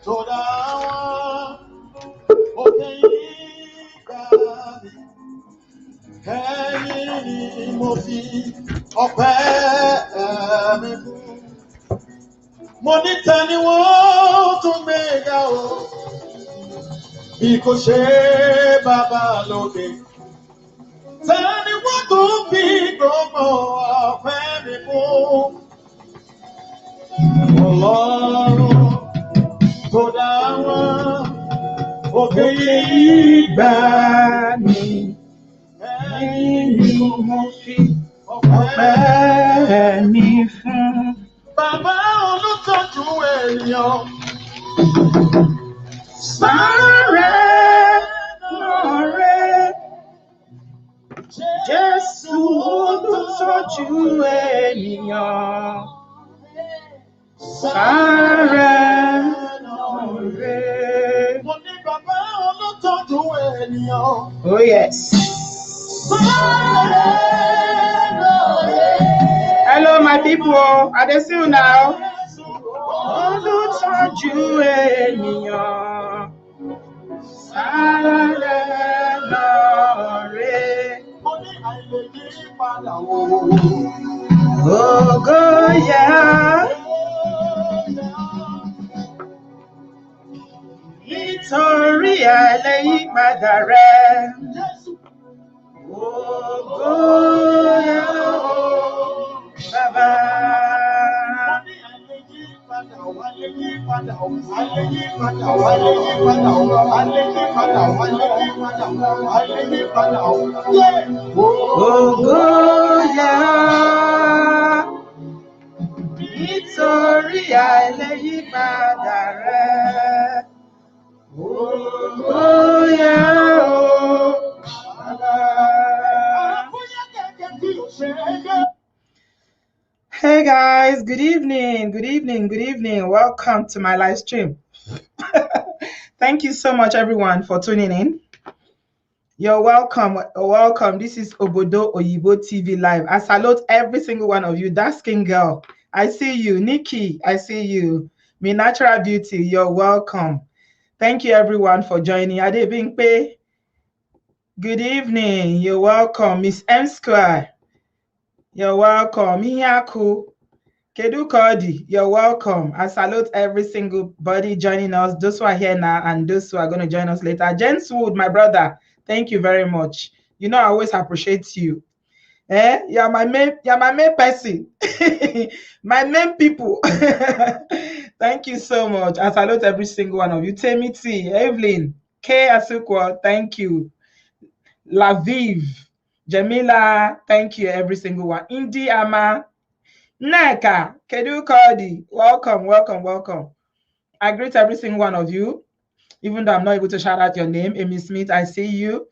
Toda okay, hey, Mofi, Monita ni wọ́n tún gbé ga o, bí kò ṣe bàbá lókè. Tani wọ́n tún fi gbogbo ọpẹ́ mi fún. Ọlọ́run tó dá wọn, òkè ìgbà mi. Ẹ̀yin mo fi ọpẹ́ mi fún. Bàbá olùtọ́jú ènìyàn, sáré lọ́rẹ́. Jésù olùtọ́jú ènìyàn, sáré lọ́rẹ́. Mo ní bàbá olùtọ́jú ènìyàn. Oh yes. Sáré lọ́rẹ́. Hello, my people. I dey see you now. Olùtọ́jú ènìyàn, sáré lọ́rẹ́. Mo ní àìlèyí padà wò. Ògo yẹ. Nítorí àìlèyí padà rẹ̀. Ògo yẹ o. Baba. Ògo yẹ nítorí àìlèyípadà rẹ̀. Ògo yẹ o. Hey guys, good evening, good evening, good evening. Welcome to my live stream. Thank you so much everyone for tuning in. You're welcome, welcome. This is Obodo Oyibo TV Live. I salute every single one of you. That skin girl, I see you. Nikki, I see you. Me Natural Beauty, you're welcome. Thank you everyone for joining. Ade Bingpe, good evening, you're welcome. Miss M Square, you're welcome. Miyaku, Kedu Kodi, you're welcome. I salute every single body joining us, those who are here now and those who are going to join us later. Jens Wood, my brother, thank you very much. You know I always appreciate you. You're my main person. My main people. Thank you so much. I salute every single one of you. Temiti, Evelyn, K Asukwa, thank you. Laviv, Jamila, thank you, every single one. Indi Ama, Neka, Kedu Kodi, welcome, welcome, welcome. I greet every single one of you, even though I'm not able to shout out your name. Amy Smith, I see you.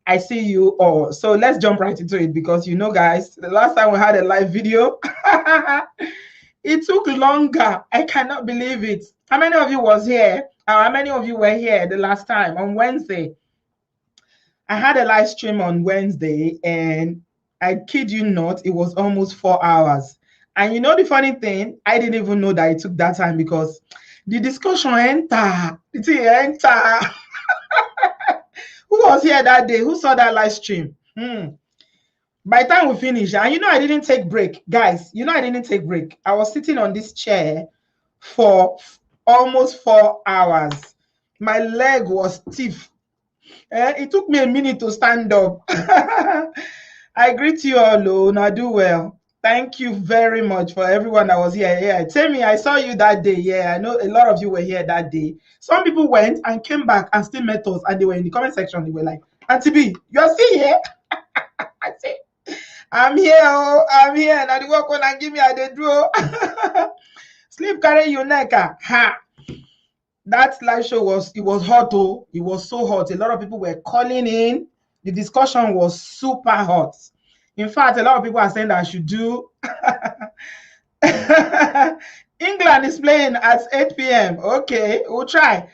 I see you all. So let's jump right into it because you know, guys, the last time we had a live video, it took longer. I cannot believe it. How many of you was here? How many of you were here the last time on Wednesday? I had a live stream on Wednesday and I kid you not, it was almost 4 hours. And you know the funny thing, I didn't even know that it took that time because the discussion enter. Who was here that day? Who saw that live stream? By the time we finished, and you know I didn't take break. Guys, you know I didn't take break. I was sitting on this chair for almost 4 hours. My leg was stiff. It took me a minute to stand up. I greet you all. Now do well. Thank you very much for everyone that was here. Yeah, tell me, I saw you that day. Yeah, I know a lot of you were here that day. Some people went and came back and still met us, and they were in the comment section. They were like, Auntie B, you're still here? I said, I'm here. Oh, I'm here. Now the work on and give me a day draw. Sleep carry you neka. Ha. That live show was hot. Oh, it was so hot. A lot of people were calling in. The discussion was super hot. In fact, a lot of people are saying that I should do. England is playing at 8 p.m. Okay, we'll try.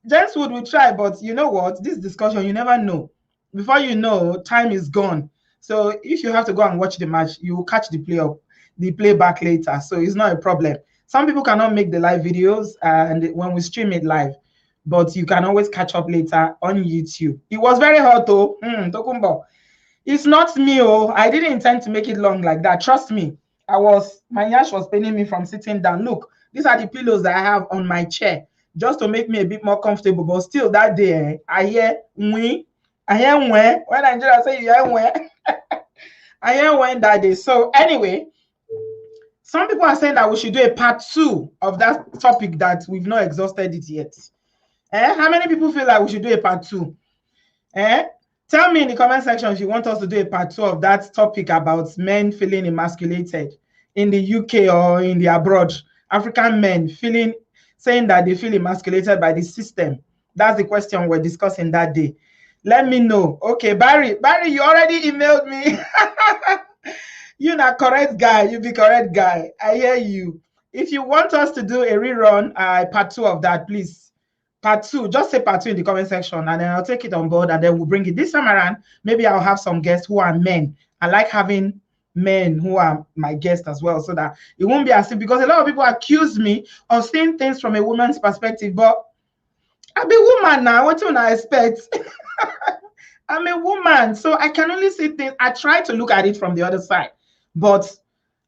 Jenswood will try, but you know what? This discussion, you never know. Before you know, time is gone. So if you have to go and watch the match, you will catch the playback later. So it's not a problem. Some people cannot make the live videos and when we stream it live, but you can always catch up later on YouTube. It was very hot though. Tokumbo. It's not me. Oh, I didn't intend to make it long like that. Trust me. My yash was paining me from sitting down. Look, these are the pillows that I have on my chair just to make me a bit more comfortable. But still, that day, I hear when Nigeria say you hear when, I hear when that day. So anyway, some people are saying that we should do a part 2 of that topic that we've not exhausted it yet. How many people feel like we should do a part 2? Tell me in the comment section if you want us to do a part 2 of that topic about men feeling emasculated in the UK or in the abroad. African men saying that they feel emasculated by the system. That's the question we're discussing that day. Let me know. Okay, Barry, you already emailed me. You're not correct guy. You be correct guy. I hear you. If you want us to do a rerun, part 2 of that, please. Part 2, just say part 2 in the comment section, and then I'll take it on board, and then we'll bring it this time around. Maybe I'll have some guests who are men. I like having men who are my guests as well, so that it won't be as if, because a lot of people accuse me of seeing things from a woman's perspective, but I'm a woman now. What do I expect? I'm a woman, so I can only see things. I try to look at it from the other side, but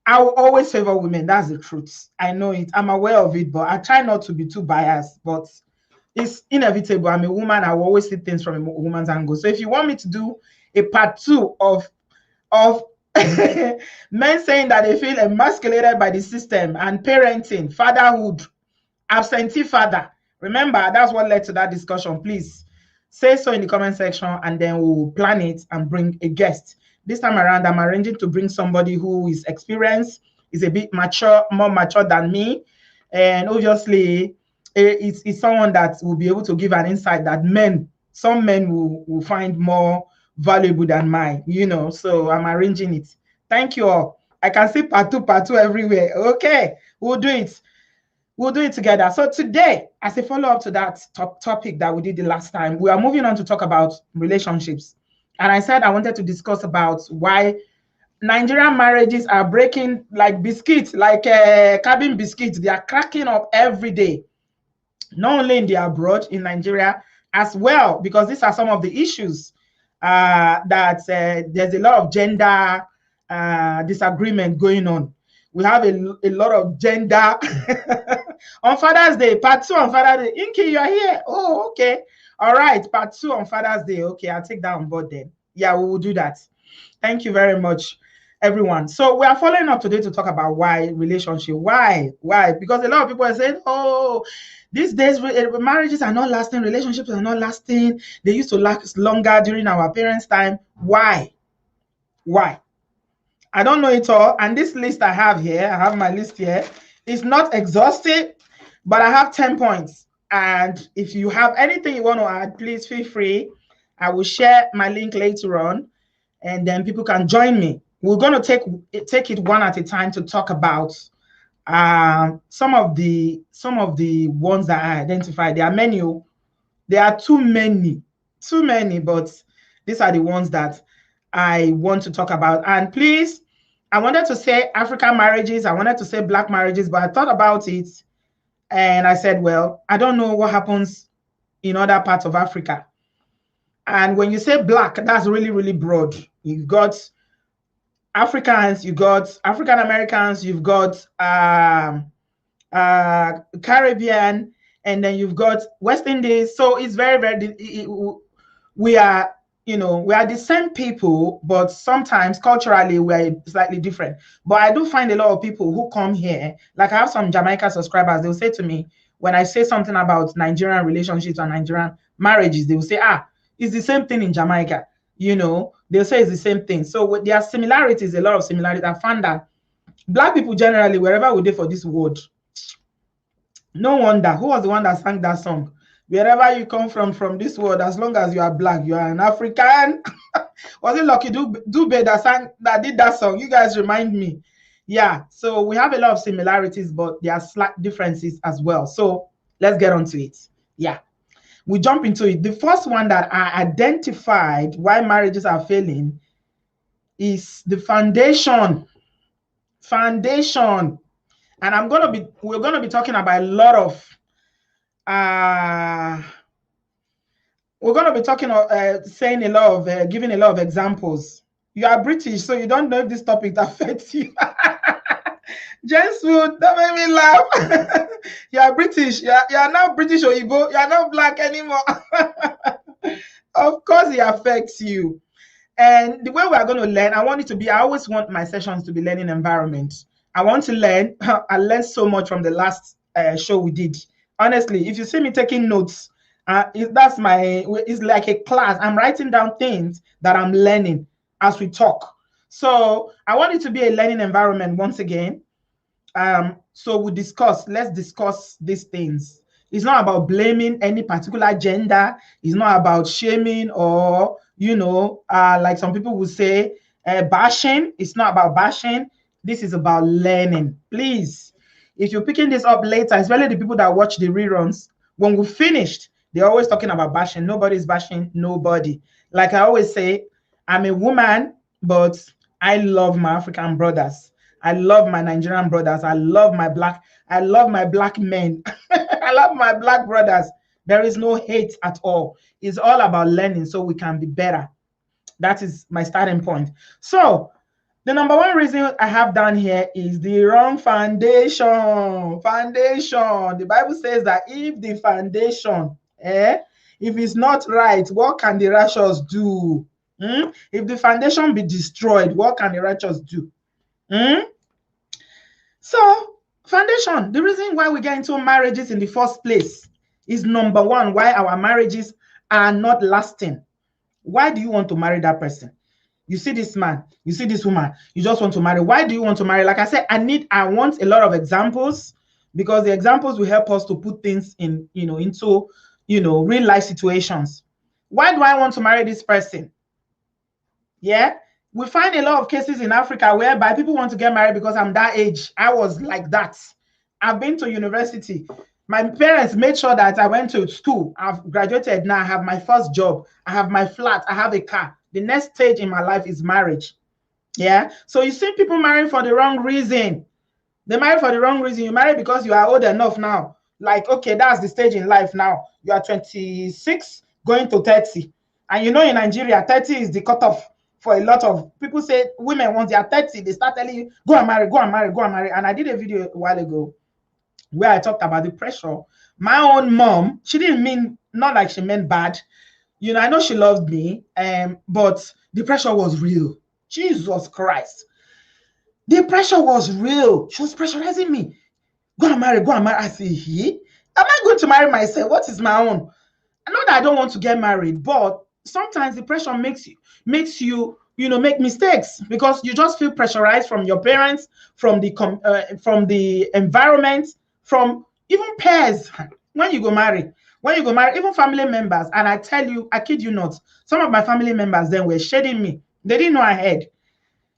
I will always favor women. That's the truth. I know it. I'm aware of it, but I try not to be too biased, but it's inevitable. I'm a woman. I will always see things from a woman's angle. So if you want me to do a part 2 of men saying that they feel emasculated by the system and parenting, fatherhood, absentee father, remember, that's what led to that discussion. Please say so in the comment section, and then we'll plan it and bring a guest. This time around, I'm arranging to bring somebody who is experienced, is a bit mature, more mature than me, and obviously it's someone that will be able to give an insight that some men will find more valuable than mine, so I'm arranging it. Thank you all. I can see part 2 everywhere. Okay, we'll do it together. So today, as a follow-up to that topic that we did the last time, we are moving on to talk about relationships. And I said I wanted to discuss about why Nigerian marriages are breaking like biscuits, like cabin biscuits. They are cracking up every day, not only in the abroad, in Nigeria as well, because these are some of the issues that there's a lot of gender disagreement going on. We have a lot of gender on Father's Day, part 2 on Father's Day. Inky, you are here. Oh, okay. All right, part 2 on Father's Day. Okay, I'll take that on board then. Yeah, we will do that. Thank you very much, everyone. So we are following up today to talk about why relationship. Why? Because a lot of people are saying, oh, these days marriages are not lasting, relationships are not lasting. They used to last longer during our parents' time. Why? I don't know it all. And this list I have here, I have my list here. It's not exhaustive, but I have 10 points. And if you have anything you want to add, please feel free. I will share my link later on, and then people can join me. We're going to take it one at a time to talk about some of the ones that I identified. There are many. There are too many, but these are the ones that I want to talk about. And please, I wanted to say African marriages, I wanted to say Black marriages, but I thought about it and I said, well, I don't know what happens in other parts of Africa. And when you say Black, that's really, really broad. You've got Africans, you've got African Americans, you've got Caribbean, and then you've got West Indies. So it's very, very, we are the same people, but sometimes culturally we're slightly different. But I do find a lot of people who come here, like I have some Jamaica subscribers, they'll say to me, when I say something about Nigerian relationships and Nigerian marriages, they will say, it's the same thing in Jamaica. They'll say it's the same thing. So there are similarities, a lot of similarities. I found that Black people generally, wherever we did for this world, no wonder. Who was the one that sang that song? Wherever you come from this world, as long as you are Black, you are an African. Was it Lucky Dube that did that song? You guys remind me. Yeah, so we have a lot of similarities, but there are slight differences as well. So let's get on to it. Yeah, we jump into it. The first one that I identified why marriages are failing is the foundation. And we're gonna be talking about a lot of we're gonna be talking saying a lot of giving a lot of examples. You are British, so you don't know if this topic affects you. James Wood, don't make me laugh. You are British. You are not British or Igbo. You are not black anymore. Of course, it affects you. And the way we are going to learn, I always want my sessions to be learning environment. I want to learn. I learned so much from the last show we did. Honestly, if you see me taking notes, it's like a class. I'm writing down things that I'm learning as we talk. So I want it to be a learning environment once again. So let's discuss these things. It's not about blaming any particular gender. It's not about shaming or, like some people would say, bashing. It's not about bashing. This is about learning. Please, if you're picking this up later, especially the people that watch the reruns, when we finished, they're always talking about bashing. Nobody's bashing nobody. Like I always say, I'm a woman, but I love my African brothers. I love my Nigerian brothers. I love my black men. I love my black brothers. There is no hate at all. It's all about learning so we can be better. That is my starting point. So the number one reason I have down here is the wrong foundation. Foundation. The Bible says that if the foundation, if it's not right, what can the righteous do? If the foundation be destroyed, what can the righteous do? So, foundation, the reason why we get into marriages in the first place is number one, why our marriages are not lasting. Why do you want to marry that person? You see this man, you see this woman, you just want to marry. Why do you want to marry? Like I said, I want a lot of examples because the examples will help us to put things into real life situations. Why do I want to marry this person? Yeah. We find a lot of cases in Africa whereby people want to get married because I'm that age. I was like that. I've been to university. My parents made sure that I went to school. I've graduated now. I have my first job. I have my flat. I have a car. The next stage in my life is marriage. Yeah. So you see people marrying for the wrong reason. They marry for the wrong reason. You marry because you are old enough now. Like, okay, that's the stage in life now. You are 26 going to 30. And in Nigeria, 30 is the cutoff. For a lot of people say women, once they are 30, they start telling you, go and marry, go and marry, go and marry. And I did a video a while ago where I talked about the pressure. My own mom, she didn't mean, not like she meant bad. I know she loved me, but the pressure was real. Jesus Christ. The pressure was real. She was pressurizing me. Go and marry, go and marry. I say, am I going to marry myself? What is my own? Not that I don't want to get married, but sometimes the pressure makes you make mistakes because you just feel pressurized from your parents, from the environment, from even peers. When you go marry, even family members, and I tell you, I kid you not, some of my family members then were shading me. They didn't know I had.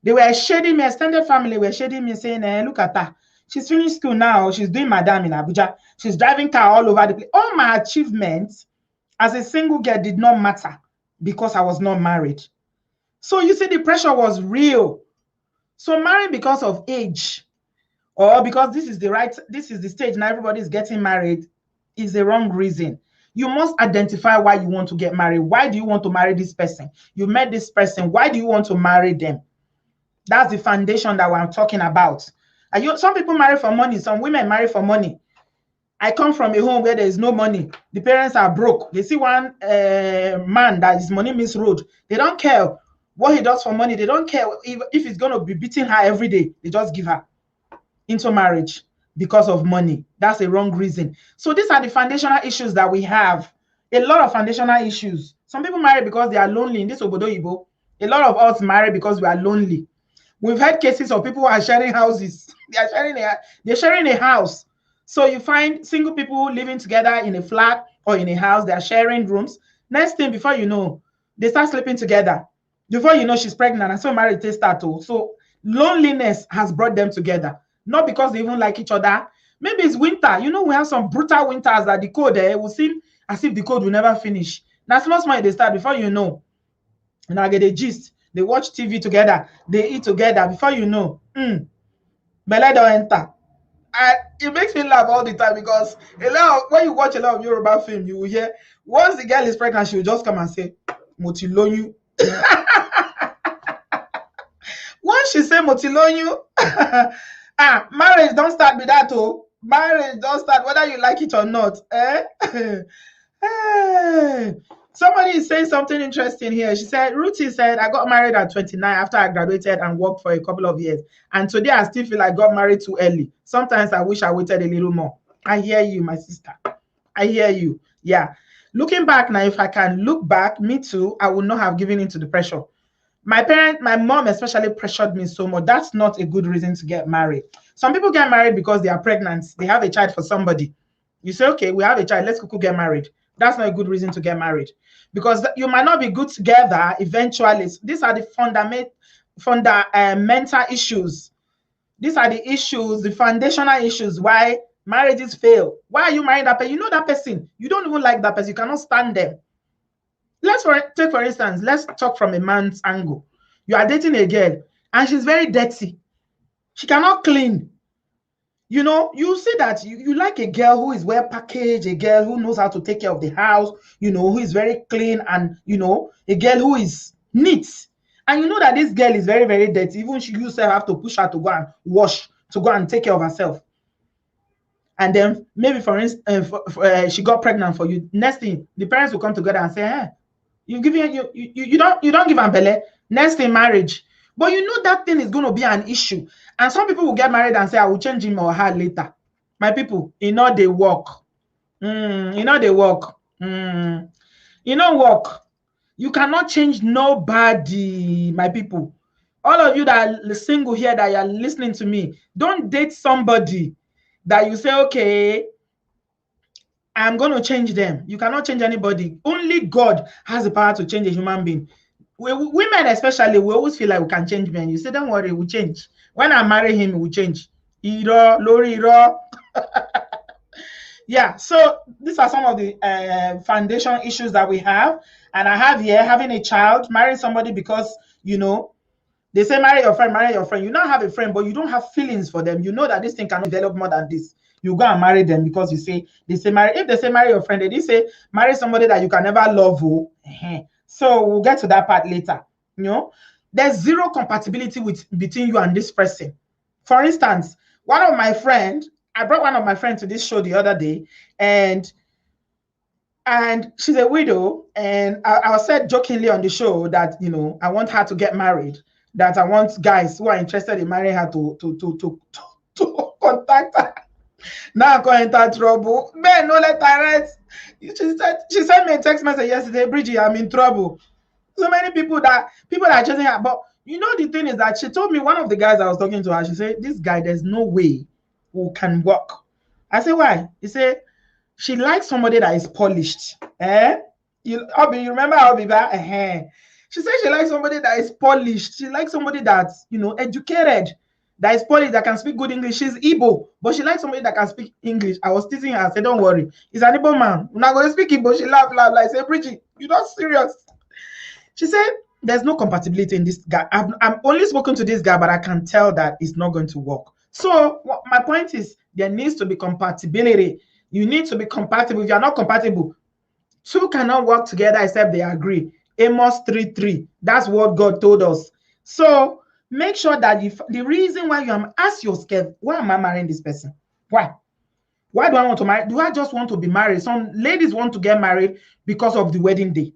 They were shading me. Extended family were shading me, saying, look at her. She's finished school now. She's doing madam in Abuja. She's driving car all over the place. All my achievements as a single girl did not matter because I was not married. So you see, the pressure was real. So marrying because of age or because this is the stage now everybody is getting married is the wrong reason. You must identify why you want to get married. Why do you want to marry this person? You met this person. Why do you want to marry them? That's the foundation that I'm talking about. Some people marry for money. Some women marry for money. I come from a home where there is no money. The parents are broke. They see one man that his money means road. They don't care what he does for money. They don't care if he's going to be beating her every day. They just give her into marriage because of money. That's a wrong reason. So these are the foundational issues that we have. A lot of foundational issues. Some people marry because they are lonely. In this Obodoyibo, a lot of us marry because we are lonely. We've had cases of people who are sharing houses. They're sharing a house. So you find single people living together in a flat or in a house. They're sharing rooms. Next thing, before you know, they start sleeping together. Before you know, she's pregnant, and so marriage they start to. So loneliness has brought them together. Not because they even like each other. Maybe it's winter. We have some brutal winters that the cold will seem as if the cold will never finish. Now, small they start. Before you know, and I get a gist. They watch TV together. They eat together. Before you know, belle don't enter. And it makes me laugh all the time because when you watch a lot of Yoruba film, you will hear once the girl is pregnant, she will just come and say, Motilonyu. Once she say Motilonyu, marriage don't start with that, oh. Marriage don't start whether you like it or not. Eh? Hey. Somebody is saying something interesting here. She said, Ruthie said, I got married at 29 after I graduated and worked for a couple of years. And today I still feel I got married too early. Sometimes I wish I waited a little more. I hear you, my sister. I hear you. Yeah. Looking back now, if I can look back, me too, I would not have given into the pressure. My mom especially pressured me so much. That's not a good reason to get married. Some people get married because they are pregnant. They have a child for somebody. You say, okay, we have a child. Let's get married. That's not a good reason to get married because you might not be good together eventually. These are the fundamental issues. These are the issues, the foundational issues why marriages fail. Why are you marrying that person? You know that person. You don't even like that person. You cannot stand them. Take for instance, let's talk from a man's angle. You are dating a girl and she's very dirty. She cannot clean. You know, you see that you like a girl who is well packaged, a girl who knows how to take care of the house, you know, who is very clean, and you know, a girl who is neat. And you know that this girl is very, very dirty. Even she yourself have to push her to go and wash, to go and take care of herself. And then maybe for instance, she got pregnant for you. Next thing, the parents will come together and say, hey, you don't give her belly. Next thing, marriage. But you know that thing is going to be an issue. And some people will get married and say, I will change him or her later. My people, you know they work. You know they work. You know work. You cannot change nobody, my people. All of you that are single here that are listening to me, don't date somebody that you say, okay, I'm going to change them. You cannot change anybody. Only God has the power to change a human being. Women especially, we always feel like we can change men. You say, don't worry, we'll change. When I marry him, it will change. Yeah, so these are some of the foundation issues that we have. And I have here, having a child, marrying somebody because, you know, they say marry your friend, marry your friend. You now have a friend, but you don't have feelings for them. You know that this thing cannot develop more than this. You go and marry them because they say marry. If they say marry your friend, they didn't say marry somebody that you can never love. Oh. So we'll get to that part later. You know, there's zero compatibility between you and this person. For instance, I brought one of my friends to this show the other day, and she's a widow, and I said jokingly on the show that, you know, I want her to get married, that I want guys who are interested in marrying her to contact her. Now I'm going to enter trouble. Man, no let her rest. She sent me a text message yesterday, Bridget, I'm in trouble. So many people that are chasing her. But you know, the thing is that she told me, one of the guys I was talking to her, she said, this guy, there's no way who can work. I said, why? He said, she likes somebody that is polished. You remember Obi? She said she likes somebody that is polished. She likes somebody that's, you know, educated, that is polished, that can speak good English. She's Igbo, but she likes somebody that can speak English. I was teasing her. I said, don't worry. He's an Igbo man. We're not going to speak Igbo. She laughed. I said, Bridget, you're not serious. She said, there's no compatibility in this guy. I'm only spoken to this guy, but I can tell that it's not going to work. So my point is, there needs to be compatibility. You need to be compatible. If you're not compatible, two cannot work together except they agree. Amos 3:3. That's what God told us. So make sure that the reason why you ask yourself, why am I marrying this person? Why? Why do I want to marry? Do I just want to be married? Some ladies want to get married because of the wedding day,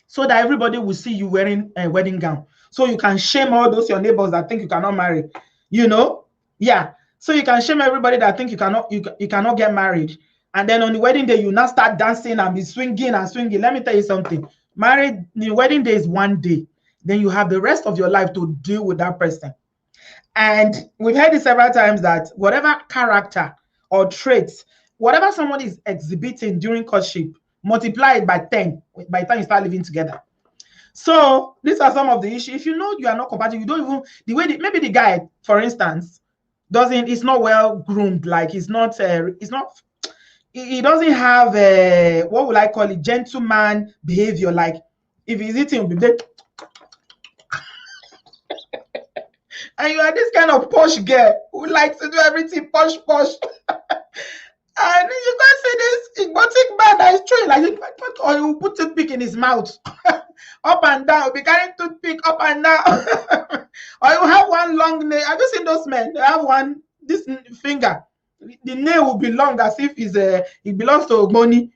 so that everybody will see you wearing a wedding gown. So you can shame all those your neighbors that think you cannot marry. You know? Yeah. So you can shame everybody that think you cannot get married. And then on the wedding day, you now start dancing and be swinging and swinging. Let me tell you something. The wedding day is one day. Then you have the rest of your life to deal with that person. And we've heard it several times that whatever character or traits, whatever someone is exhibiting during courtship, multiply it by 10 by the time you start living together. So these are some of the issues. If you know you are not compatible, you don't even maybe the guy, for instance, is not well groomed, like he doesn't have what would I call it, gentleman behavior. Like if he's eating, and you are this kind of posh girl who likes to do everything posh. And you can say this exotic man that is throwing like this, or you put toothpick in his mouth, up and down, you'll be carrying toothpick up and down, or you have one long nail. Have you seen those men? They have one this finger. The nail will be long as if it belongs to Ogboni.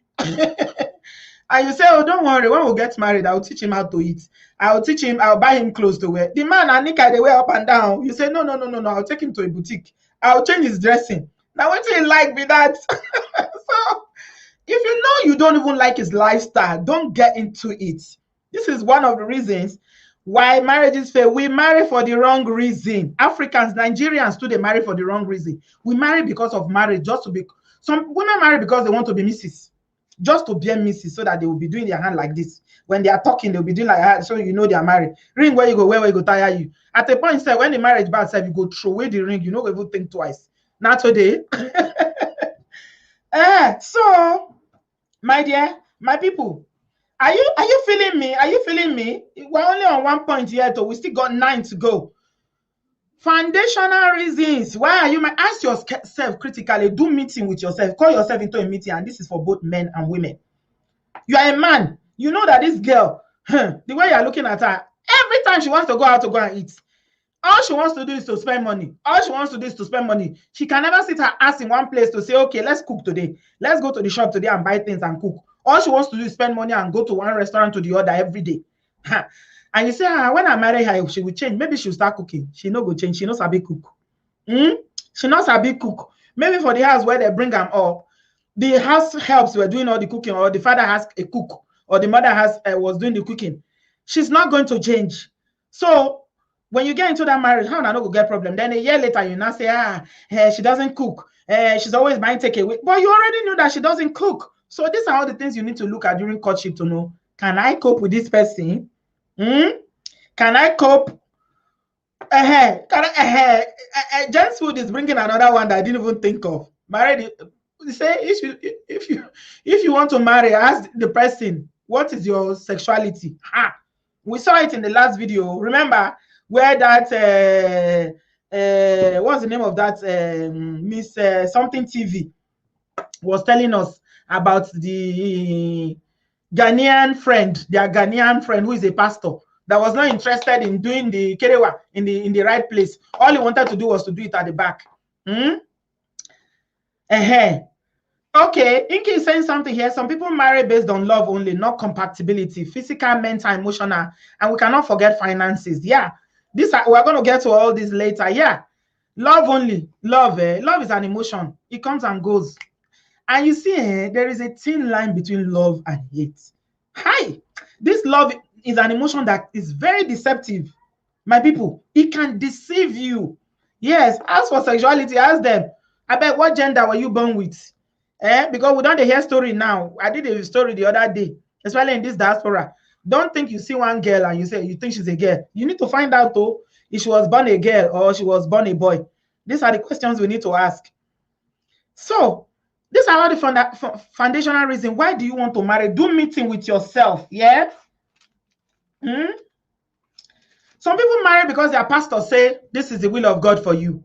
And you say, oh, don't worry, when we get married, I'll teach him how to eat. I'll teach him, I'll buy him clothes to wear. The man and Nika, they wear up and down. You say, no, I'll take him to a boutique. I'll change his dressing. Now, what do you like with that? So, if you know you don't even like his lifestyle, don't get into it. This is one of the reasons why marriages fail. We marry for the wrong reason. Africans, Nigerians too, they marry for the wrong reason. We marry because of marriage, just to be. Some women marry because they want to be Mrs. Just to be a Mrs. so that they will be doing their hand like this. When they are talking, they'll be doing like that, so you know they are married. Ring where you go, where you go, tire you. At a point, say, when the marriage bad, say, you go throw away the ring, you know, even think twice. Not today. So, my dear, my people, are you feeling me? Are you feeling me? We're only on 1 point here, so we still got 9 to go. Foundational reasons. Why are you? Ask yourself critically. Do meeting with yourself. Call yourself into a meeting, and this is for both men and women. You are a man. You know that this girl, the way you are looking at her, every time she wants to go out to go and eat, all she wants to do is to spend money. All she wants to do is to spend money. She can never sit her ass in one place to say, okay, let's cook today. Let's go to the shop today and buy things and cook. All she wants to do is spend money and go to one restaurant to the other every day. And you say, when I marry her, she will change. Maybe she'll start cooking. She no go change. She knows how to cook. She knows how to cook. Maybe for the house where they bring them up, the house helps were doing all the cooking, or the father has a cook, or the mother was doing the cooking. She's not going to change. So when you get into that marriage, how not go get problem? Then a year later, you now say, she doesn't cook. She's always buying takeaway. But you already knew that she doesn't cook. So these are all the things you need to look at during courtship to know, can I cope with this person? Can I cope? Jen's food is bringing another one that I didn't even think of. Married, say if you want to marry, ask the person, what is your sexuality? We saw it in the last video. Remember where that what's the name of that Miss something TV was telling us about the Ghanaian friend, their Ghanaian friend who is a pastor that was not interested in doing the kerewa in the right place. All he wanted to do was to do it at the back. Okay, Inky is saying something here. Some people marry based on love only, not compatibility, physical, mental, emotional, and we cannot forget finances. Yeah, we're going to get to all this later. Yeah, love only. Love is an emotion. It comes and goes. And you see, there is a thin line between love and hate. This love is an emotion that is very deceptive. My people, it can deceive you. Yes, as for sexuality, ask them, I bet, what gender were you born with? Because we don't hear story now. I did a story the other day, especially in this diaspora. Don't think you see one girl and you think she's a girl. You need to find out though if she was born a girl or she was born a boy. These are the questions we need to ask. So these are all the foundational reasons. Why do you want to marry? Do meeting with yourself. Yeah. Some people marry because their pastor say this is the will of God for you.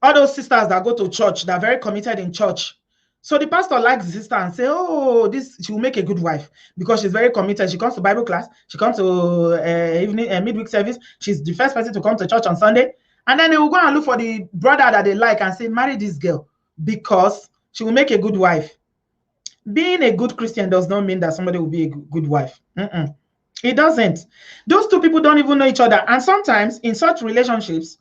All those sisters that go to church, they're very committed in church. So the pastor likes the sister and say, oh, she will make a good wife because she's very committed. She comes to Bible class. She comes to evening midweek service. She's the first person to come to church on Sunday. And then they will go and look for the brother that they like and say, marry this girl because she will make a good wife. Being a good Christian does not mean that somebody will be a good wife. It doesn't. Those two people don't even know each other. And sometimes in such relationships,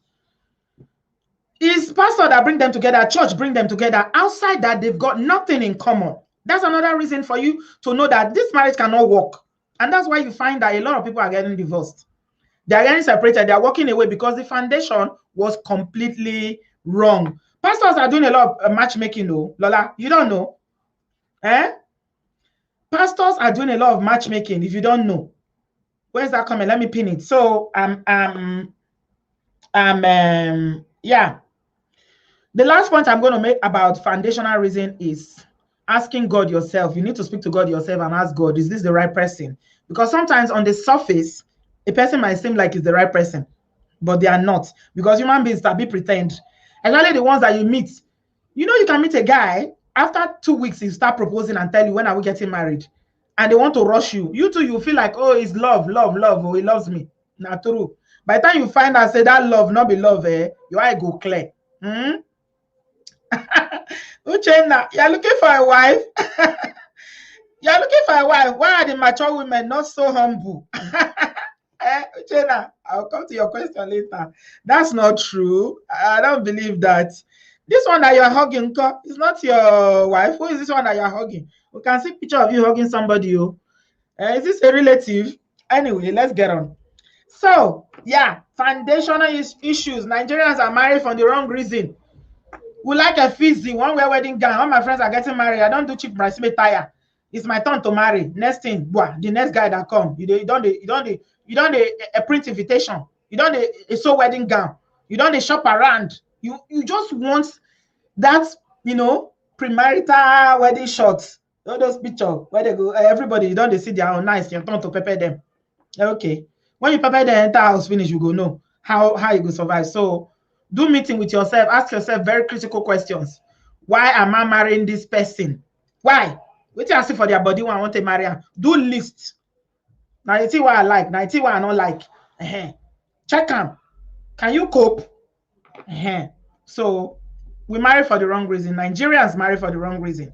it's pastor that bring them together, church bring them together. Outside that, they've got nothing in common. That's another reason for you to know that this marriage cannot work. And that's why you find that a lot of people are getting divorced. They are getting separated. They are walking away because the foundation was completely wrong. Pastors are doing a lot of matchmaking though. Lola, you don't know? Pastors are doing a lot of matchmaking if you don't know. Where's that coming? Let me pin it. So, yeah. The last point I'm going to make about foundational reason is asking God yourself. You need to speak to God yourself and ask God, is this the right person? Because sometimes on the surface, a person might seem like it's the right person. but they are not, because human beings that be pretend, especially the ones that you meet. You know, you can meet a guy after 2 weeks, he start proposing and tell you, when are we getting married? And they want to rush you. You too, you feel like, oh, it's love, love, love. Oh, he loves me. Not true. By the time you find out, say that love, not be love, your eye go clear. Uchenna, you're looking for a wife. You're looking for a wife. Why are the mature women not so humble? Uchenna, I'll come to your question later. That's not true. I don't believe that. This one that you're hugging is not your wife. Who is this one that you're hugging? We can see a picture of you hugging somebody. Is this a relative? Anyway, let's get on. So, yeah, foundational issues. Nigerians are married for the wrong reason. We like a fizzy, one wear wedding gown. All my friends are getting married. I don't do cheap bridesmaid tire. It's my turn to marry. Next thing, the next guy that come, you don't a print invitation. You don't a sew wedding gown. You don't shop around. You just want that, premarital wedding shots. All those pictures where they go, everybody, you don't see their own nice. You turn to pepper them. Okay. When you prepare the entire house finish, you go know how you go survive. So do meeting with yourself. Ask yourself very critical questions. Why am I marrying this person? Why? Wait till I see for their body when I want to marry them. Do list. Now you see what I like. Now you see what I don't like. Check them. Can you cope? So we marry for the wrong reason. Nigerians marry for the wrong reason.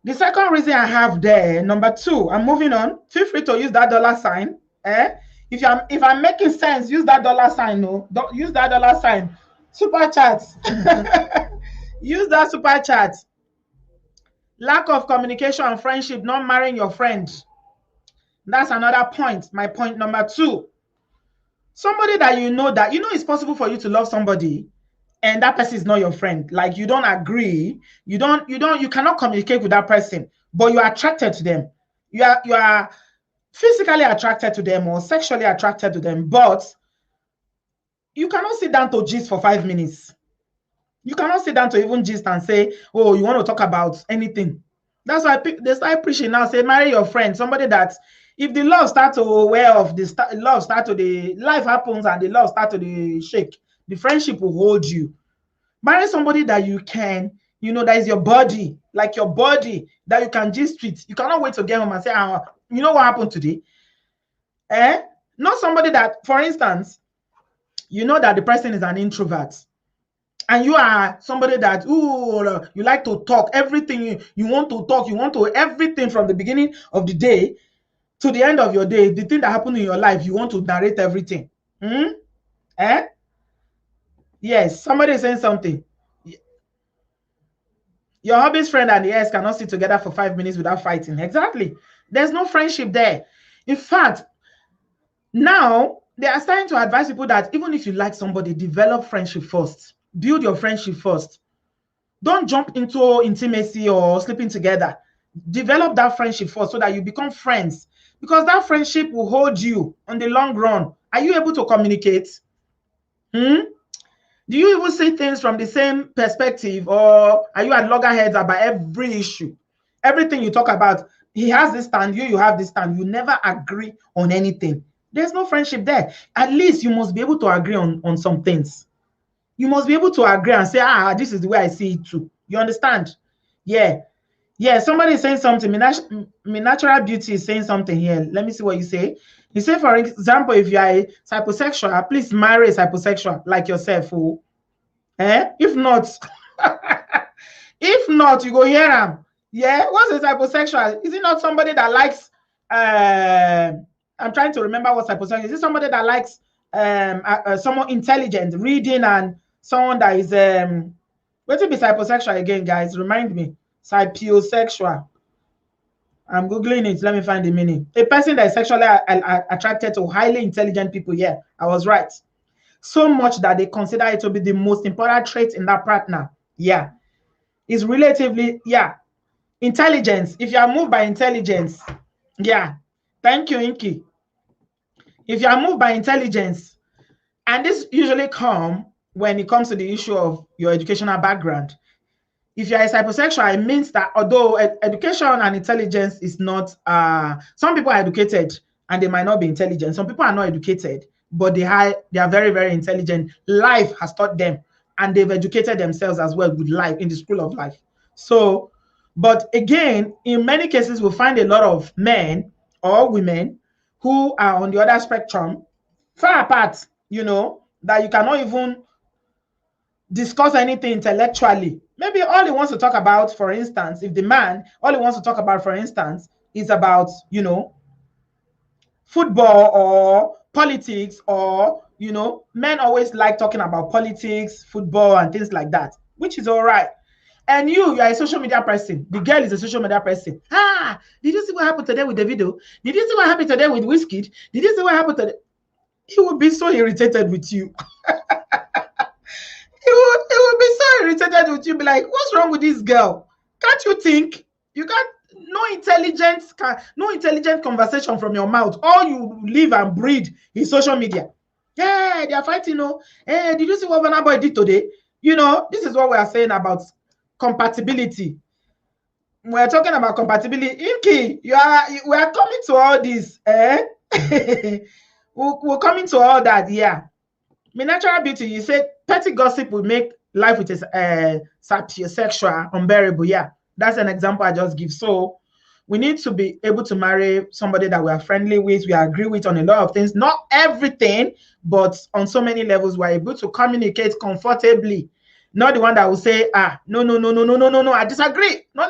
The second reason I have there, number 2, I'm moving on. Feel free to use that dollar sign. If I'm making sense, use that dollar sign. No, don't use that dollar sign. Super chat. Use that super chat. Lack of communication and friendship, not marrying your friend. That's another point. My point number 2. Somebody that you know it's possible for you to love somebody and that person is not your friend. Like you don't agree, you cannot communicate with that person, but you are attracted to them. You are physically attracted to them or sexually attracted to them, but you cannot sit down to gist for 5 minutes. You cannot sit down to even gist and say, oh, you want to talk about anything. That's why they start preaching now, say marry your friend, somebody that if the love start to wear off, life happens and the love start to shake, the friendship will hold you. Marry somebody that you can, that is your body, like your body, that you can gist with. You cannot wait to get home and say, you know what happened today? Not somebody that, for instance, you know that the person is an introvert. And you are somebody that, you like to talk, everything you want to talk, you want to everything from the beginning of the day to the end of your day, the thing that happened in your life, you want to narrate everything. Yes, somebody is saying something. Your hobby's friend and the ex cannot sit together for 5 minutes without fighting. Exactly. There's no friendship there. In fact, now they are starting to advise people that even if you like somebody, develop friendship first. Build your friendship first. Don't jump into intimacy or sleeping together. Develop that friendship first so that you become friends, because that friendship will hold you on the long run. Are you able to communicate? Do you even see things from the same perspective, or are you at loggerheads about every issue? Everything you talk about, he has this stand, you have this stand. You never agree on anything. There's no friendship there. At least you must be able to agree on some things. You must be able to agree and say, this is the way I see it too. You understand? Yeah. Somebody is saying something. My natural beauty is saying something here. Let me see what you say. You say, for example, if you are a hyposexual, please marry a hyposexual like yourself. If not, you go hear him. Yeah, what's a hyposexual? Is it not somebody that likes? I'm trying to remember what's hyposexual. Is it somebody that likes someone intelligent, reading, and someone that is what to be hyposexual again, guys? Remind me. Hyposexual. I'm googling it. Let me find the meaning. A person that is sexually attracted to highly intelligent people. Yeah, I was right. So much that they consider it to be the most important trait in that partner. Yeah, it's relatively intelligence. If you are moved by intelligence, thank you, Inky. If you are moved by intelligence, and this usually comes when it comes to the issue of your educational background. If you are a hyposexual, it means that although education and intelligence is not, some people are educated and they might not be intelligent. Some people are not educated. but they are very, very intelligent. Life has taught them, and they've educated themselves as well with life in the school of life. So, but again, in many cases, we'll find a lot of men or women who are on the other spectrum, far apart, you know, that you cannot even discuss anything intellectually. Maybe all he wants to talk about, for instance, if the man, all he wants to talk about, for instance, is about, you know, football or politics, or, you know, men always like talking about politics, football, and things like that, which is all right. And you are a social media person. The girl is a social media person. Ah, did you see what happened today with the video? Did you see what happened today with Whiskey? Did you see what happened today? He would be so irritated with you. He would be so irritated with you. Be like, what's wrong with this girl? Can't you think? You got no intelligent conversation from your mouth. All you live and breathe is social media. Yeah, they are fighting. No, hey, did you see what Vanna Boy did today? You know, this is what we are saying about compatibility. We're talking about compatibility. Inky, we are coming to all this. We're coming to all that. Yeah. My natural beauty, you said petty gossip will make life with sexual unbearable. Yeah, that's an example I just give. So we need to be able to marry somebody that we are friendly with, we agree with on a lot of things, not everything, but on so many levels we're able to communicate comfortably. Not the one that will say, no, I disagree. No,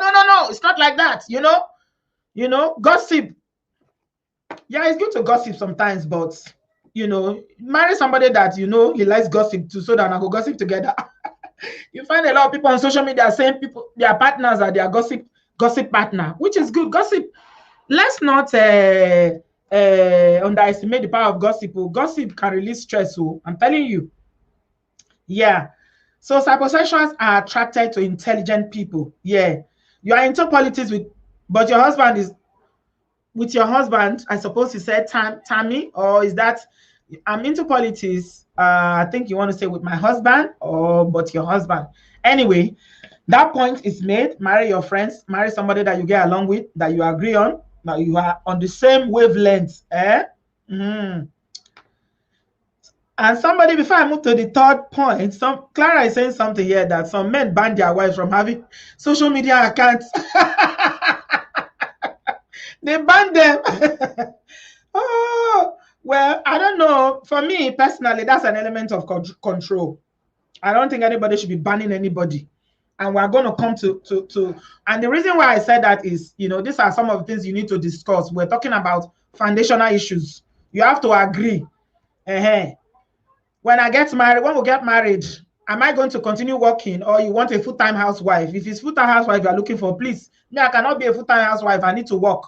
it's not like that. You know, gossip. Yeah, it's good to gossip sometimes, but you know, marry somebody that you know he likes gossip too, so that I go gossip together. You find a lot of people on social media saying their partners are their gossip partner, which is good. Gossip. Let's not underestimate the power of gossip. Gossip can release stress. I'm telling you. Yeah. So psychosexuals are attracted to intelligent people. Yeah. You are into politics but your husband is with your husband. I suppose you said Tammy, or is that I'm into politics? I think you want to say with my husband, or but your husband. Anyway, that point is made. Marry your friends. Marry somebody that you get along with, that you agree on, that you are on the same wavelength. And somebody, before I move to the third point, Clara is saying something here that some men ban their wives from having social media accounts. They ban them. Oh, well, I don't know. For me personally, that's an element of control. I don't think anybody should be banning anybody. And we're going to come to and the reason why I said that is, you know, these are some of the things you need to discuss. We're talking about foundational issues. You have to agree. When we get married, am I going to continue working, or you want a full-time housewife? If it's full-time housewife you're looking for, please, me, I cannot be a full-time housewife. I need to work.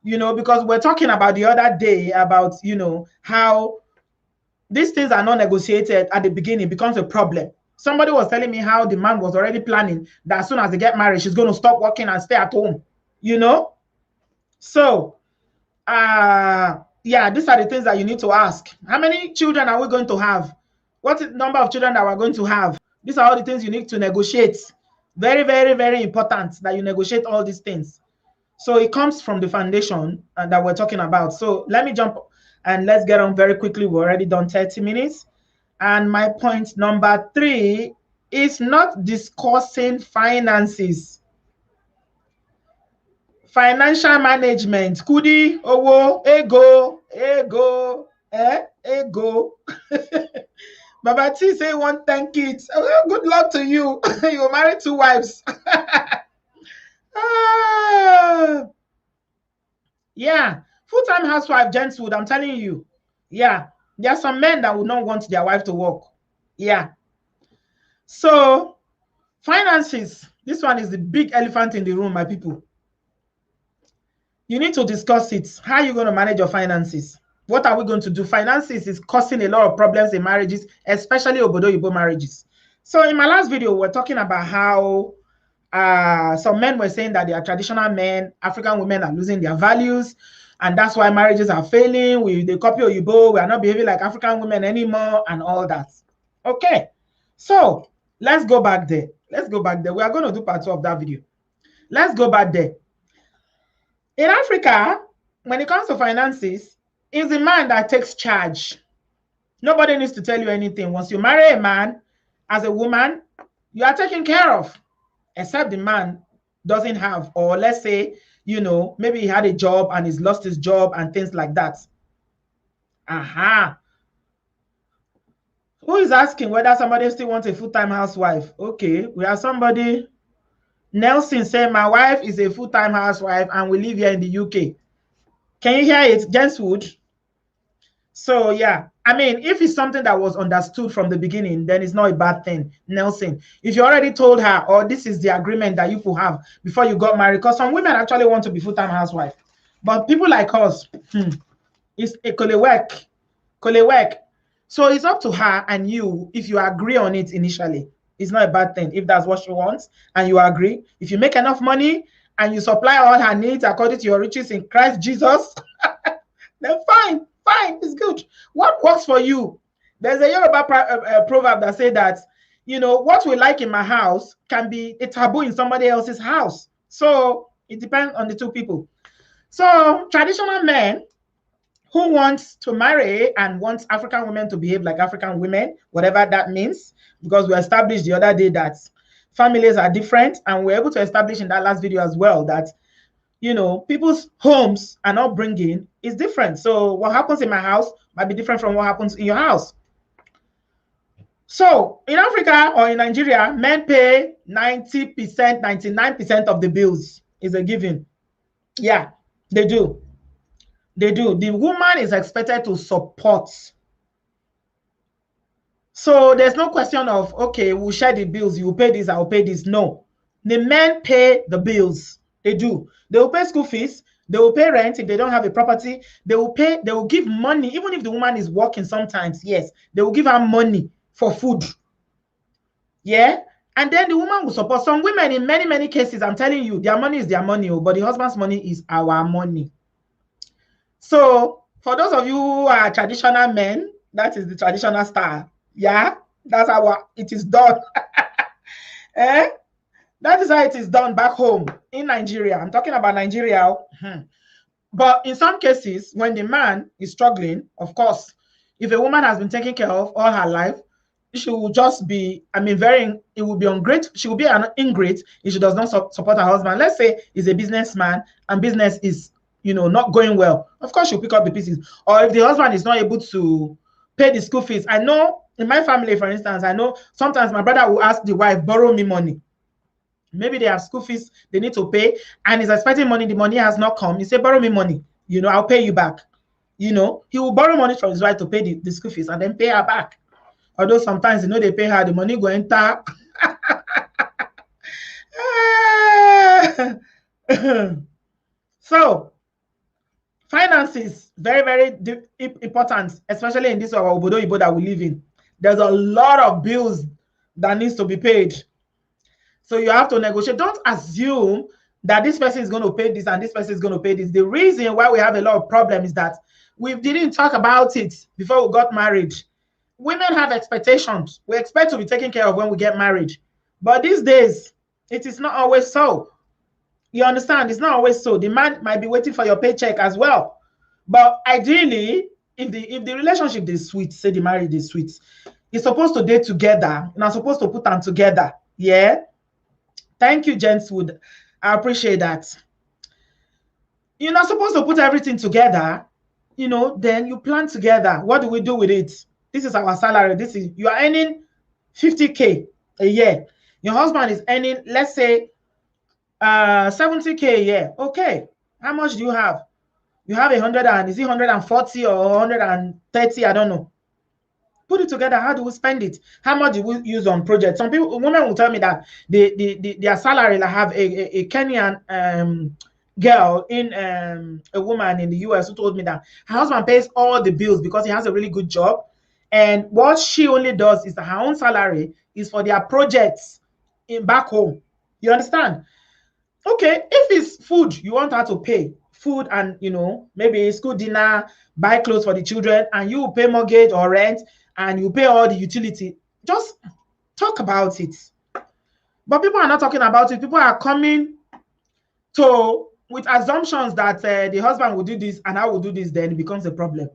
You know, because we're talking about the other day about, you know, how these things are not negotiated at the beginning, becomes a problem. Somebody was telling me how the man was already planning that as soon as they get married, she's going to stop working and stay at home, you know? So, yeah, these are the things that you need to ask. How many children are we going to have? What is the number of children that we're going to have? These are all the things you need to negotiate. Very, very, very important that you negotiate all these things. So it comes from the foundation that we're talking about. So let me jump and let's get on very quickly. We're already done 30 minutes. And my point number 3 is not discussing finances. Financial management. Kudi, owo, ego, ego. Baba T say 10 kids. Oh, good luck to you. You married 2 wives. Yeah, full-time housewife, gentlewood, I'm telling you. Yeah, there are some men that would not want their wife to work. Yeah. So, finances. This one is the big elephant in the room, my people. You need to discuss it. How are you going to manage your finances? What are we going to do? Finances is causing a lot of problems in marriages, especially obodo-oyibo marriages. So, in my last video, we're talking about how some men were saying that they are traditional men, African women are losing their values, and that's why marriages are failing. They copy Oyibo, we are not behaving like African women anymore, and all that. Okay, so let's go back there. We are going to do part 2 of that video. Let's go back there. In Africa, when it comes to finances, it's the man that takes charge. Nobody needs to tell you anything. Once you marry a man, as a woman, you are taken care of, except the man doesn't have, or let's say, maybe he had a job and he's lost his job and things like that. Aha. Who is asking whether somebody still wants a full-time housewife? Okay, we have somebody. Nelson said, my wife is a full-time housewife and we live here in the UK. Can you hear it, Jenswood? So yeah, I mean, if it's something that was understood from the beginning, then it's not a bad thing, Nelson. If you already told her, or this is the agreement that you could have before you got married, because some women actually want to be full-time housewife, but people like us, it's a kole work. So it's up to her and you if you agree on it initially. It's not a bad thing if that's what she wants and you agree. If you make enough money and you supply all her needs according to your riches in Christ Jesus, then fine, it's good. What works for you? There's a Yoruba proverb that says that, what we like in my house can be a taboo in somebody else's house. So it depends on the two people. So traditional men who wants to marry and wants African women to behave like African women, whatever that means, because we established the other day that families are different, and we're able to establish in that last video as well that, people's homes and upbringing is different. So what happens in my house might be different from what happens in your house. So in Africa or in Nigeria, men pay 90%, 99% of the bills is a given. Yeah, they do. They do. The woman is expected to support. So there's no question of, okay, we'll share the bills. You will pay this, I'll pay this. No. The men pay the bills. They do. They will pay school fees. They will pay rent if they don't have a property. They will pay. They will give money. Even if the woman is working sometimes, yes, they will give her money for food. Yeah. And then the woman will support. Some women in many, many cases, I'm telling you, their money is their money, but the husband's money is our money. So for those of you who are traditional men, that is the traditional style. Yeah, that's how it is done. That is how it is done back home in Nigeria. I'm talking about Nigeria. But in some cases, when the man is struggling, of course, if a woman has been taken care of all her life, she will just be, it will be ungrateful. She will be an ingrate if she does not support her husband. Let's say he's a businessman and business is, not going well. Of course, she'll pick up the pieces. Or if the husband is not able to pay the school fees. I know in my family, for instance, I know sometimes my brother will ask the wife, borrow me money. Maybe they have school fees they need to pay and he's expecting money. The money has not come. He said, borrow me money. I'll pay you back. He will borrow money from his wife to pay the school fees and then pay her back. Although sometimes, they pay her, the money go enter. So, finances, very, very important, especially in this obodo that we live in. There's a lot of bills that needs to be paid. So you have to negotiate. Don't assume that this person is going to pay this and this person is going to pay this. The reason why we have a lot of problems is that we didn't talk about it before we got married. Women have expectations. We expect to be taken care of when we get married. But these days, it is not always so. You understand? It's not always so. The man might be waiting for your paycheck as well. But ideally, if the relationship is sweet, say the marriage is sweet, you're supposed to date together. You're not supposed to put them together. Yeah? Thank you, Jenswood. I appreciate that. You're not supposed to put everything together. Then you plan together. What do we do with it? This is our salary. You are earning 50K a year. Your husband is earning, let's say, 70K a year. Okay. How much do you have? You have 100 and is it 140 or 130? I don't know. Put it together. How do we spend it? How much do we use on projects? Some people, women will tell me that their salary. I have a Kenyan girl in a woman in the US who told me that her husband pays all the bills because he has a really good job. And what she only does is that her own salary is for their projects in back home. You understand? Okay, if it's food, you want her to pay food and, maybe school dinner, buy clothes for the children, and you pay mortgage or rent, and you pay all the utility. Just talk about it. But people are not talking about it. People are coming with assumptions that the husband will do this and I will do this, then it becomes a problem.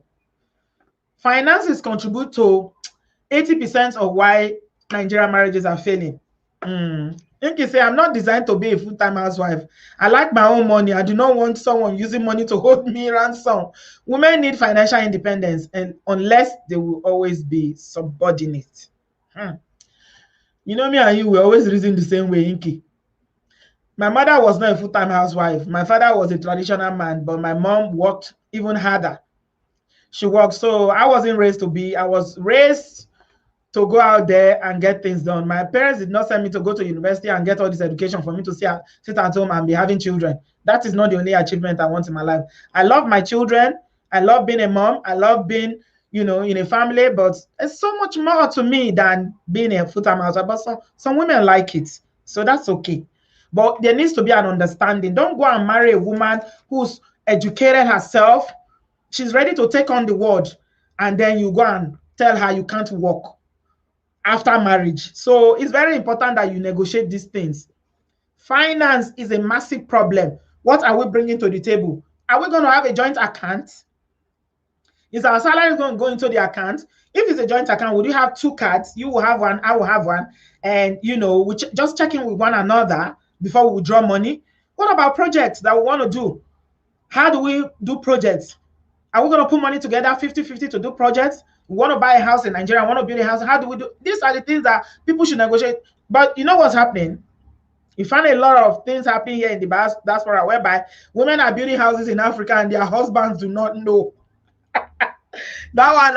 Finances contribute to 80% of why Nigerian marriages are failing. You can say, I'm not designed to be a full-time housewife. I like my own money. I do not want someone using money to hold me ransom. Women need financial independence, and unless they will always be subordinate. You know me and you, we always reason the same way, Inky. My mother was not a full-time housewife. My father was a traditional man, but my mom worked even harder. She worked. So I wasn't raised to be, I was raised to go out there and get things done. My parents did not send me to go to university and get all this education for me to sit at home and be having children. That is not the only achievement I want in my life. I love my children. I love being a mom. I love being, in a family, but it's so much more to me than being a full-time housewife. But some women like it, so that's okay. But there needs to be an understanding. Don't go and marry a woman who's educated herself. She's ready to take on the world, and then you go and tell her you can't work after marriage. So it's very important that you negotiate these things. Finance is a massive problem. What are we bringing to the table? Are we going to have a joint account? Is our salary going to go into the account? If it's a joint account, would you have two cards? You will have one, I will have one. And, we just checking with one another before we withdraw money. What about projects that we want to do? How do we do projects? Are we going to put money together 50-50 to do projects? We want to buy a house in Nigeria. I want to build a house. How do we do? These are the things that people should negotiate. But you know what's happening? You find a lot of things happening here in the diaspora whereby women are building houses in Africa and their husbands do not know. That one,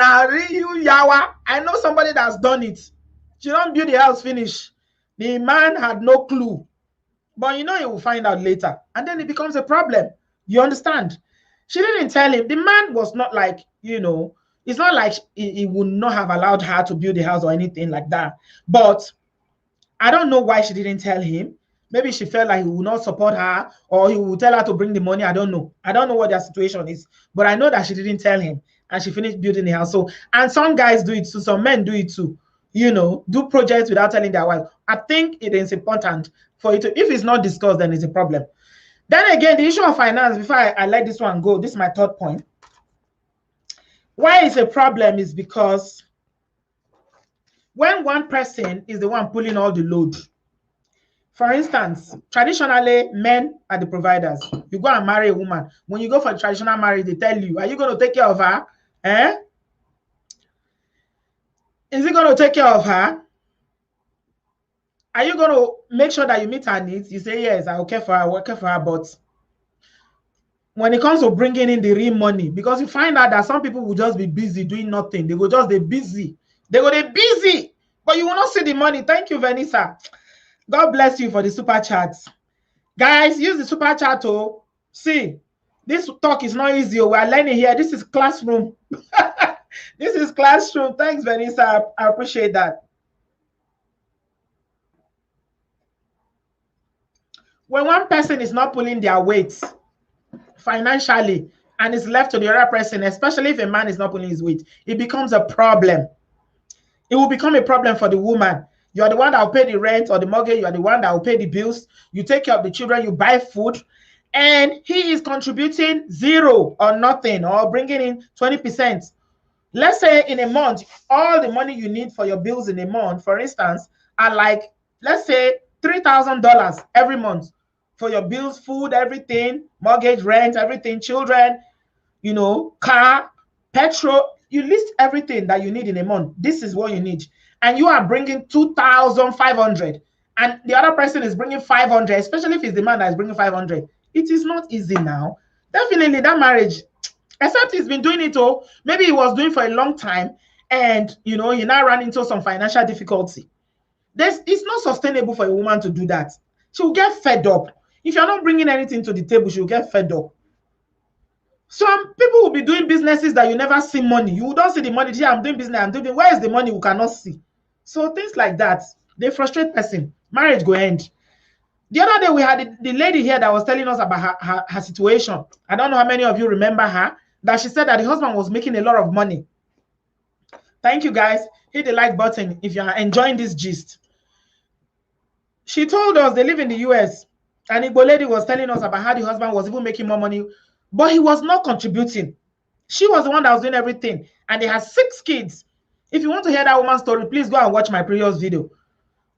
yawa. I know somebody that's done it. She don't build the house finish. The man had no clue. But he will find out later. And then it becomes a problem. You understand? She didn't tell him. The man was not like, it's not like he would not have allowed her to build the house or anything like that. But I don't know why she didn't tell him. Maybe she felt like he would not support her, or he would tell her to bring the money. I don't know. I don't know what their situation is. But I know that she didn't tell him. And she finished building the house. So, and some guys do it too. Some men do it too. Do projects without telling their wife. I think it is important for you to, if it's not discussed, then it's a problem. Then again, the issue of finance, before I let this one go, this is my third point. Why it's a problem is because when one person is the one pulling all the load, for instance, traditionally, men are the providers. You go and marry a woman. When you go for a traditional marriage, they tell you, are you going to take care of her? Is he going to take care of her? Are you going to make sure that you meet her needs? You say, yes, I will care for her, I will care for her. But when it comes to bringing in the real money, because you find out that some people will just be busy doing nothing. They will just be busy. They will be busy, but you will not see the money. Thank you, Vanessa. God bless you for the super chats. Guys, use the super chat to see. This talk is not easy. We are learning here. This is classroom. This is classroom. Thanks, Vanessa. I appreciate that. When one person is not pulling their weight financially and is left to the other person, especially if a man is not pulling his weight, it becomes a problem. It will become a problem for the woman. You are the one that will pay the rent or the mortgage. You are the one that will pay the bills. You take care of the children. You buy food. And he is contributing 0 or nothing, or bringing in 20%. Let's say in a month, all the money you need for your bills in a month, for instance, are like, let's say $3,000 every month for your bills, food, everything, mortgage, rent, everything, children, car, petrol. You list everything that you need in a month. This is what you need. And you are bringing 2,500, and the other person is bringing 500, especially if it's the man that is bringing 500. It is not easy now. Definitely that marriage, except he's been doing it, maybe he was doing for a long time, and he now ran into some financial difficulty. It's not sustainable for a woman to do that. She will get fed up. If you're not bringing anything to the table, she will get fed up. Some people will be doing businesses that you never see money. You don't see the money. Yeah, I'm doing business. I'm doing. Where is the money? We cannot see. So things like that, they frustrate person. Marriage go end. The other day we had the lady here that was telling us about her situation. I don't know how many of you remember her. That she said that the husband was making a lot of money. Thank you, guys. Hit the like button if you are enjoying this gist. She told us they live in the US, and Igbo lady was telling us about how the husband was even making more money, but he was not contributing. She was the one that was doing everything. And they had 6 kids. If you want to hear that woman's story, please go and watch my previous video.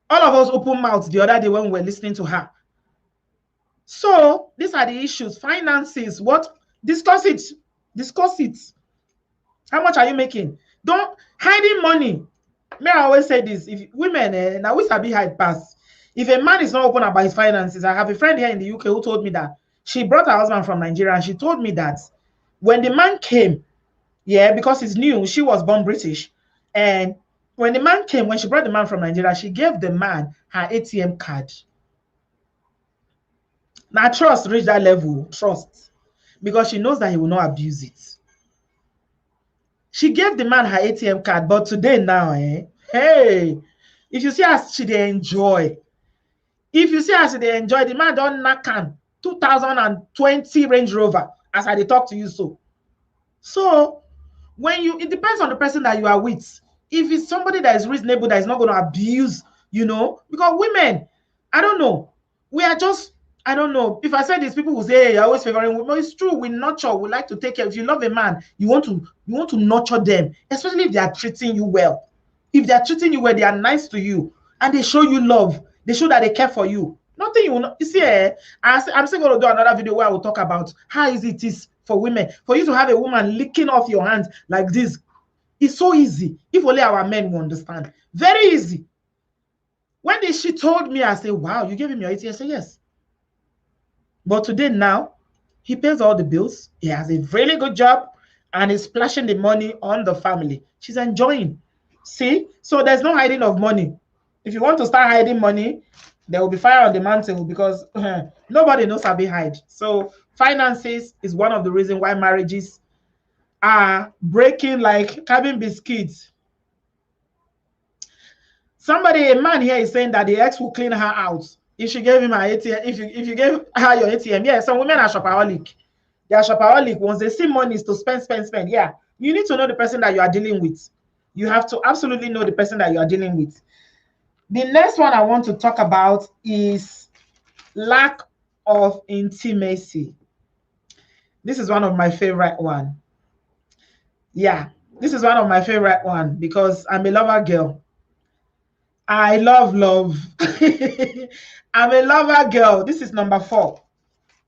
All of us open mouths the other day when we were listening to her. So these are the issues. Finances. What? Discuss it. Discuss it. How much are you making? Don't hiding money. May I always say this: if women, now we sabi hide pass. If a man is not open about his finances, I have a friend here in the UK who told me that she brought her husband from Nigeria, and she told me that when the man came, yeah, because he's new, she was born British, and when the man came, when she brought the man from Nigeria, she gave the man her ATM card. Now trust reached that level, trust, because she knows that he will not abuse it. She gave the man her ATM card, but today now, hey, if you see how she they enjoy, if you see how she they enjoy, the man don't knock on 2020 Range Rover as I they talk to you so. So when you, it depends on the person that you are with. If it's somebody that is reasonable, that is not going to abuse, you know, because women, I don't know, we are just, I don't know. If I say this, people will say, hey, you're always favoring women. It's true. We nurture. We like to take care. If you love a man, you want to nurture them, especially if they are treating you well. If they are treating you well, they are nice to you, and they show you love. They show that they care for you. Nothing you will not. You see, I'm still going to do another video where I will talk about how easy it is for women, for you to have a woman licking off your hands like this. It's so easy. If only our men will understand. Very easy. When she told me, I said, wow, you gave him your ATM? I said, yes. But today now, he pays all the bills. He has a really good job and he's splashing the money on the family. She's enjoying. See? So there's no hiding of money. If you want to start hiding money, there will be fire on the mountain because nobody knows how to hide. So finances is one of the reasons why marriages are breaking like cabin biscuits. Somebody, a man here is saying that the ex will clean her out if she gave him her ATM. If you gave her your ATM, yeah, some women are shopaholic. They are shopaholic. Once they see money is to spend. Yeah, you need to know the person that you are dealing with. You have to absolutely know the person that you are dealing with. The next one I want to talk about is lack of intimacy. This is one of my favorite one. Yeah, this is one of my favorite one because I'm a lover girl. I love love. I'm a lover girl. This is number 4.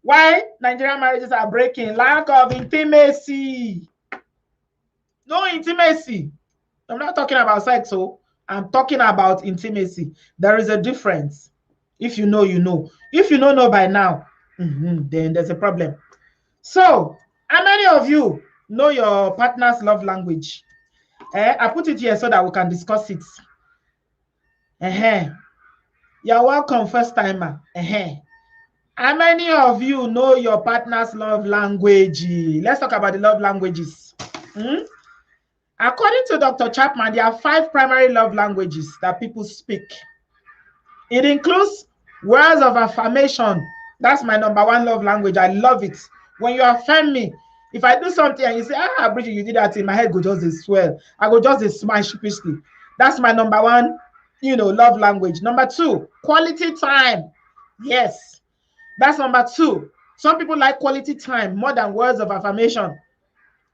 Why Nigerian marriages are breaking? Lack of intimacy. No intimacy. I'm not talking about sex, so I'm talking about intimacy. There is a difference. If you know, you know. If you don't know by now, then there's a problem. So, how many of you know your partner's love language? I put it here so that we can discuss it. You're welcome, first timer. How many of you know your partner's love language? Let's talk about the love languages. According to Dr. Chapman, there are 5 primary love languages that people speak. It includes words of affirmation. That's my number 1 love language. I love it. When you affirm me, if I do something and you say, Bridget, you did that, in my head go just swell. I go just smile sheepishly. That's my number 1, love language. Number 2, quality time. Yes, that's number 2. Some people like quality time more than words of affirmation.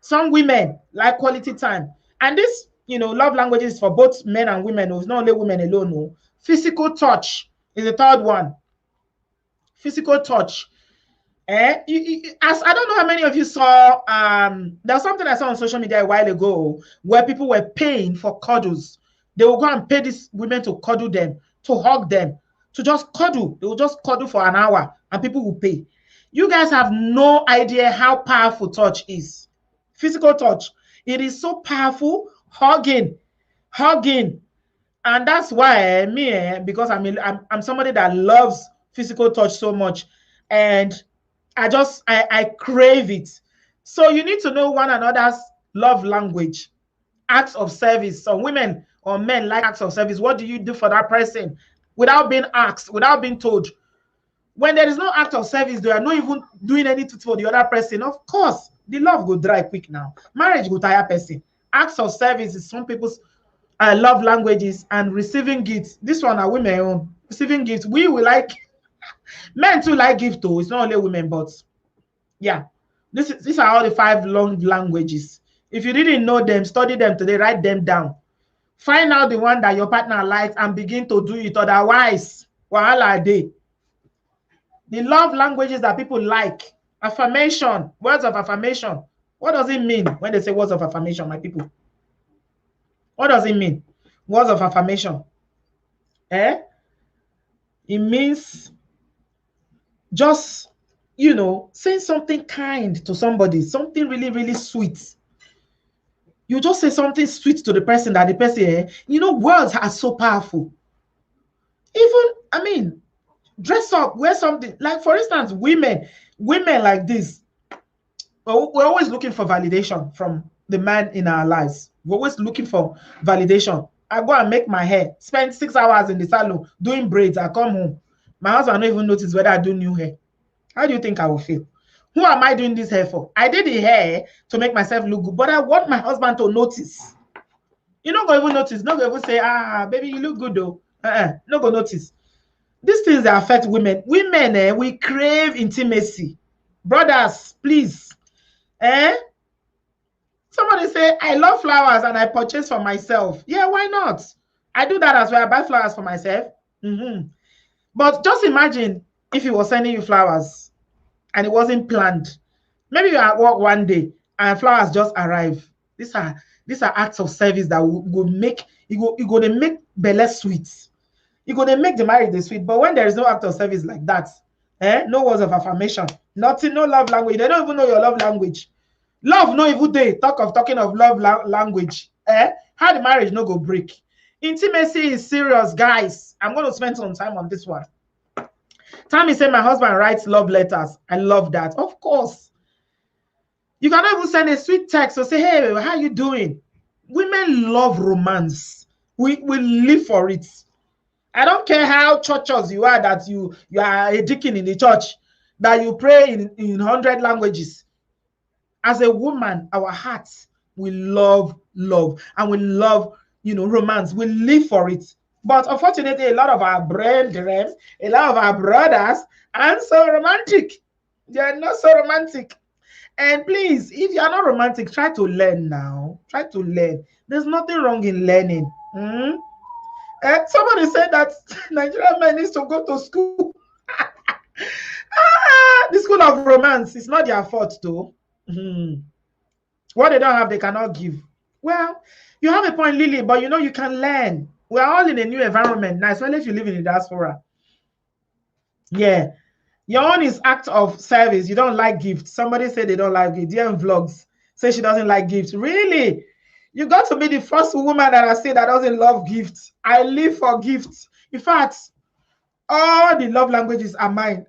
Some women like quality time. And this, love language is for both men and women. It's not only women alone. No. Physical touch is the 3rd one. Physical touch. As I don't know how many of you saw, there's something I saw on social media a while ago where people were paying for cuddles. They will go and pay these women to cuddle them, to hug them, to just cuddle. They will just cuddle for an hour and people will pay. You guys have no idea how powerful touch is. Physical touch. It is so powerful. Hugging. And that's why because I'm somebody that loves physical touch so much. And I crave it. So you need to know one another's love language. Acts of service. Some women or men like acts of service. What do you do for that person without being asked, without being told? When there is no act of service, they are not even doing anything for the other person. Of course, the love will dry quick now. Marriage will tire person. Acts of service is some people's love languages, and receiving gifts. This one are women own. Receiving gifts. We will like, men too like gift though. It's not only women, but yeah. These are all the 5 long languages. If you didn't know them, study them today, write them down. Find out the one that your partner likes and begin to do it. Otherwise, wahala dey. The love languages that people like. Affirmation, words of affirmation. What does it mean when they say words of affirmation, my people? What does it mean? Words of affirmation. It means just, you know, saying something kind to somebody, something really, really sweet. You just say something sweet to the person that the person, you know, words are so powerful. Even, I mean, dress up, wear something. Like, for instance, women like this, we're always looking for validation from the man in our lives. We're always looking for validation. I go and make my hair, spend 6 hours in the salon doing braids. I come home. My husband don't even notice whether I do new hair. How do you think I will feel? Who am I doing this hair for? I did the hair to make myself look good, but I want my husband to notice. You not going to even notice. Not going to say, baby, you look good though. Not going to notice. These things that affect women. Women, we crave intimacy. Brothers, please. Somebody say, I love flowers and I purchase for myself. Yeah, why not? I do that as well. I buy flowers for myself. But just imagine if he was sending you flowers and it wasn't planned. Maybe you're at work one day and flowers just arrive. These are acts of service that will make belle sweet. You're going to make the marriage the sweet. But when there is no act of service like that, no words of affirmation, nothing, no love language. They don't even know your love language. Love no even day. Talking of love language. How the marriage no go break? Intimacy is serious, guys. I'm going to spend some time on this one. Tammy said my husband writes love letters. I love that. Of course. You cannot even send a sweet text or say, hey, how you doing? Women love romance. We live for it. I don't care how churches you are, that you are a deacon in the church, that you pray in 100 languages. As a woman, our hearts, we love and we love, you know, romance. We live for it. But unfortunately, a lot of our brethren, a lot of our brothers aren't so romantic. They are not so romantic. And please, if you are not romantic, try to learn now. Try to learn. There's nothing wrong in learning. Somebody said that Nigerian men needs to go to school. The school of romance. It's not their fault, though. What they don't have, they cannot give. Well, you have a point, Lily, but you know you can learn. We're all in a new environment now, especially if you live in the diaspora. Yeah. Your own is act of service. You don't like gifts. Somebody said they don't like gifts. DM Vlogs say she doesn't like gifts. Really? You got to be the first woman that I say that doesn't love gifts. I live for gifts. In fact, all the love languages are mine.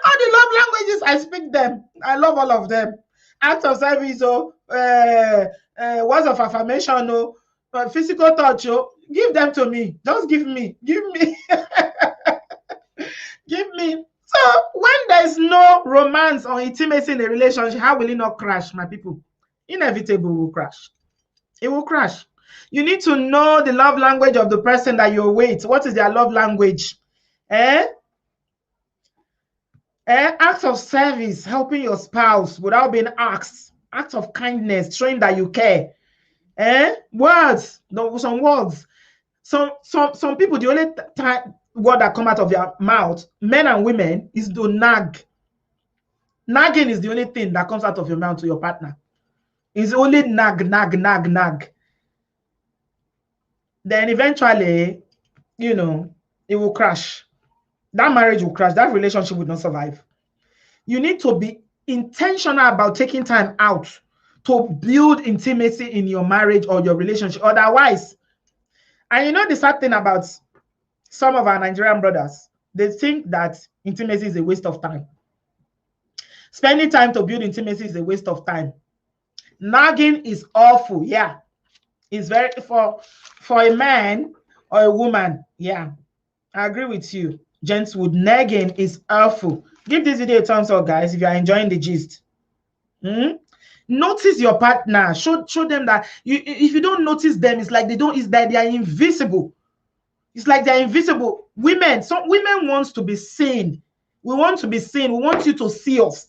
All the love languages, I speak them. I love all of them. Acts of service, words of affirmation, physical touch, give them to me. Just give me. Give me. Give me. So when there's no romance or intimacy in a relationship, how will it not crash, my people? Inevitable will crash. It will crash. You need to know the love language of the person that you're with. What is their love language? Acts of service, helping your spouse without being asked. Acts of kindness, showing that you care. Words, no, some words. Some people, the only word that come out of their mouth, men and women, is to nag. Nagging is the only thing that comes out of your mouth to your partner. It's only nag. Then eventually, you know, it will crash. That marriage will crash. That relationship will not survive. You need to be intentional about taking time out to build intimacy in your marriage or your relationship. Otherwise, and you know the sad thing about some of our Nigerian brothers, they think that intimacy is a waste of time. Spending time to build intimacy is a waste of time. Nagging is awful. Yeah. It's very, for a man or a woman. Yeah. I agree with you. Gentlewood, nagging is awful. Give this video a thumbs up, guys, if you are enjoying the gist. Notice your partner. Show them that if you don't notice them, it's like it's that they are invisible. It's like they're invisible. Some women wants to be seen. We want to be seen. We want you to see us.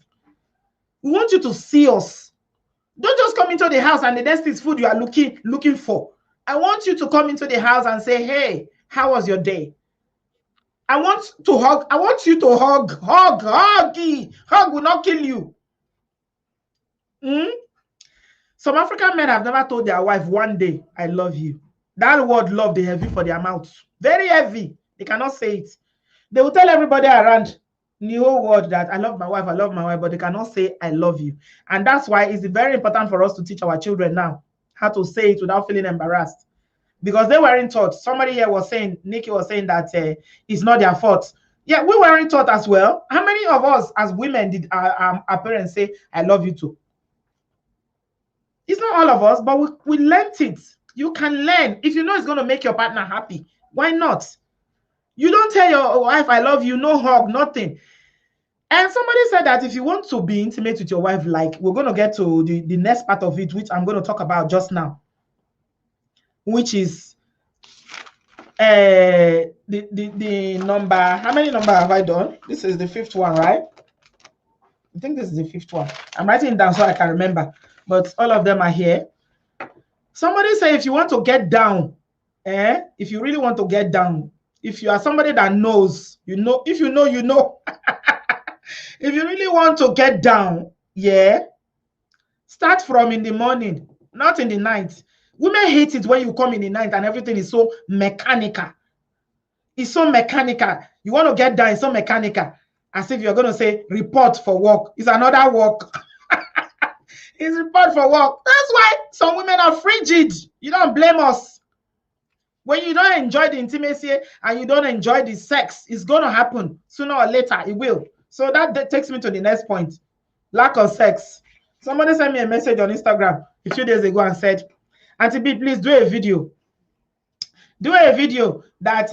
We want you to see us. Don't just come into the house and the next is food you are looking for. I want you to come into the house and say, hey, how was your day? I want to hug. I want you to hug. Hug will not kill you. Some African men have never told their wife one day, I love you. That word love, they heavy for their mouth. Very heavy. They cannot say it. They will tell everybody around the whole world that I love my wife, but they cannot say I love you. And that's why it's very important for us to teach our children now how to say it without feeling embarrassed. Because they weren't taught. Somebody here was saying, Nikki was saying that it's not their fault. Yeah, we weren't taught as well. How many of us as women did our parents say, I love you too? It's not all of us, but we learned it. You can learn. If you know it's going to make your partner happy, why not? You don't tell your wife, I love you, no hug, nothing. And somebody said that if you want to be intimate with your wife, like we're going to get to the next part of it, which I'm going to talk about just now, which is the number. How many number have I done? This is the 5th one, right? I think this is the 5th one. I'm writing it down so I can remember, but all of them are here. Somebody say if you want to get down, if you really want to get down, if you are somebody that knows, you know, if you know, you know. If you really want to get down, start from in the morning, not in the night. Women hate it when you come in the night and everything is so mechanical. It's so mechanical. You want to get down, it's so mechanical. As if you're going to say, report for work. It's another work. It's report for work. That's why some women are frigid. You don't blame us. When you don't enjoy the intimacy and you don't enjoy the sex, it's going to happen. Sooner or later, it will. So that takes me to the next point. Lack of sex. Somebody sent me a message on Instagram a few days ago and said, Auntie B, please do a video. Do a video that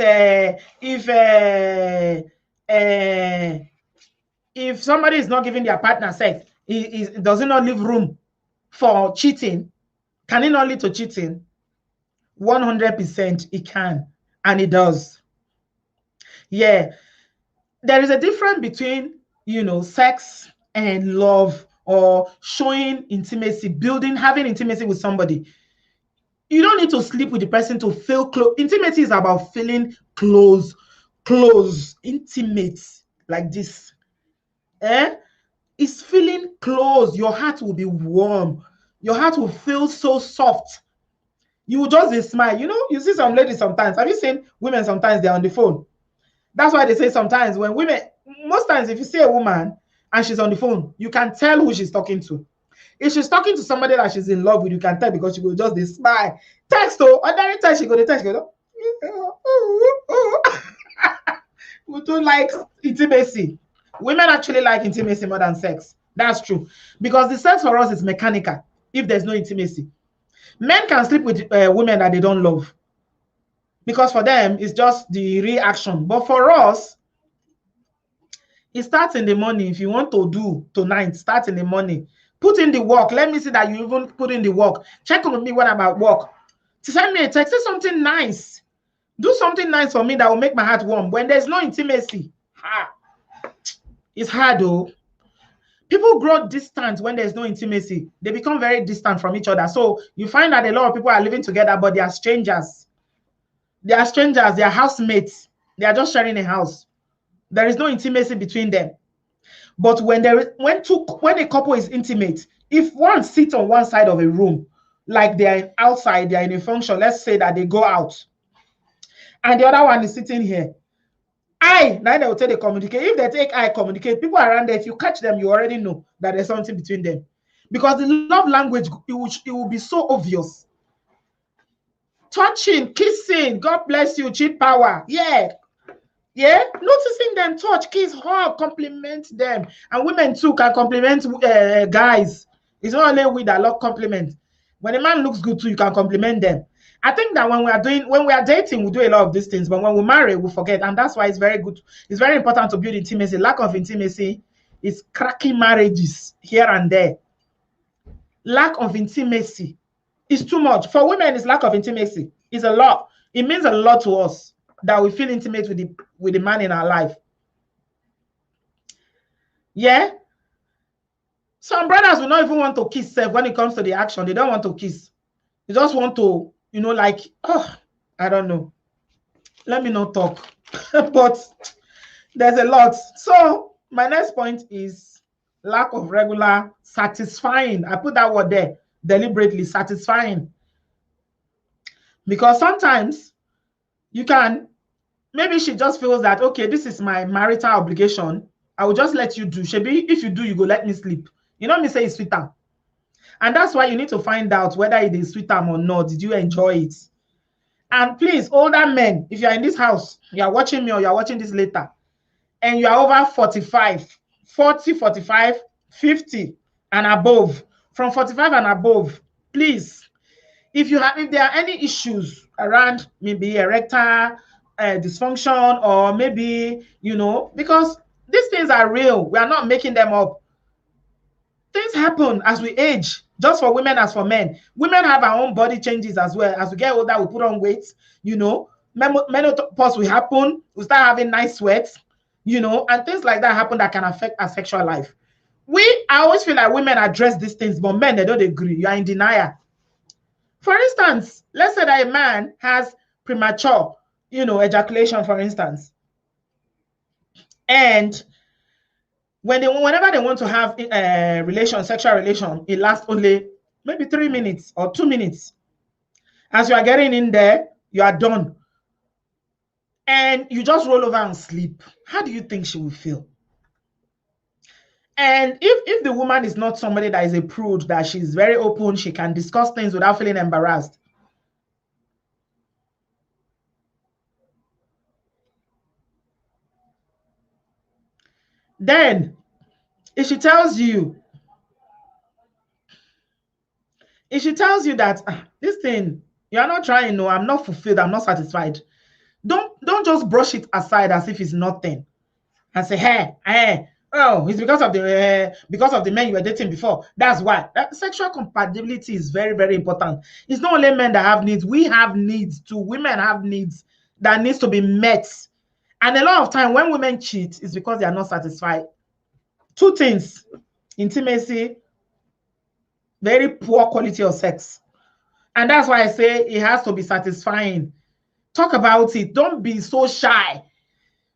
if somebody is not giving their partner sex, does it not leave room for cheating? Can it not lead to cheating? 100% it can, and it does. Yeah. There is a difference between, sex and love, or showing intimacy, having intimacy with somebody. You don't need to sleep with the person to feel close. Intimacy is about feeling close, intimate, like this. It's feeling close. Your heart will be warm. Your heart will feel so soft. You will just smile. You see some ladies sometimes. Have you seen women sometimes they're on the phone? That's why they say sometimes when women, most times if you see a woman and she's on the phone, you can tell who she's talking to. If she's talking to somebody that she's in love with, you can tell because she will just smile. Text, ordinary text, she go to text, we don't like intimacy. Women actually like intimacy more than sex. That's true. Because the sex for us is mechanical if there's no intimacy. Men can sleep with women that they don't love, because for them, it's just the reaction. But for us, it starts in the morning. If you want to do tonight, start in the morning. Put in the work. Let me see that you even put in the work. Check on me when I'm at work. Send me a text. Say something nice. Do something nice for me that will make my heart warm. When there's no intimacy, it's hard though. People grow distant when there's no intimacy. They become very distant from each other. So you find that a lot of people are living together, but they are strangers. They are strangers. They are housemates. They are just sharing a house. There is no intimacy between them. But when a couple is intimate, if one sits on one side of a room, like they're outside, they're in a function, let's say that they go out, and the other one is sitting here, now they will tell they communicate. If they take eye communicate, people around there, if you catch them, you already know that there's something between them. Because the love language, it will be so obvious. Touching, kissing, God bless you, cheat power. Yeah. Noticing them touch, kiss, hug, compliment them. And women too can compliment guys. It's not only we that love compliment. When a man looks good too, you can compliment them. I think that when we are dating, we do a lot of these things, but when we marry, we forget. And that's why it's very good. It's very important to build intimacy. Lack of intimacy is cracking marriages here and there. Lack of intimacy is too much. For women, it's lack of intimacy. It's a lot. It means a lot to us that we feel intimate with the man in our life. Yeah. Some brothers will not even want to kiss self when it comes to the action. They don't want to kiss. They just want to, like, oh, I don't know. Let me not talk. But there's a lot. So my next point is lack of regular satisfying. I put that word there deliberately, satisfying. Because sometimes you can, maybe she just feels that, okay, this is my marital obligation. I will just let you do. Shebi, if you do, you go let me sleep. You know me say it's sweeter. And that's why you need to find out whether it is sweeter or not. Did you enjoy it? And please, older men, if you're in this house, you are watching me or you're watching this later, and you are over 45, 40, 45, 50 and above, from 45 and above, please, if there are any issues around maybe erectile dysfunction, or maybe, because these things are real, we are not making them up. Things happen as we age, just for women as for men. Women have our own body changes as well. As we get older, we put on weight, menopause will happen, we start having nice sweats, and things like that happen that can affect our sexual life. I always feel like women address these things, but men, they don't agree. You are in denial. For instance, let's say that a man has premature, ejaculation, for instance, and whenever they want to have sexual relation, it lasts only maybe 3 minutes or 2 minutes. As you are getting in there, you are done, and you just roll over and sleep. How do you think she will feel? And if the woman is not somebody that is a prude, that she's very open, she can discuss things without feeling embarrassed, then if she tells you that this thing, you're not trying, no, I'm not fulfilled, I'm not satisfied, don't just brush it aside as if it's nothing and say, hey, oh, it's because of the men you were dating before. That's why. Sexual compatibility is very, very important. It's not only men that have needs. We have needs too. Women have needs that needs to be met. And a lot of time when women cheat, it's because they are not satisfied. Two things: intimacy, very poor quality of sex. And that's why I say it has to be satisfying. Talk about it. Don't be so shy.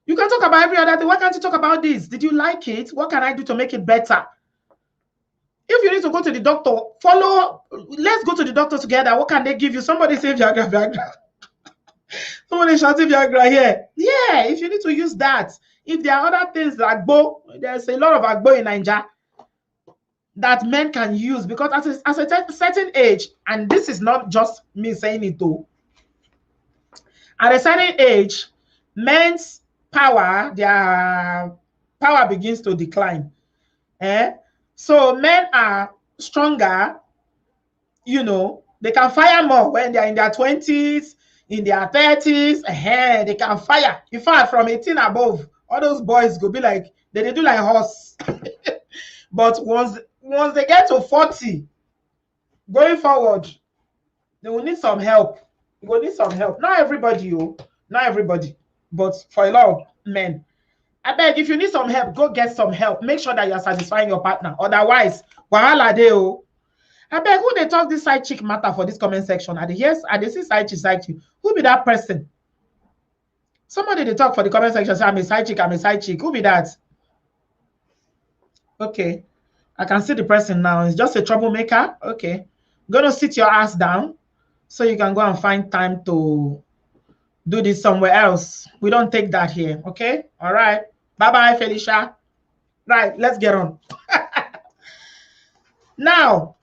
You can talk about every other thing. Why can't you talk about this? Did you like it? What can I do to make it better? If you need to go to the doctor, let's go to the doctor together. What can they give you? Somebody say Viagra, Viagra. Somebody shouting Viagra here. Yeah, if you need to use that. If there are other things like Agbo, there's a lot of Agbo in Naija that men can use, because at a certain age, and this is not just me saying it though, at a certain age, men's power, their power begins to decline. So men are stronger, they can fire more when they're in their 20s, in their 30s. They can fire. In fact, from 18 above, all those boys go be like, they do like horse. But once they get to 40, going forward, they will need some help. You will need some help. Not everybody, but for a lot of men. I beg, if you need some help, go get some help. Make sure that you're satisfying your partner. Otherwise, wahala dey o. I beg, who they talk this side chick matter for this comment section? Are they see side chick? Who be that person? Somebody they talk for the comment section, say I'm a side chick. Who be that? Okay. I can see the person now. It's just a troublemaker. Okay. Gonna sit your ass down so you can go and find time to do this somewhere else. We don't take that here. Okay. All right. Bye-bye, Felicia. Right. Let's get on. Now,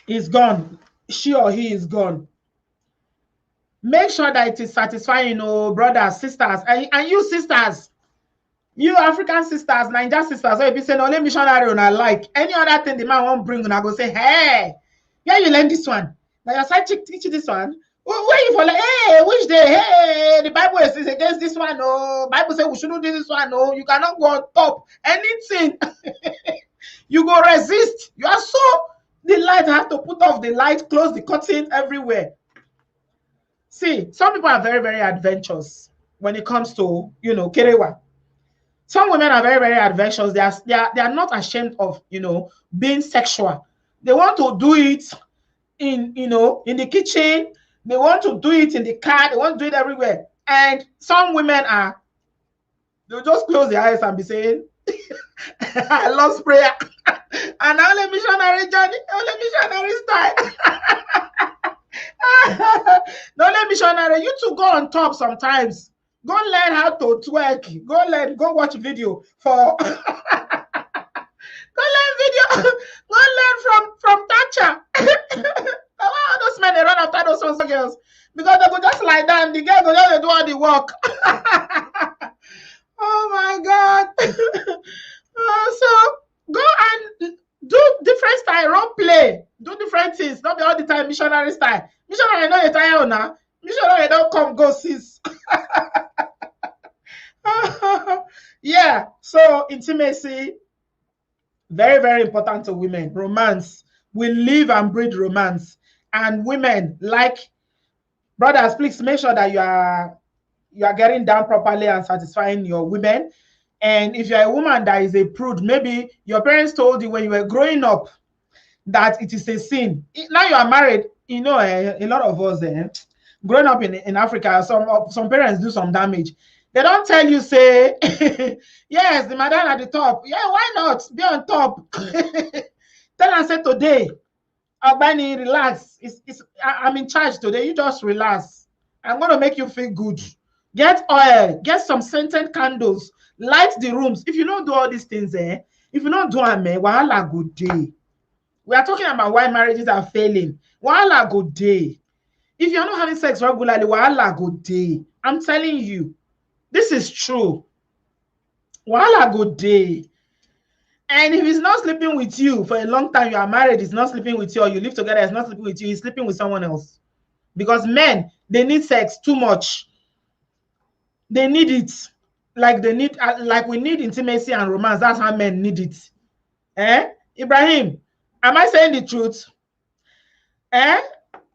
he's gone. She or he is gone. Make sure that it is satisfying, brothers, sisters, and you sisters, you African sisters, Naija sisters. So if you say, no, let missionary on, I like any other thing the man won't bring, and I go say, hey, yeah, you learn this one. Now your side chick teach you this one. Where you for like, hey, which day? Hey, the Bible is against this one. No, Bible says we shouldn't do this one. No, you cannot go on top. Anything. You go resist. You are so, the light have to put off the light, close the curtain everywhere. See, some people are very, very adventurous when it comes to, kerewa. Some women are very, very adventurous. They are not ashamed of, being sexual. They want to do it in the kitchen. They want to do it in the car. They want to do it everywhere. And some women they'll just close their eyes and be saying, I love prayer. And only missionary journey, only missionary style. Only missionary, you two go on top sometimes. Go learn how to twerk. Go watch video for go learn video. Go learn from Thatcher. All those men, they run after those girls because they go just like that and the girl go just do all the work. Oh my God. So go and do different style, role play, do different things, not be all the time missionary style. Missionary no retire now. Missionary don't come go sis. Yeah, so intimacy, very, very important to women. Romance, we live and breathe romance. And women, like brothers, please make sure that you are getting down properly and satisfying your women. And if you're a woman that is a prude, maybe your parents told you when you were growing up that it is a sin. Now you are married, a lot of us growing up in Africa, some parents do some damage. They don't tell you, say, yes, the madam at the top. Yeah, why not? Be on top. Tell her, say, today, Albani, relax. I'm in charge today. You just relax. I'm going to make you feel good. Get oil. Get some scented candles. Light the rooms. If you don't do all these things, if you don't do them, wahala good day. We are talking about why marriages are failing. Wahala good day. If you're not having sex regularly, wahala good day. I'm telling you. This is true. Wahala good day. And if he's not sleeping with you for a long time, you are married, he's not sleeping with you, or you live together, he's not sleeping with you, he's sleeping with someone else. Because men, they need sex too much. They need it. Like we need intimacy and romance. That's how men need it. Ibrahim, am I saying the truth?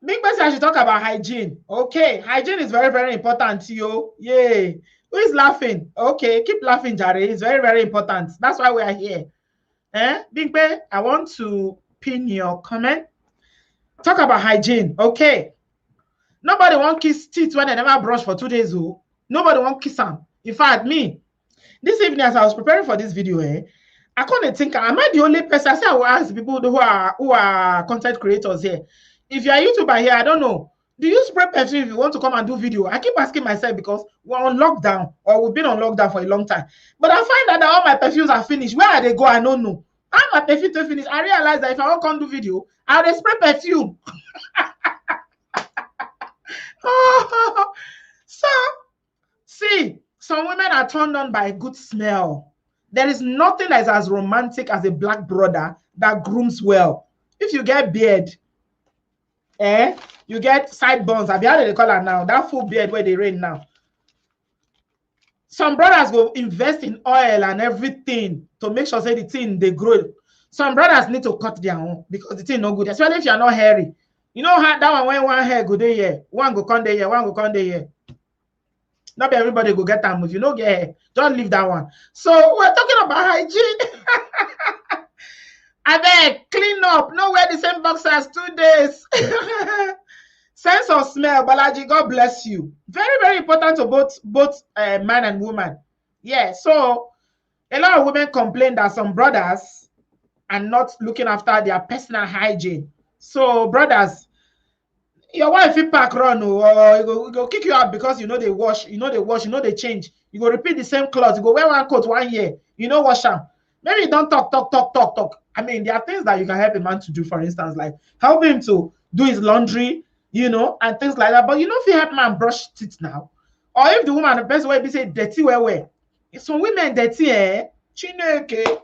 Big person, I should talk about hygiene. Okay, hygiene is very, very important to you. Yay. Who is laughing? Okay, keep laughing, Jare. It's very, very important. That's why we are here. Big Ben, I want to pin your comment. Talk about hygiene. Okay. Nobody won't kiss teeth when they never brush for 2 days. Oh. Nobody won't kiss them. In fact, me, this evening as I was preparing for this video, I couldn't think, am I the only person? I say I will ask people who are content creators here. If you're a YouTuber here, I don't know. Do you spray perfume if you want to come and do video? I keep asking myself because we're on lockdown, or we've been on lockdown for a long time. But I find out that all my perfumes are finished. Where are they go? I don't know. How my perfume to finish? I realize that if I want to come do video, I'll spray perfume. So, see, some women are turned on by a good smell. There is nothing that is as romantic as a black brother that grooms well. If you get beard, you get sideburns. Have you heard the color now? That full beard where they rain now. Some brothers will invest in oil and everything to make sure say the thing they grow. Some brothers need to cut their own because the thing no good, especially if you're not hairy. You know how that one when one hair go there here, one go come there here, one go come there here. Not everybody go get them. If you don't get hair, don't leave that one. So we're talking about hygiene. I beg, clean up. No wear the same boxers 2 days. Sense of smell, Balaji, God bless you. Very, very important to both man and woman. Yeah, so a lot of women complain that some brothers are not looking after their personal hygiene. So brothers, your wife will pack run or you go kick you out because they wash, they change. You go repeat the same clothes. You go wear one coat 1 year, wash them. Maybe you don't talk. I mean, there are things that you can help a man to do, for instance, like help him to do his laundry, and things like that. But if you help man brush teeth now, or if the woman, the best way be say dirty where. Some women dirty, Chineke.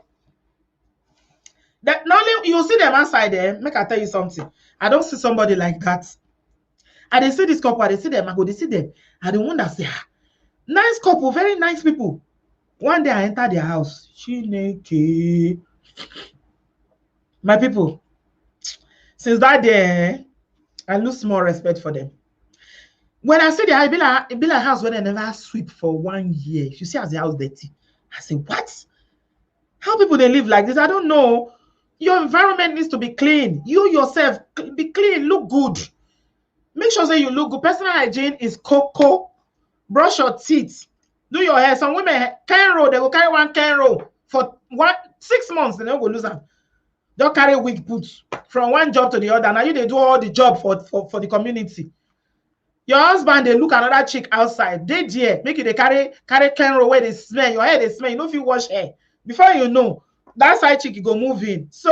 That not only you see them outside there, make I tell you something. I don't see somebody like that. I didn't see this couple, I didn't see them, I go to see them. I don't want to say, nice couple, very nice people. One day I enter their house. Chineke. My people, since that day, I lose more respect for them. When I see the it be like house where they never sweep for 1 year. You see as the house dirty. I say, what? How people they live like this? I don't know. Your environment needs to be clean. You yourself be clean, look good. Make sure that you look good. Personal hygiene is cocoa. Brush your teeth. Do your hair. Some women can roll. They will carry one can roll for 6 months. They don't go lose them. They'll carry wig boots from one job to the other. Now you they do all the job for the community. Your husband they look another chick outside. They dear make you they carry can roll where they smell. Your hair they smell. You know if you wash hair before you know that side chick you go move in. So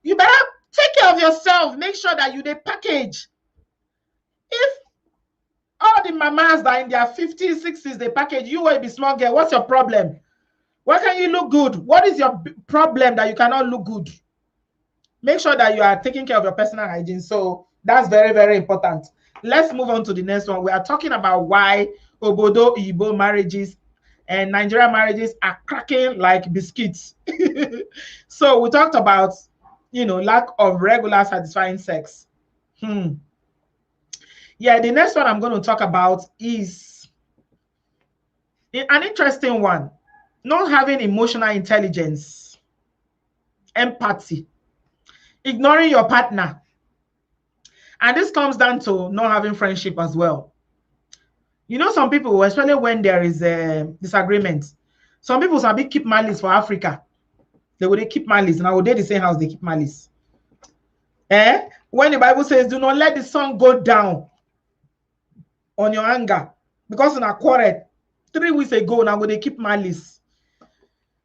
you better take care of yourself. Make sure that you they package. If all the mamas that in their 50s, 60s, they package, you will be small girl. What's your problem? Why can't you look good? What is your problem that you cannot look good? Make sure that you are taking care of your personal hygiene. So that's very, very important. Let's move on to the next one. We are talking about why Obodo-Igbo marriages and Nigerian marriages are cracking like biscuits. So we talked about, lack of regular satisfying sex. Yeah, the next one I'm going to talk about is an interesting one. Not having emotional intelligence, empathy, ignoring your partner. And this comes down to not having friendship as well. Some people, especially when there is a disagreement, some people sabi keep malice for Africa. They would keep malice. Now they the same house, they keep malice. When the Bible says, do not let the sun go down on your anger, because in a quarrel 3 weeks ago, now they keep malice.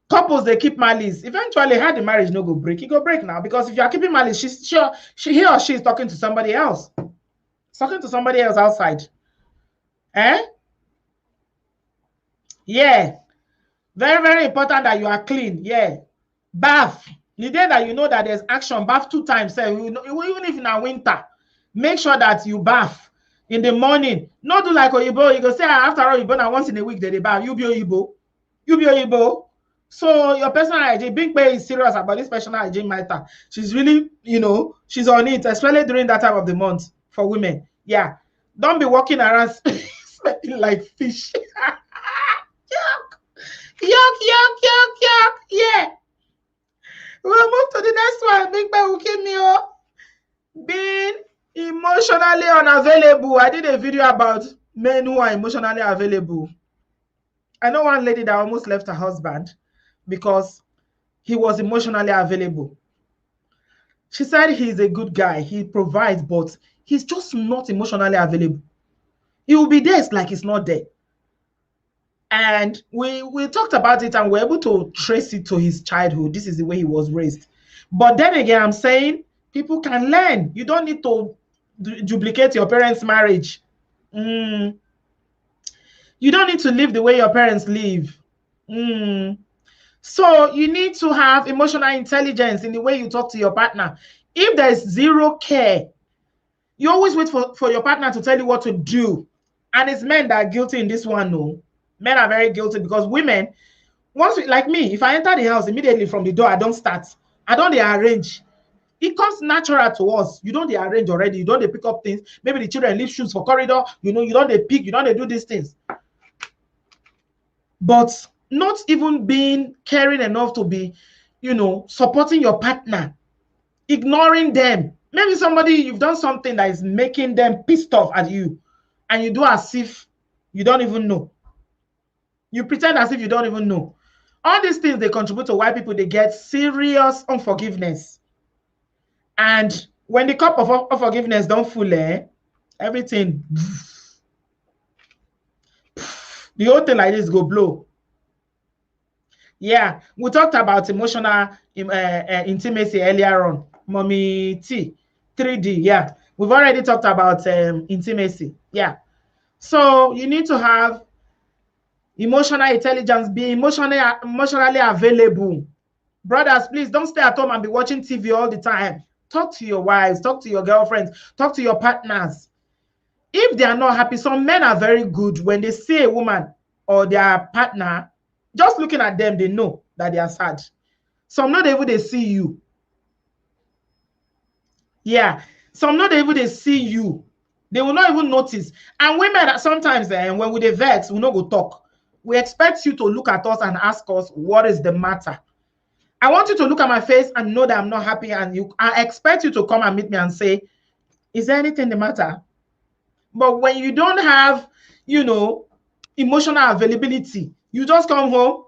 Couples they keep malice. Eventually, how the marriage no go break? It go break now, because if you are keeping malice, he or she is talking to somebody else. Talking to somebody else outside. Yeah. Very, very important that you are clean. Yeah. Bath. The day that you know that there's action, bath 2 times. Even if in a winter, make sure that you bath in the morning. Not do like Oyibo. You go say, after all, Oyibo now once in a week they bath. You be Oyibo. You be Oyibo. So your personal hygiene, Big Bay is serious about this personal hygiene matter. She's really, she's on it, especially during that time of the month for women. Yeah. Don't be walking around smelling like fish. Yuck. Yeah. We'll move to the next one. Big Bay will keep me up. Being emotionally unavailable. I did a video about men who are emotionally available. I know one lady that almost left her husband because he was emotionally available. She said he's a good guy. He provides, but he's just not emotionally available. He will be there, it's like he's not there. And we talked about it and we're able to trace it to his childhood. This is the way he was raised. But then again, I'm saying people can learn. You don't need to duplicate your parents' marriage. You don't need to live the way your parents live. So you need to have emotional intelligence in the way you talk to your partner. If there's zero care, you always wait for your partner to tell you what to do. And it's men that are guilty in this one, no. Men are very guilty because women, like me, if I enter the house immediately from the door, I don't start. I don't arrange. It comes natural to us. You don't arrange already. You don't pick up things. Maybe the children leave shoes for corridor. You don't pick. You don't do these things. But not even being caring enough to be, supporting your partner, ignoring them. Maybe you've done something that is making them pissed off at you, and you do as if you don't even know. You pretend as if you don't even know. All these things, they contribute to why people, they get serious unforgiveness. And when the cup of unforgiveness don't full, everything, the whole thing like this go blow. Yeah, we talked about emotional intimacy earlier on. Mommy T, 3D, yeah. We've already talked about intimacy, yeah. So you need to have emotional intelligence, be emotionally available. Brothers, please don't stay at home and be watching TV all the time. Talk to your wives, talk to your girlfriends, talk to your partners. If they are not happy, some men are very good when they see a woman or their partner, just looking at them, they know that they are sad. Some not even they see you. Yeah, some not even they see you. They will not even notice. And women sometimes when we dey vex, we no go talk. We expect you to look at us and ask us, what is the matter? I want you to look at my face and know that I'm not happy. And I expect you to come and meet me and say, is there anything the matter? But when you don't have, emotional availability, you just come home,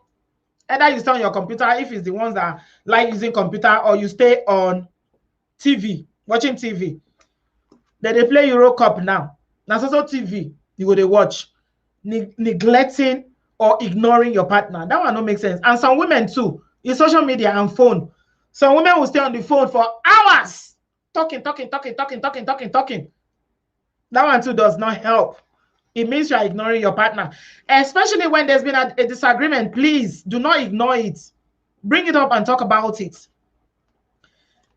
either you stay on your computer, if it's the ones that like using computer, or you stay on TV, watching TV. Then they play Euro Cup now. That's also TV. You go to watch, neglecting or ignoring your partner. That one don't make sense. And some women too, in social media and phone. Some women will stay on the phone for hours, talking. That one too does not help. It means you are ignoring your partner. Especially when there's been a disagreement, please do not ignore it. Bring it up and talk about it.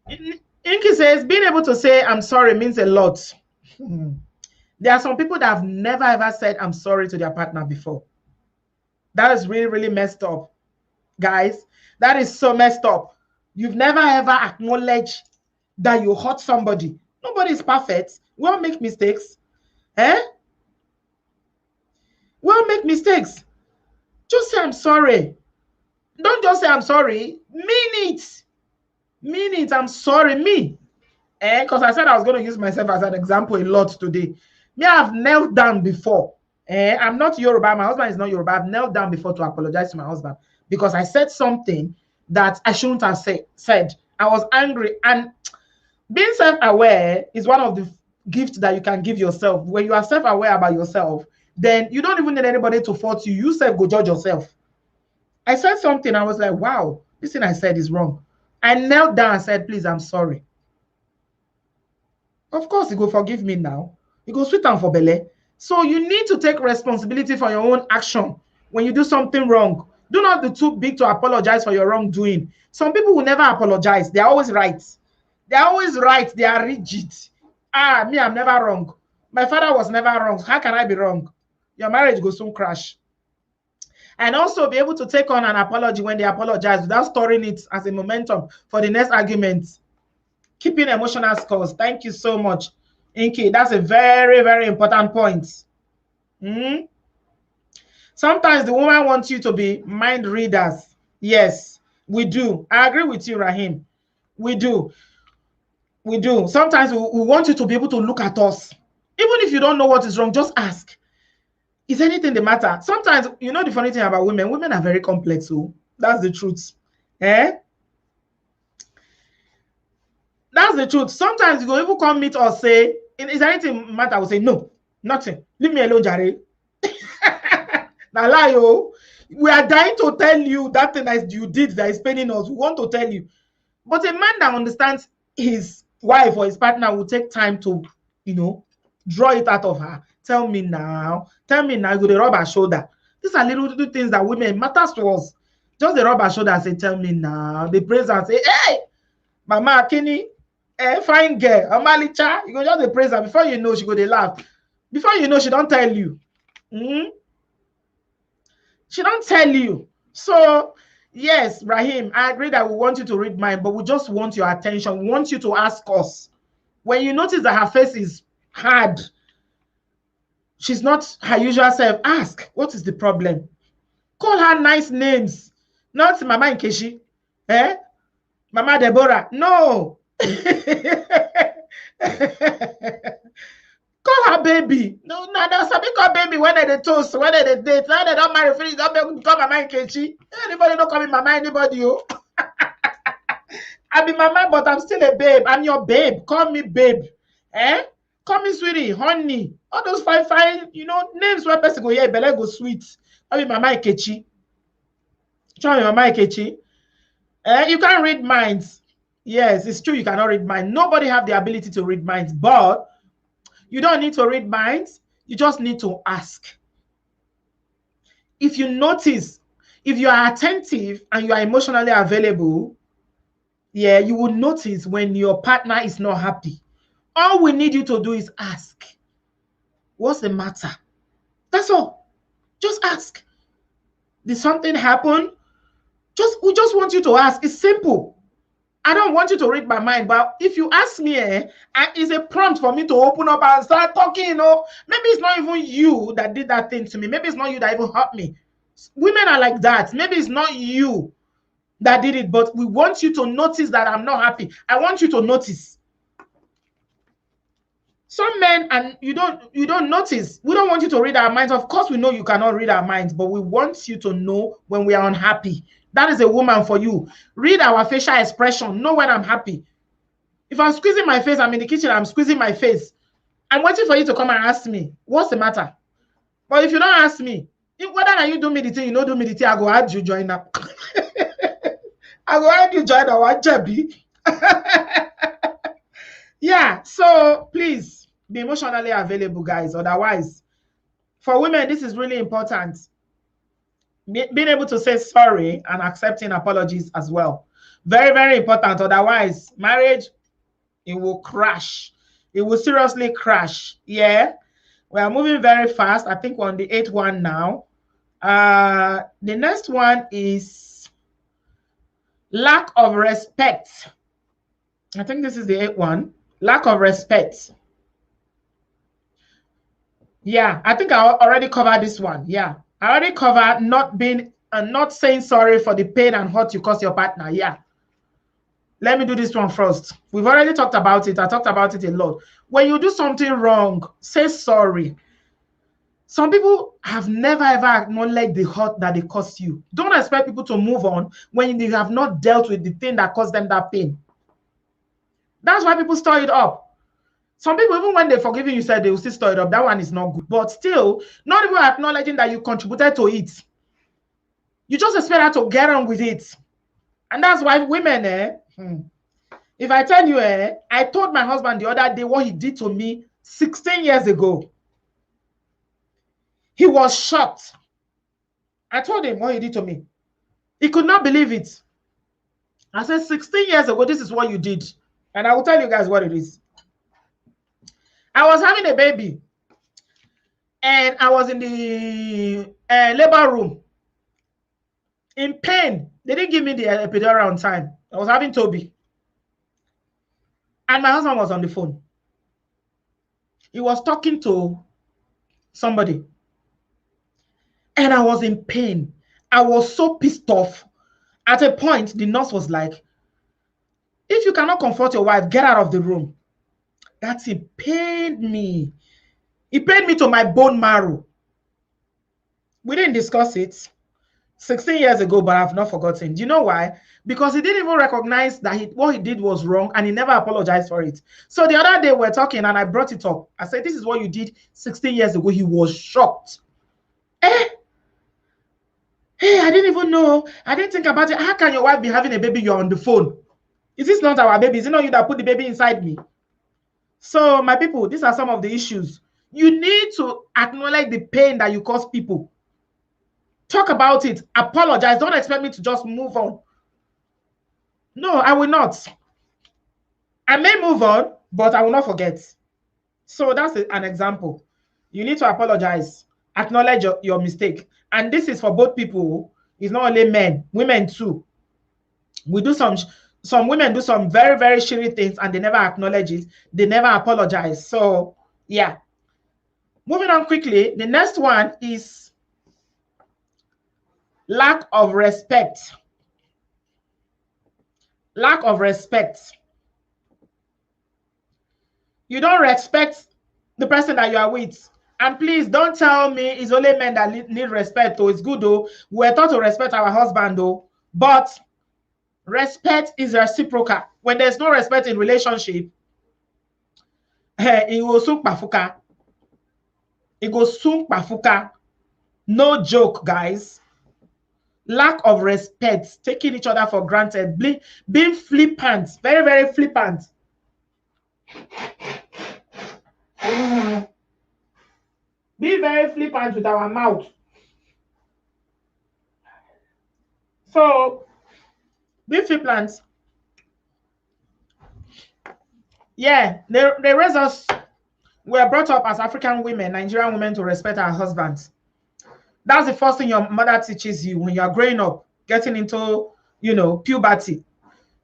Inky says, being able to say I'm sorry means a lot. There are some people that have never ever said I'm sorry to their partner before. That is really, really messed up. Guys, that is so messed up. You've never ever acknowledged that you hurt somebody. Nobody is perfect. We all make mistakes. We all make mistakes. Just say I'm sorry. Don't just say I'm sorry. Mean it. Mean it. I'm sorry. Me. Because I said I was going to use myself as an example a lot today. Me, I've knelt down before. I'm not Yoruba. My husband is not Yoruba. I've knelt down before to apologize to my husband because I said something that I shouldn't have said. I was angry. And being self-aware is one of the gifts that you can give yourself. When you are self-aware about yourself, then you don't even need anybody to fault you. You self go judge yourself. I said something. I was like, wow, this thing I said is wrong. I knelt down and said, please, I'm sorry. Of course, he go forgive me now. He go sweet down for belle. So you need to take responsibility for your own action when you do something wrong. Do not be too big to apologize for your wrongdoing. Some people will never apologize. They're always right. They're always right. They are rigid. Me, I'm never wrong. My father was never wrong. How can I be wrong? Your marriage will soon crash. And also be able to take on an apology when they apologize without storing it as a momentum for the next argument. Keeping emotional scores. Thank you so much, Inky. That's a very, very important point. Sometimes the woman wants you to be mind readers. Yes, we do. I agree with you, Rahim. We do. We do. Sometimes we want you to be able to look at us. Even if you don't know what is wrong, just ask. Is anything the matter? Sometimes, you know the funny thing about women, women are very complex. So that's the truth. That's the truth. Sometimes you go even come meet us, say, is anything matter? I will say, no, nothing. Leave me alone, Jare. Now, lie, oh. We are dying to tell you that thing that you did that is paining us. We want to tell you. But a man that understands his wife or his partner will take time to, draw it out of her. Tell me now. Tell me now. You go to rub her shoulder. These are little things that women matters to us. Just the rub her shoulder and say, tell me now. They praise her and say, hey, Mama Kenny, fine girl, Amalicha. You go just the praise her. Before you know, she go to laugh. Before you know, she don't tell you. She don't tell you. So, yes, Rahim, I agree that we want you to read mine, but we just want your attention. We want you to ask us. When you notice that her face is hard, she's not her usual self, ask, what is the problem? Call her nice names. Not Mama Nkechi. Mama Deborah. No. Call her baby. No, there's something called baby when they toast, when they date. Now they don't marry, finish, don't call Mama Nkechi. Anybody don't call me Mama, anybody, you. I be Mama, but I'm still a babe. I'm your babe. Call me babe. Call me sweetie, honey. All those fine, names where person go here, belle go sweet. I be Mama Nkechi. Try me, Mama Nkechi. You can't read minds. Yes, it's true. You cannot read minds. Nobody have the ability to read minds, but you don't need to read minds. You just need to ask. If you notice, if you are attentive and you are emotionally available, you will notice when your partner is not happy. All we need you to do is ask. What's the matter? That's all. Just ask. Did something happen? We just want you to ask. It's simple. I don't want you to read my mind, but if you ask me, it's a prompt for me to open up and start talking, Maybe it's not even you that did that thing to me. Maybe it's not you that even hurt me. Women are like that. Maybe it's not you that did it, but we want you to notice that I'm not happy. I want you to notice. Some men, and you don't notice. We don't want you to read our minds. Of course, we know you cannot read our minds, but we want you to know when we are unhappy. That is a woman for you. Read our facial expression. Know when I'm happy. If I'm squeezing my face, I'm in the kitchen, I'm squeezing my face. I'm waiting for you to come and ask me, what's the matter? But if you don't ask me, whether you do me the thing, you don't do me the thing, I go add you join up. I go add you join our jabby. Yeah, so please be emotionally available, guys. Otherwise, for women, this is really important. Being able to say sorry and accepting apologies as well. Very, very important. Otherwise, marriage, it will crash. It will seriously crash. Yeah. We are moving very fast. I think we're on the 8th one now. The next one is lack of respect. I think this is the 8th one. Lack of respect. Yeah, I think I already covered this one. Yeah, I already covered not saying sorry for the pain and hurt you cause your partner. Yeah. Let me do this one first. We've already talked about it. I talked about it a lot. When you do something wrong, say sorry. Some people have never ever acknowledged the hurt that they caused you. Don't expect people to move on when they have not dealt with the thing that caused them that pain. That's why people store it up. Some people, even when they forgive you, said they will still store it up. That one is not good. But still, not even acknowledging that you contributed to it. You just expect her to get on with it. And that's why women, if I tell you, I told my husband the other day what he did to me 16 years ago. He was shocked. I told him what he did to me. He could not believe it. I said, 16 years ago, this is what you did. And I will tell you guys what it is. I was having a baby. And I was in the labor room. In pain. They didn't give me the epidural on time. I was having Toby. And my husband was on the phone. He was talking to somebody. And I was in pain. I was so pissed off. At a point, the nurse was like, if you cannot comfort your wife, get out of the room. That's it. Pained me. It pained me to my bone marrow. We didn't discuss it 16 years ago, but I've not forgotten. Do you know why? Because he didn't even recognize that what he did was wrong and he never apologized for it. So the other day we're talking and I brought it up. I said, this is what you did 16 years ago. He was shocked. Hey, I didn't even know. I didn't think about it. How can your wife be having a baby? You're on the phone. Is this not our baby? Is it not you that put the baby inside me? So my people, these are some of the issues. You need to acknowledge the pain that you cause people. Talk about it. Apologize. Don't expect me to just move on. No, I will not. I may move on, but I will not forget. So that's an example. You need to apologize. Acknowledge your mistake. And this is for both people. It's not only men, women too. We do some women do some very, very shitty things and they never acknowledge it. They never apologize. So yeah. Moving on quickly. The next one is lack of respect. Lack of respect. You don't respect the person that you are with. And please don't tell me it's only men that need respect. Oh, it's good though. We're taught to respect our husband though. But respect is reciprocal. When there's no respect in relationship, it will soon pafuka. It goes soon pafuka. No joke, guys. Lack of respect, taking each other for granted, being flippant, very, very flippant. Be very flippant with our mouth. So, be flippant. Yeah, they raise us. We're brought up as African women, Nigerian women, to respect our husbands. That's the first thing your mother teaches you when you're growing up, getting into, puberty.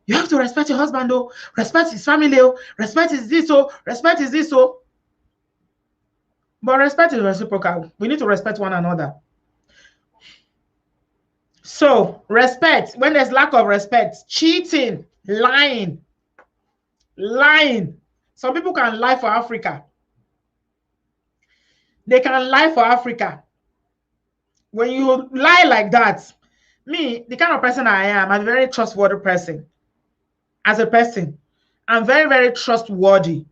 You have to respect your husband, though. Respect his family, oh. Respect is this, oh. Respect is this, oh. But respect is reciprocal. We need to respect one another. So respect, when there's lack of respect, cheating, lying. Some people can lie for Africa. They can lie for Africa. When you lie like that, me, the kind of person I am, I'm a very trustworthy person. As a person, I'm very, very trustworthy.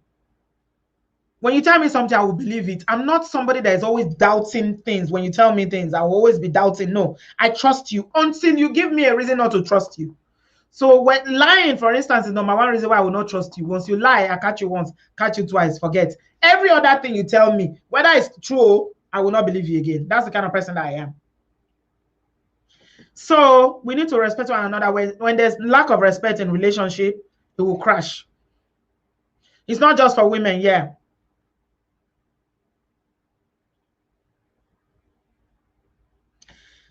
When you tell me something, I will believe it. I'm not somebody that is always doubting things. When you tell me things, I will always be doubting. No, I trust you until you give me a reason not to trust you. So when lying, for instance, is number one reason why I will not trust you. Once you lie, I catch you once, catch you twice, forget. Every other thing you tell me, whether it's true, I will not believe you again. That's the kind of person that I am. So we need to respect one another. When there's lack of respect in relationship, it will crash. It's not just for women, yeah.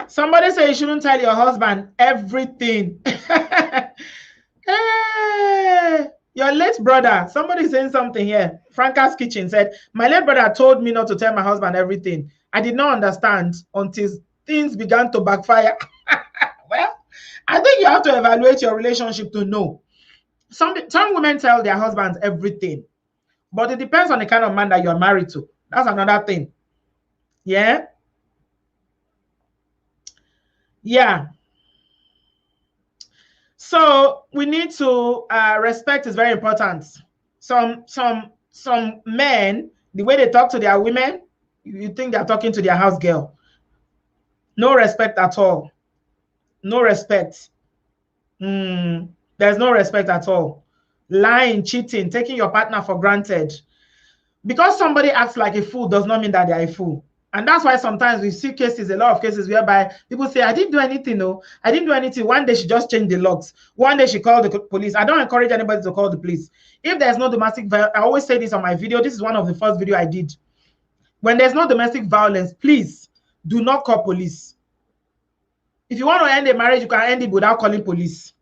Somebody say you shouldn't tell your husband everything. Hey, your late brother, somebody saying something here. Franca's Kitchen said, my late brother told me not to tell my husband everything. I did not understand until things began to backfire. Well, I think you have to evaluate your relationship to know. Some women tell their husbands everything, but it depends on the kind of man that you're married to. That's another thing. Yeah. Yeah. So we need to respect is very important. Some men, the way they talk to their women, you think they're talking to their house girl. No respect at all. No respect. There's no respect at all. Lying, cheating, taking your partner for granted. Because somebody acts like a fool does not mean that they're a fool. And that's why sometimes we see cases, a lot of cases whereby people say, I didn't do anything, no. I didn't do anything. One day she just changed the locks. One day she called the police. I don't encourage anybody to call the police. If there's no domestic violence, I always say this on my video. This is one of the first video I did. When there's no domestic violence, please do not call police. If you want to end a marriage, you can end it without calling police.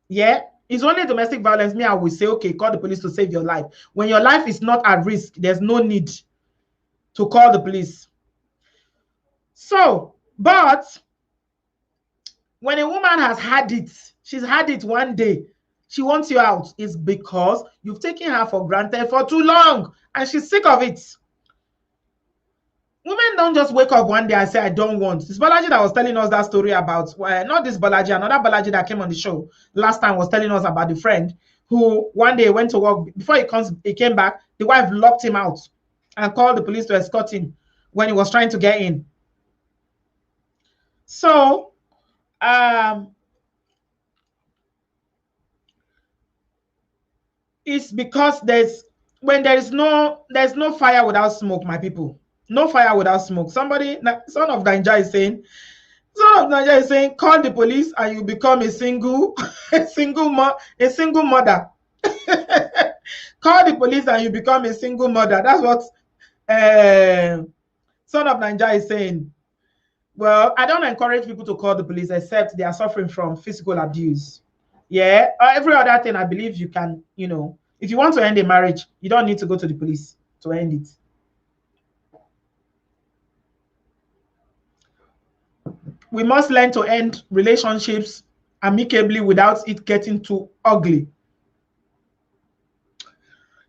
Yeah? It's only domestic violence. Me, I will say, okay, call the police to save your life. When your life is not at risk, there's no need to call the police. So, but when a woman has had it, she's had it one day, she wants you out, it's because you've taken her for granted for too long and she's sick of it. Women don't just wake up one day and say, I don't want. This Balaji that was telling us that story about, not this Balaji, another Balaji that came on the show last time was telling us about the friend who one day went to work. Before he came back, the wife locked him out and called the police to escort him when he was trying to get in. So, it's because there's no fire without smoke, my people. No fire without smoke. Somebody, son of Naija is saying, call the police and you become a single mother. Call the police and you become a single mother. That's what son of Naija is saying. Well, I don't encourage people to call the police except they are suffering from physical abuse. Yeah, every other thing I believe you can, if you want to end a marriage, you don't need to go to the police to end it. We must learn to end relationships amicably without it getting too ugly.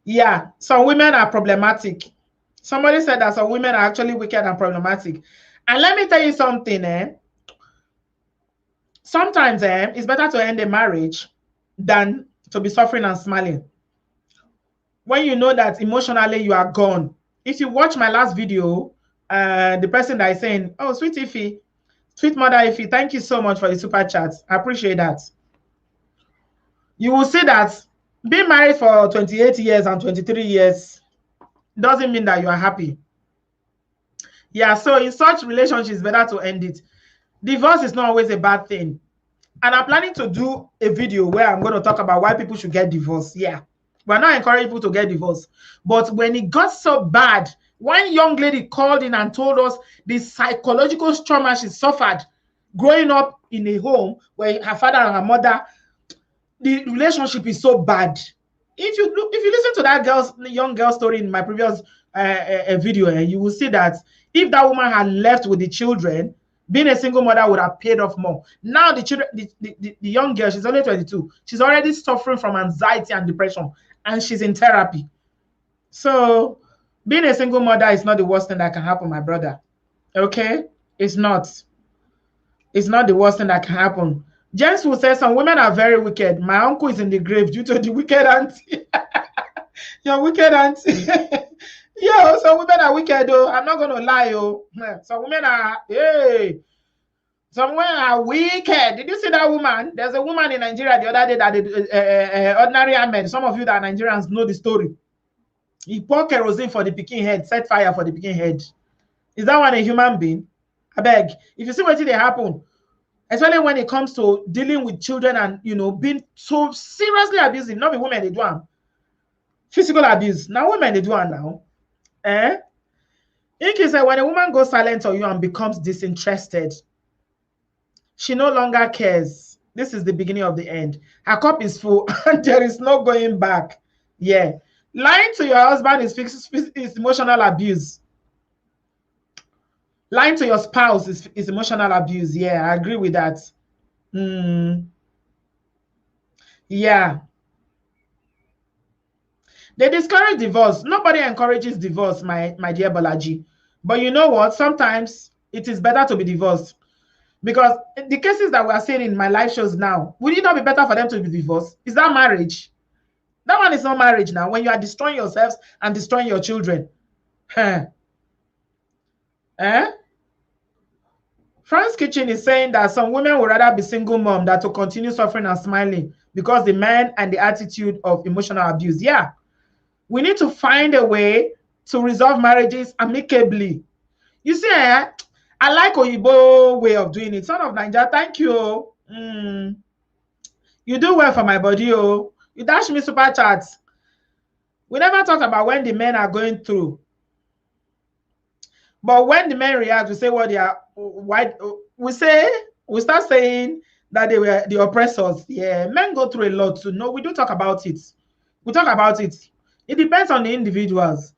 Yeah, some women are problematic. Somebody said that some women are actually wicked and problematic. And let me tell you something, sometimes it's better to end a marriage than to be suffering and smiling. When you know that emotionally you are gone. If you watch my last video, the person that is saying, oh, sweet Ify, sweet mother Ify, thank you so much for the super chat. I appreciate that. You will see that being married for 28 years and 23 years doesn't mean that you are happy. Yeah, so in such relationships, it's better to end it. Divorce is not always a bad thing. And I'm planning to do a video where I'm going to talk about why people should get divorced. Yeah, we're not encouraging people to get divorced. But when it got so bad, one young lady called in and told us the psychological trauma she suffered growing up in a home where her father and her mother, the relationship is so bad. If you listen to that young girl story in my previous video, you will see that if that woman had left with the children, Being a single mother would have paid off more. Now the children, the young girl, she's only 22. She's already suffering from anxiety and depression, and she's in therapy. So being a single mother is not the worst thing that can happen, my brother. Okay? It's not. It's not the worst thing that can happen. James will say some women are very wicked. My uncle is in the grave due to the wicked auntie. Your wicked auntie. Yeah, some women are wicked though. I'm not gonna lie, oh. Some women are, hey, some women are wicked. Did you see that woman? There's a woman in Nigeria the other day that did ordinary Ahmed. Some of you that are Nigerians know the story. He poured kerosene for the Peking head, set fire for the Peking head. Is that one a human being? I beg. If you see what they happen, especially when it comes to dealing with children and, you know, being so seriously abusive, not the women they do them. Physical abuse. Now women they do them now. In case when a woman goes silent on you and becomes disinterested, she no longer cares. This is the beginning of the end. Her cup is full and there is no going back. Yeah. Lying to your husband is emotional abuse. Lying to your spouse is emotional abuse. Yeah, I agree with that. Yeah. They discourage divorce. Nobody encourages divorce, my dear Balaji. But you know what? Sometimes it is better to be divorced. Because the cases that we are seeing in my live shows now, would it not be better for them to be divorced? Is that marriage? That one is not marriage now. When you are destroying yourselves and destroying your children. Fran's Kitchen is saying that some women would rather be single mom than to continue suffering and smiling because the man and the attitude of emotional abuse. Yeah. We need to find a way to resolve marriages amicably. You see, I like Oyibo way of doing it. Son of Naija, thank you. You do well for my body. Oh. You dash me super chats. We never talk about when the men are going through. But when the men react, we say what they are. We start saying that they were the oppressors. Yeah, men go through a lot too. No, we do talk about it. We talk about it. It depends on the individuals.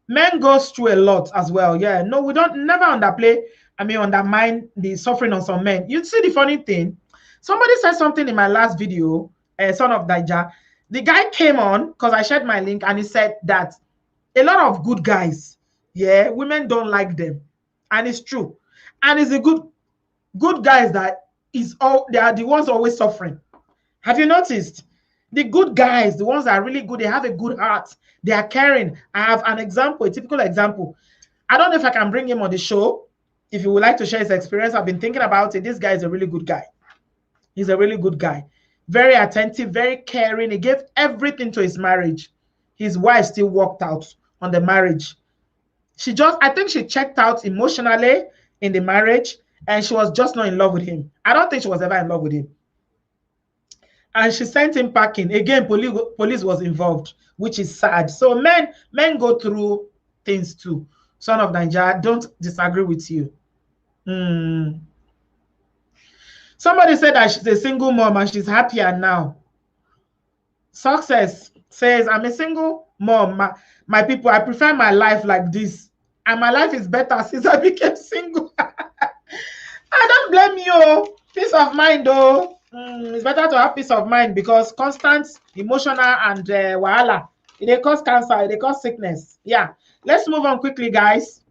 Men goes through a lot as well. Yeah, no, we don't never undermine the suffering on some men. You see the funny thing? Somebody said something in my last video, Son of Naija. The guy came on because I shared my link and he said that a lot of good guys, yeah, women don't like them. And it's true. And it's the good guys that they are the ones always suffering. Have you noticed? The good guys, the ones that are really good, they have a good heart. They are caring. I have an example, a typical example. I don't know if I can bring him on the show. If you would like to share his experience, I've been thinking about it. This guy is a really good guy. He's a really good guy. Very attentive, very caring. He gave everything to his marriage. His wife still walked out on the marriage. I think she checked out emotionally in the marriage and she was just not in love with him. I don't think she was ever in love with him. And she sent him packing. Again, police was involved, which is sad. So men go through things too. Son of Naija, don't disagree with you. Somebody said that she's a single mom and she's happier now. Success says, I'm a single mom. My people, I prefer my life like this. And my life is better since I became single. I don't blame you. Peace of mind, though. It's better to have peace of mind because constant emotional and wahala, they cause cancer, they cause sickness. Yeah. Let's move on quickly, guys.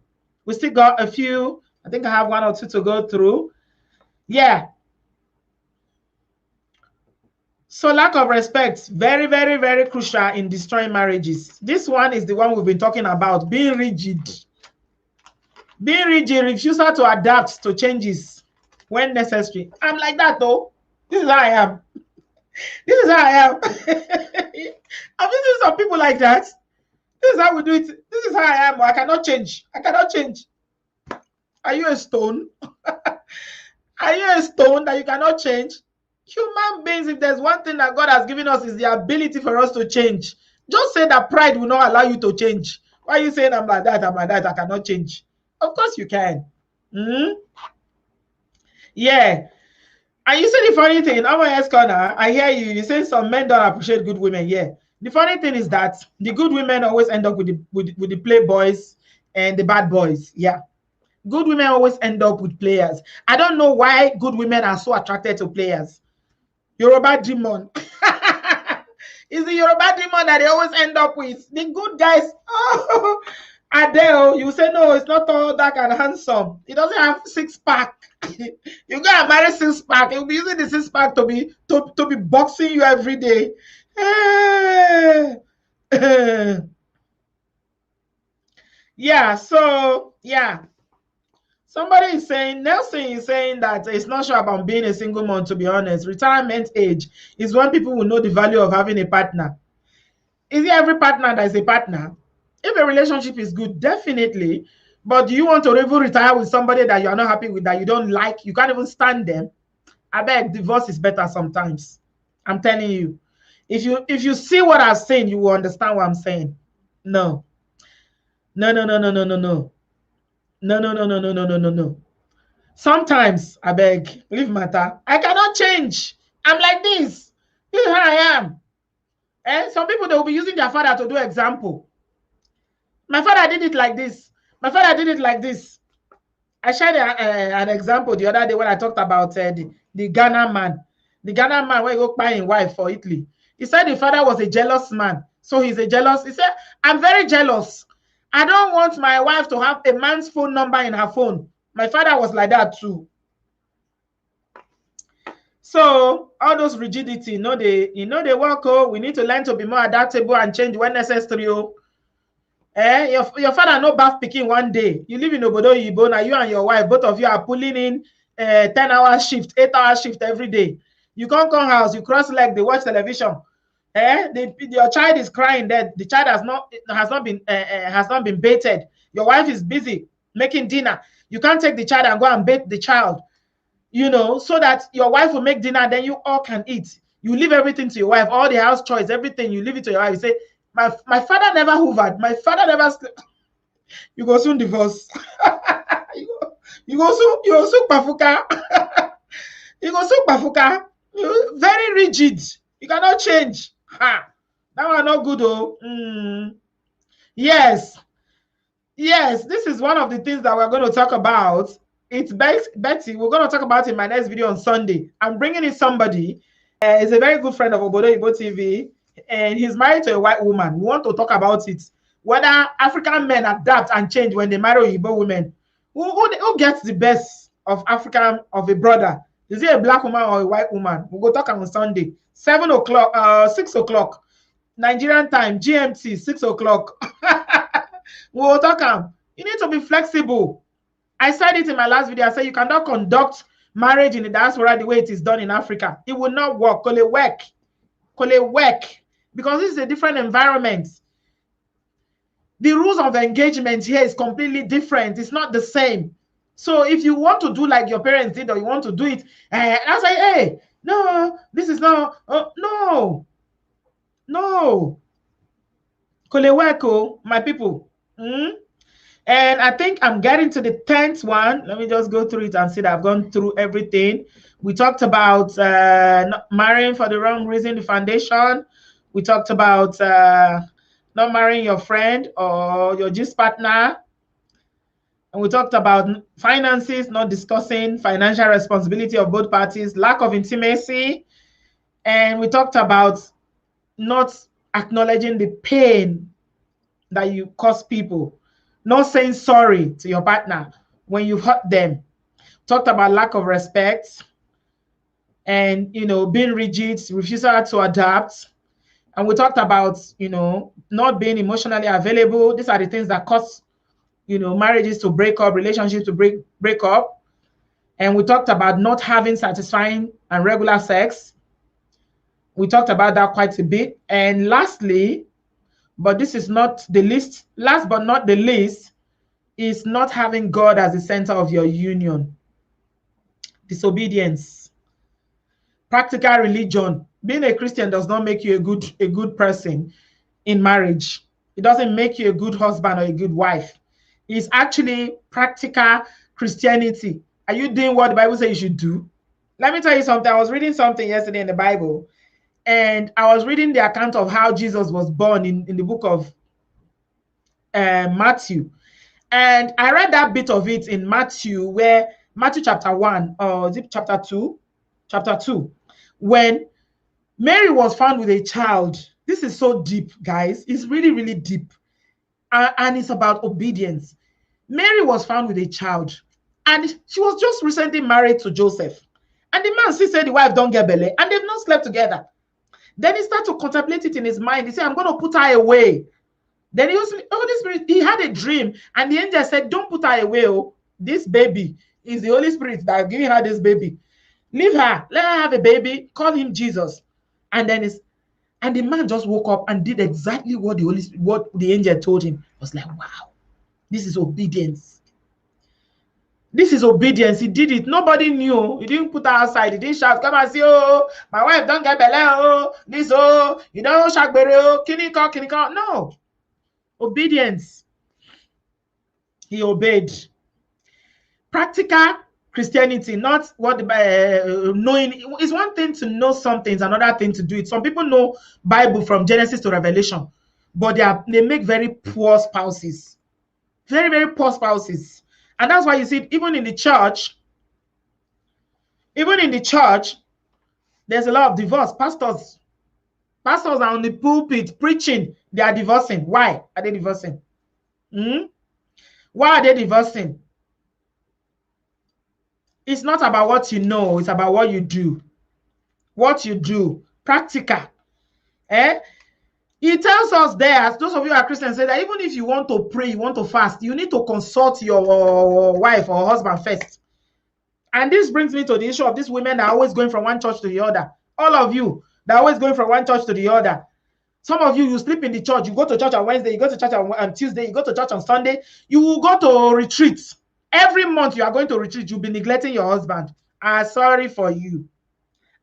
We still got a few. I think I have one or two to go through. Yeah. So lack of respect, very, very, very crucial in destroying marriages. This one is the one we've been talking about, being rigid. Being rigid, refusal to adapt to changes when necessary. I'm like that though. This is how I am. This is how I am. I've seen some people like that. This is how we do it. This is how I am. I cannot change. I cannot change. Are you a stone? Are you a stone that you cannot change? Human beings, if there's one thing that God has given us is the ability for us to change. Just say that pride will not allow you to change. Why are you saying I'm like that, I cannot change? Of course you can. Yeah. And you say the funny thing, Amaya's corner, I hear you. You say some men don't appreciate good women. Yeah. The funny thing is that the good women always end up with the playboys and the bad boys. Yeah. Good women always end up with players. I don't know why good women are so attracted to players. Yoruba demon. It's the Yoruba demon that they always end up with. The good guys, oh, Adele, you say no, it's not all dark and handsome. He doesn't have six-pack. You go and marry six-pack. He'll be using the six-pack to be boxing you every day. Yeah, so yeah. Somebody is saying, Nelson is saying that it's not sure about being a single mom, to be honest. Retirement age is when people will know the value of having a partner. Is it every partner that is a partner? If a relationship is good, definitely. But do you want to even retire with somebody that you are not happy with, that you don't like, you can't even stand them? I beg, divorce is better sometimes. I'm telling you. If you see what I'm saying, you will understand what I'm saying. No. No, no, no, no, no, no, no. No, no, no, no, no, no, no, no, no. Sometimes, I beg, leave matter. I cannot change. I'm like this. This is how I am. And some people, they will be using their father to do example. My father did it like this. My father did it like this. I shared an example the other day when I talked about the Ghana man. The Ghana man where he go buy his wife for Italy. He said the father was a jealous man. So he's a jealous. He said, I'm very jealous. I don't want my wife to have a man's phone number in her phone. My father was like that too. So all those rigidity, they work. Oh, we need to learn to be more adaptable and change when necessary. Oh. Your father no bath picking one day. You live in Obodoyibo, now you and your wife, both of you are pulling in 10-hour shift, 8-hour shift every day. You can't come house, you cross leg, they watch television. Your child is crying that the child has not been baited. Your wife is busy making dinner. You can't take the child and go and bait the child, so that your wife will make dinner, then you all can eat. You leave everything to your wife, all the house chores, everything, you leave it to your wife. You say, my father never hoovered, my father never slept. You go soon divorce. you go soon pafuka. You go soon pafuka. Very rigid. You cannot change. Ha. That one not good, oh. Yes, this is one of the things that we're going to talk about. It's Betty. We're going to talk about it in my next video on Sunday. I'm bringing in somebody. He's a very good friend of Obodoyibo TV, and he's married to a white woman. We want to talk about it. Whether African men adapt and change when they marry Igbo women. Who gets the best of African, of a brother? Is it a black woman or a white woman? We'll go talk on Sunday. 7 o'clock, 6 o'clock. Nigerian time, GMT, 6 o'clock. We'll talk on. You need to be flexible. I said it in my last video. I said you cannot conduct marriage in the diaspora the way it is done in Africa. It will not work. Call it work. Because this is a different environment. The rules of engagement here is completely different. It's not the same. So if you want to do like your parents did, or you want to do it, I say, hey, no, this is not, no. Koleweko, my people. And I think I'm getting to the 10th one. Let me just go through it and see that I've gone through everything. We talked about not marrying for the wrong reason, the foundation. We talked about not marrying your friend or your gist partner. And we talked about finances, not discussing financial responsibility of both parties, lack of intimacy. And we talked about not acknowledging the pain that you cause people, not saying sorry to your partner when you hurt them. Talked about lack of respect and, being rigid, refusal to adapt. And we talked about, not being emotionally available. These are the things that cause, marriages to break up, relationships to break up. And we talked about not having satisfying and regular sex. We talked about that quite a bit. And lastly, but this is not the least, last but not the least, is not having God as the center of your union. Disobedience. Practical religion. Being a Christian does not make you a good person in marriage. It doesn't make you a good husband or a good wife. It's actually practical Christianity. Are you doing what the Bible says you should do? Let me tell you something. I was reading something yesterday in the Bible, and I was reading the account of how Jesus was born in the book of Matthew. And I read that bit of it in Matthew, where Matthew chapter 1, or is it chapter 2? Chapter 2, when Mary was found with a child. This is so deep, guys. It's really, really deep. And it's about obedience. Mary was found with a child, and she was just recently married to Joseph. And the man still said the wife don't get belly, and they've not slept together. Then he started to contemplate it in his mind. He said, I'm going to put her away. Then he was, Holy Spirit, he had a dream, and the angel said, don't put her away. Oh, this baby is the Holy Spirit that is giving her this baby. Leave her, let her have a baby, call him Jesus. And then and the man just woke up and did exactly what the angel told him. I was like, wow, this is obedience. This is obedience. He did it. Nobody knew. He didn't put her outside. He didn't shout, come and see, oh, my wife don't get belly, oh, this, oh, you don't shout, oh, kinika. No. Obedience. He obeyed. Practical Christianity, not what knowing. Is one thing to know something, is another thing to do it. Some people know Bible from Genesis to Revelation, but they make very poor spouses. Very, very poor spouses. And that's why you see, even in the church, there's a lot of divorce. Pastors are on the pulpit preaching. They are divorcing. Why are they divorcing? Why are they divorcing? It's not about what you know. It's about what you do. What you do. Practical. He tells us there, as those of you who are Christians, say that even if you want to pray, you want to fast, you need to consult your wife or husband first. And this brings me to the issue of these women that are always going from one church to the other. All of you that are always going from one church to the other. Some of you, you sleep in the church. You go to church on Wednesday, you go to church on Tuesday, you go to church on Sunday. You will go to retreats. Every month you are going to retreat, you'll be neglecting your husband. I'm sorry for you.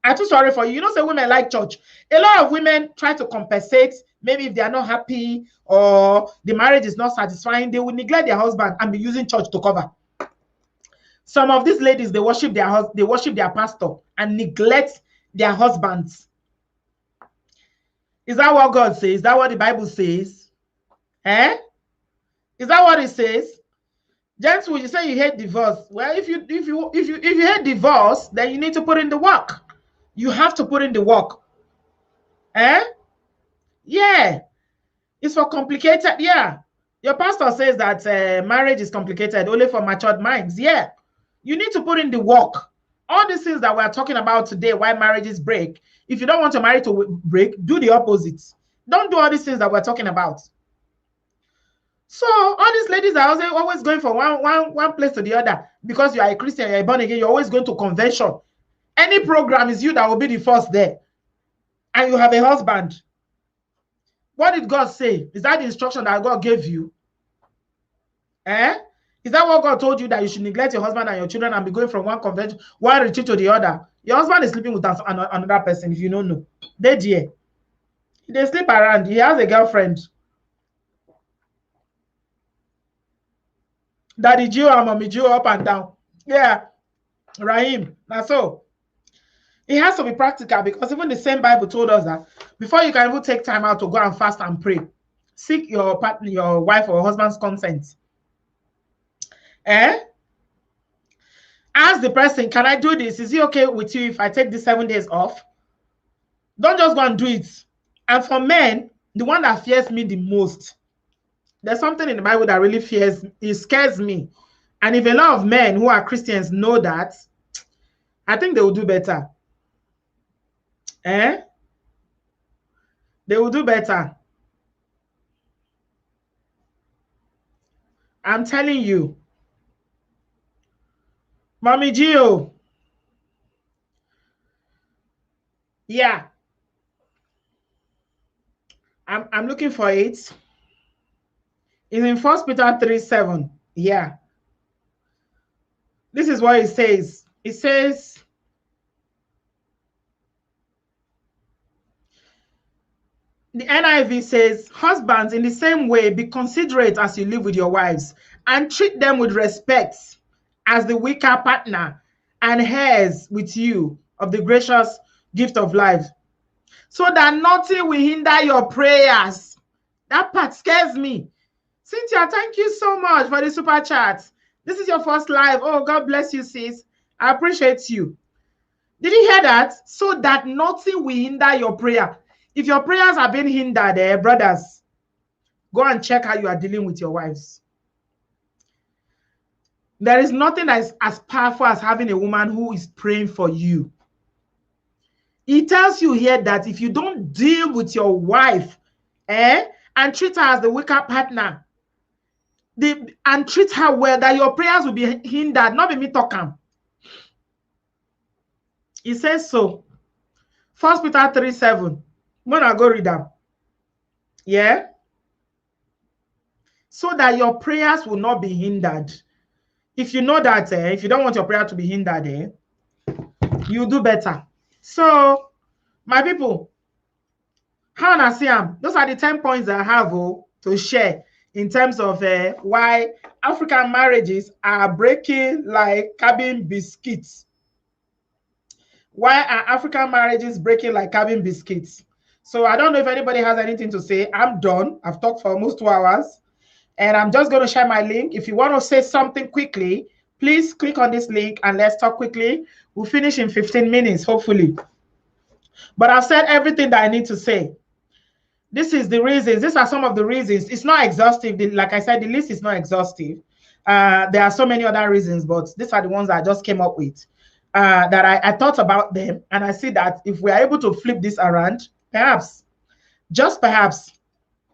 I'm too sorry for you. You know, say women like church. A lot of women try to compensate. Maybe if they are not happy or the marriage is not satisfying, they will neglect their husband and be using church to cover. Some of these ladies, they worship their pastor and neglect their husbands. Is that what God says? Is that what the Bible says? Is that what it says? Gents, will you say you hate divorce? Well, if you hate divorce, then you need to put in the work. You have to put in the work. Yeah. It's for complicated. Yeah. Your pastor says that marriage is complicated only for matured minds. Yeah. You need to put in the work. All these things that we're talking about today, why marriages break. If you don't want your marriage to break, do the opposite. Don't do all these things that we're talking about. So all these ladies are always going from one place to the other. Because you are a Christian, you're born again, you're always going to convention. Any program is you that will be the first there. And you have a husband. What did God say? Is that the instruction that God gave you? Is that what God told you, that you should neglect your husband and your children and be going from one convention, one retreat to the other? Your husband is sleeping with another person, if you don't know. They sleep around. He has a girlfriend. Daddy Gio and Mommy Gio up and down. Yeah. Rahim. That's so. It has to be practical, because even the same Bible told us that before you can even take time out to go and fast and pray, seek your partner, your wife or husband's consent. Ask the person, can I do this? Is it okay with you if I take these 7 days off? Don't just go and do it. And for men, the one that fears me the most, there's something in the Bible that really scares me. And if a lot of men who are Christians know that, I think they will do better. They will do better. I'm telling you. Mommy Gio. Yeah. I'm looking for it. It's in 1 Peter 3:7. Yeah. This is what it says. It says, the NIV says, husbands, in the same way, be considerate as you live with your wives, and treat them with respect as the weaker partner and heirs with you of the gracious gift of life, so that nothing will hinder your prayers. That part scares me. Cynthia, thank you so much for the super chat. This is your first live. Oh, God bless you, sis. I appreciate you. Did you hear that? So that nothing will hinder your prayer. If your prayers are being hindered, brothers, go and check how you are dealing with your wives. There is nothing that is as powerful as having a woman who is praying for you. He tells you here that if you don't deal with your wife, and treat her as the weaker partner, and treat her well, that your prayers will be hindered, not be me talking. He says so. 1 Peter 3:7. I'm gonna go read them. Yeah. So that your prayers will not be hindered. If you know that, if you don't want your prayer to be hindered, you do better. So, my people, how I see them? Those are the 10 points that I have to share in terms of why African marriages are breaking like cabin biscuits. Why are African marriages breaking like cabin biscuits? So I don't know if anybody has anything to say. I'm done. I've talked for almost 2 hours. And I'm just going to share my link. If you want to say something quickly, please click on this link and let's talk quickly. We'll finish in 15 minutes, hopefully. But I've said everything that I need to say. This is the reasons. These are some of the reasons. It's not exhaustive. Like I said, the list is not exhaustive. There are so many other reasons, but these are the ones that I just came up with. That I thought about them, and I see that if we are able to flip this around, perhaps, just perhaps,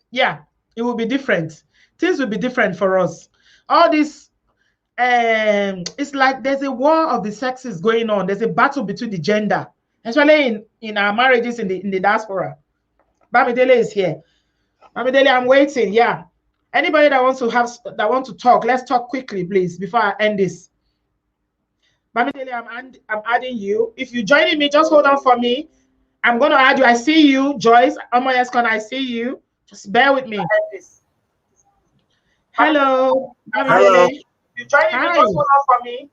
yeah, it will be different. Things will be different for us. All this, it's like there's a war of the sexes going on. There's a battle between the gender, especially in our marriages in the diaspora. Bamidele is here. Bamidele, I'm waiting. Yeah. Anybody that wants to talk, let's talk quickly, please, before I end this. Bamidele, I'm adding you. If you're joining me, just hold on for me. I'm going to add you. I see you, Joyce. Omoyeskon, I see you. Just bear with me. Hello. Hello. If you're joining me, just hold on for me.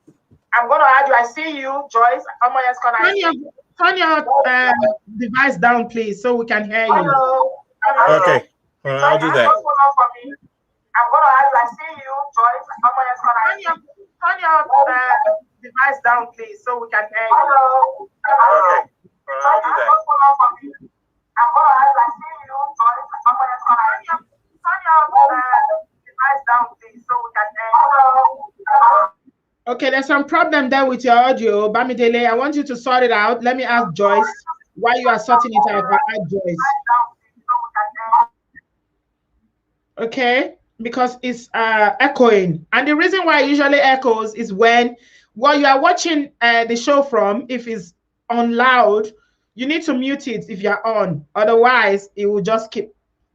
I'm going to add you. I see you, Joyce. Omoyeskon, I see you. Turn your device down, please, so we can hear you. Hello. Okay. Well, I'll do that. Just hold on for me. I'm going to add you. I see you, Joyce. Omoyeskon, I see you. Turn your device down, please, so we can hear you. Hello. Okay. Well, I'll do that. I'm going to add you. I see you, Joyce. Omoyeskon, I see you. Turn your device down, please, so we can hear you. Okay, there's some problem there with your audio. Bamidele, I want you to sort it out. Let me ask Joyce why you are sorting it out. Joyce. Okay, because it's echoing. And the reason why it usually echoes is when while you are watching the show from, if it's on loud, you need to mute it if you're on. Otherwise, it will just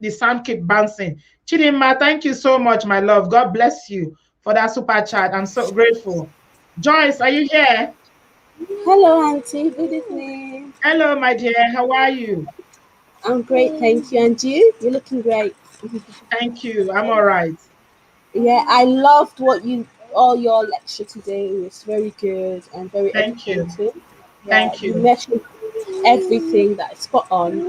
the sound keep bouncing. Chidinma, thank you so much, my love. God bless you for that super chat. I'm so grateful. Joyce, are you here? Hello, Auntie. Good evening. Hello, my dear. How are you? I'm great, thank you. And you? You're looking great. Thank you. I'm all right. Yeah, I loved all your lecture today. It was very good and very educating. Yeah, Thank you. You mentioned everything that's spot on.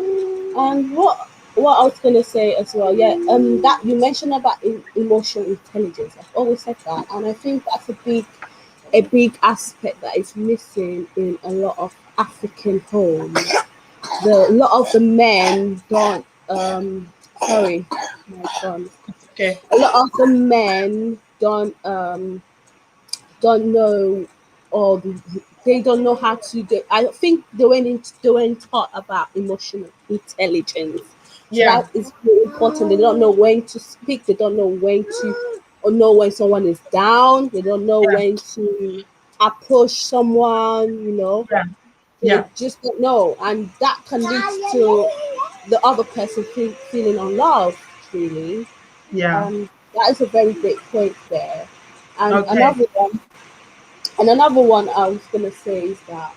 And what I was gonna say as well, that you mentioned about emotional intelligence. I've always said that, and I think that's a big aspect that is missing in a lot of African homes. A lot of the men don't. Sorry, my son. Okay. A lot of the men don't know, or they don't know how to do. I think they weren't taught about emotional intelligence. So that is very important. They don't know when to speak. They don't know when when someone is down. They don't know when to approach someone. They just don't know, and that can lead to the other person feeling unloved. Really, that is a very great point there. And another one I was gonna say is that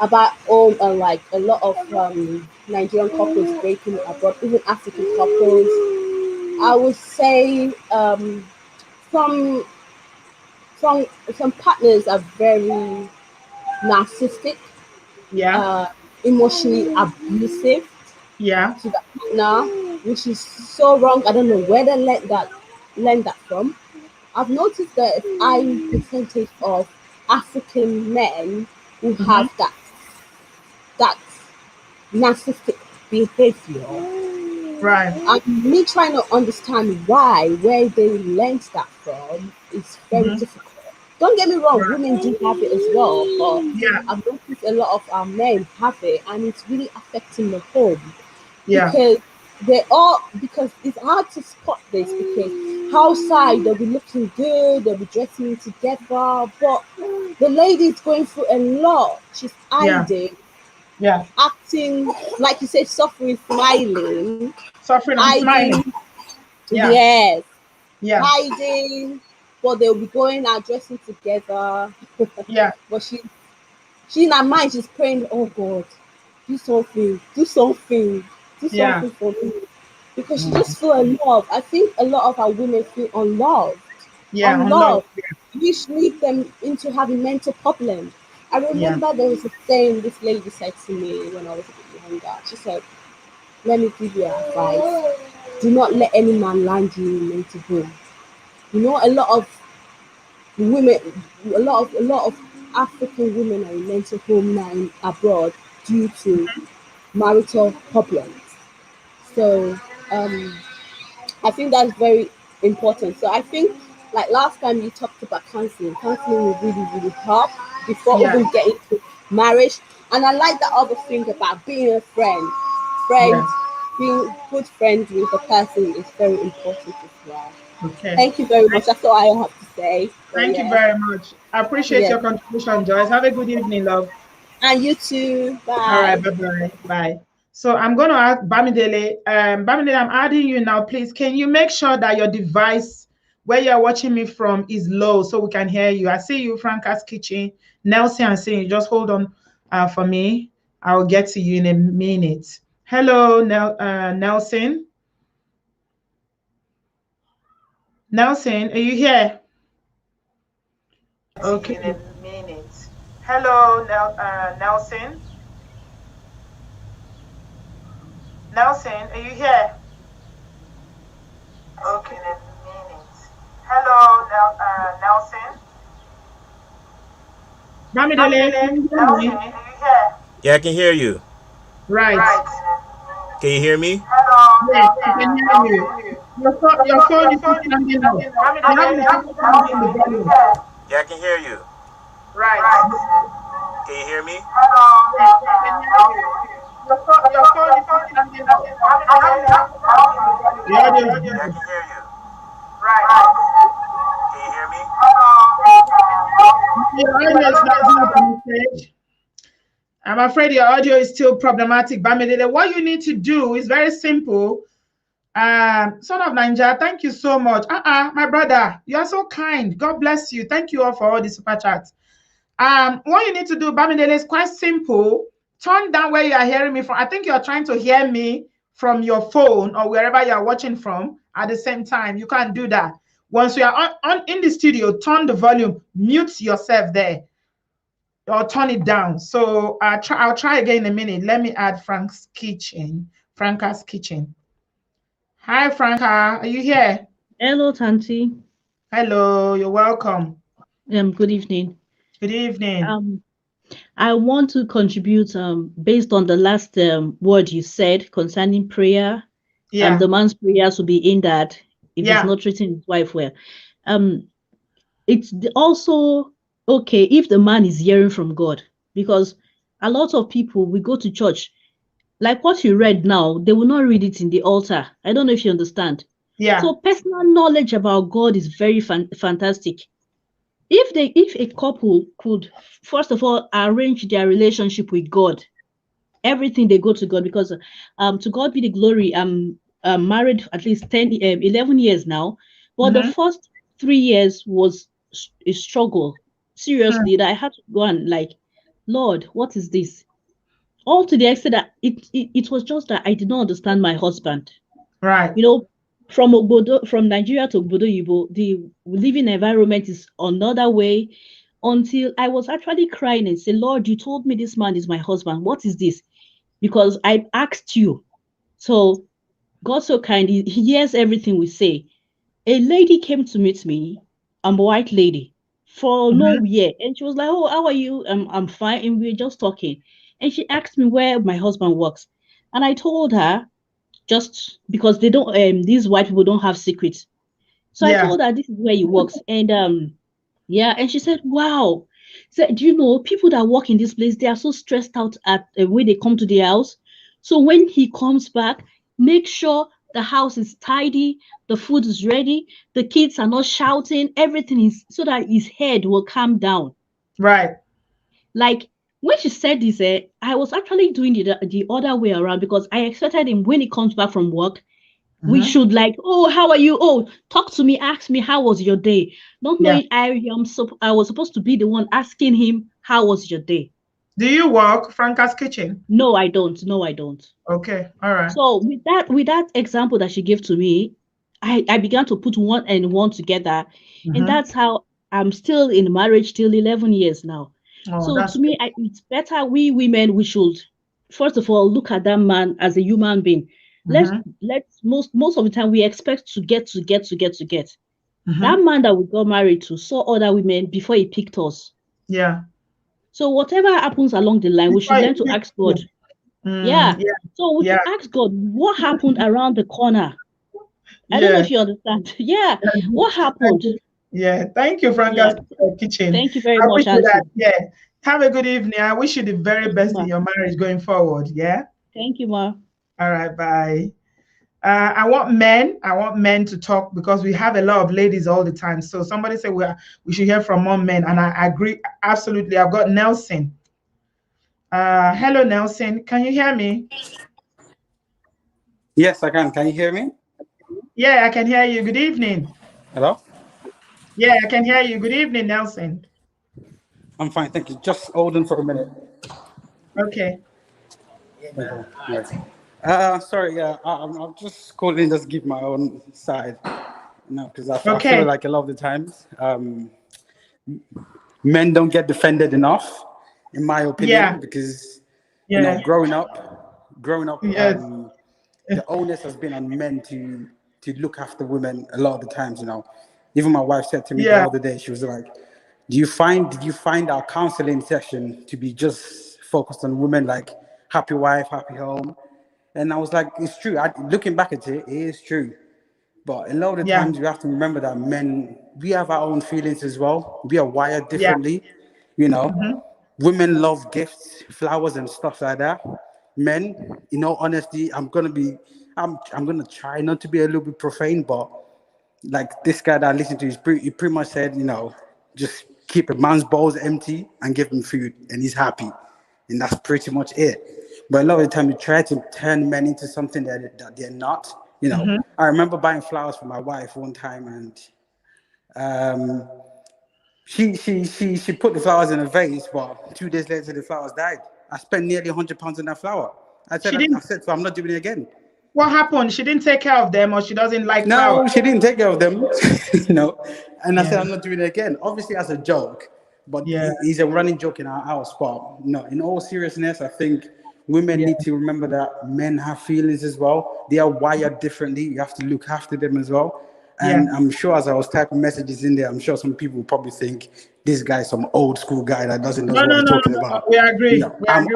about like a lot of Nigerian couples breaking abroad, even African couples. I would say some partners are very narcissistic, emotionally abusive to the partner, which is so wrong. I don't know where they learned that from. I've noticed that a high percentage of African men who have that narcissistic behavior. Right. And me trying to understand where they learned that from is very difficult. Don't get me wrong, women do have it as well, but Yeah. I've noticed a lot of our men have it, and it's really affecting the home. Yeah. Because it's hard to spot this, because outside they'll be looking good, they'll be dressing together, but the lady's going through a lot. She's hiding, acting like you said, suffering, smiling, suffering and hiding. smiling. Yes, hiding, but they'll be going out dressing together. But she's in her mind, she's praying, oh God, do something for me, because she just feel unloved. I think a lot of our women feel unloved, which lead them into having mental problems. I remember there was a saying this lady said to me when I was a bit younger. She said, let me give you advice. Do not let any man land you in mental home. You know, a lot of women, a lot of African women are in mental home now abroad due to marital problems. So I think that's very important. So I think, like last time you talked about counseling will really, really help before even getting to marriage. And I like the other thing about being a friend. Being good friends with a person is very important as well. Okay. Thank you very much. That's all I have to say. Thank you very much. I appreciate your contribution, Joyce. Have a good evening, love. And you too. Bye. All right, bye-bye. Bye. So I'm going to ask Bamidele. Bamidele, I'm adding you now. Please, can you make sure that your device where you're watching me from is low so we can hear you? I see you, Franca's Kitchen. Nelson, I'm seeing you. Just hold on for me. I'll get to you in a minute. Hello, Nelson. Nelson, are you here? Okay. In a minute. Hello, Nelson. Nelson, are you here? Okay, in a minute. Hello, Nelson. Nelson, are you here? Yeah, I can hear you. Right. Can you hear me? Hello. Yes, I can hear you. Your phone is standing up. Yeah, I can hear you. Right. Can you hear me? Hello. Yes, I can hear you. Your phone is standing up. Yeah, I can hear you. Right. Can you hear me? Your audio is not on the stage. I'm afraid your audio is still problematic. Bamidele, what you need to do is very simple. Son of Naija, thank you so much. My brother, you are so kind. God bless you. Thank you all for all the super chats. What you need to do, Bamidele, is quite simple. Turn down where you are hearing me from. I think you are trying to hear me from your phone or wherever you are watching from at the same time. You can't do that. Once you are on in the studio, turn the volume, mute yourself there, or turn it down. So I'll try again in a minute. Let me add Franca's Kitchen. Hi, Franca. Are you here? Hello, Tanti. Hello. You're welcome. Good evening. Good evening. I want to contribute based on the last word you said concerning prayer. The man's prayers will be in that if he's not treating his wife well. It's also okay if the man is hearing from God, because a lot of people, we go to church, like what you read now, they will not read it in the altar. I don't know if you understand. So personal knowledge about God is very fantastic. If a couple could first of all arrange their relationship with God, everything they go to God, because to God be the glory. I'm married at least 11 years now, but the first 3 years was a struggle. Seriously, that I had to go and like, Lord, what is this? All to the extent that it was just that I did not understand my husband. Right. You know, from Nigeria to Obodoyibo, the living environment is another way, until I was actually crying and say, Lord, you told me this man is my husband. What is this? Because I asked you. So God so kind, he hears everything we say. A lady came to meet me, a white lady, for no year, and she was like, "Oh, how are you? I'm fine." And we were just talking, and she asked me where my husband works, and I told her just because they don't, these white people don't have secrets, so I told her this is where he works, and yeah, and she said, "Wow." So, do you know people that work in this place? They are so stressed out at when they come to the house. So when he comes back, make sure the house is tidy, the food is ready, the kids are not shouting, everything is so that his head will calm down. Right. Like when she said this, I was actually doing the other way around because I expected him when he comes back from work we should like, oh, how are you? Oh, talk to me, ask me how was your day. Not knowing I was supposed to be the one asking him how was your day. Do you work Franca's kitchen? No, I don't. No, I don't. Okay, all right. So with that example that she gave to me, I began to put one and one together, and that's how I'm still in marriage till 11 years now. So to me, it's better we women we should first of all look at that man as a human being. Let's most of the time we expect to get. That man that we got married to saw other women before he picked us. Yeah. So whatever happens along the line, we should learn to ask God. Yeah. So we should ask God what happened around the corner. I don't know if you understand. Yeah. What happened? Yeah. Thank you, Franca's kitchen. Thank you very much, Auntie. Yeah. Have a good evening. I wish you the very best in your marriage going forward. Yeah. Thank you, Ma. All right. Bye. I want men to talk because we have a lot of ladies all the time. So somebody said we should hear from more men, and I agree absolutely. I've got Nelson. Hello, Nelson. Can you hear me? Yes, I can. Can you hear me? Yeah, I can hear you. Good evening. Hello? Yeah, I can hear you. Good evening, Nelson. I'm fine, thank you. Just hold on for a minute. Okay. Sorry, I'm just calling just give my own side. Because I feel like a lot of the times men don't get defended enough, in my opinion, because you know, growing up, the onus has been on men to look after women a lot of the times, you know. Even my wife said to me the other day, she was like, did you find our counseling session to be just focused on women, like happy wife, happy home? And I was like, it's true. Looking back at it, it is true. But a lot of the times you have to remember that men, we have our own feelings as well. We are wired differently, you know. Women love gifts, flowers and stuff like that. Men, in all honesty, I'm gonna try not to be a little bit profane, but like this guy that I listened to, he pretty much said, you know, just keep a man's bowls empty and give him food and he's happy. And that's pretty much it. But a lot of the time, you try to turn men into something that they're not. You know, I remember buying flowers for my wife one time, and she put the flowers in a vase, but 2 days later, the flowers died. I spent nearly £100 on that flower. I said, so I'm not doing it again. What happened? She didn't take care of them, or she doesn't like flowers? No, she didn't take care of them. You know, and I said, I'm not doing it again. Obviously, as a joke, but it's a running joke in our house. But no, in all seriousness, I think women need to remember that men have feelings as well. They are wired differently. You have to look after them as well. And I'm sure as I was typing messages in there, I'm sure some people will probably think this guy is some old school guy that doesn't know what he's talking about. We agree. You know, I'm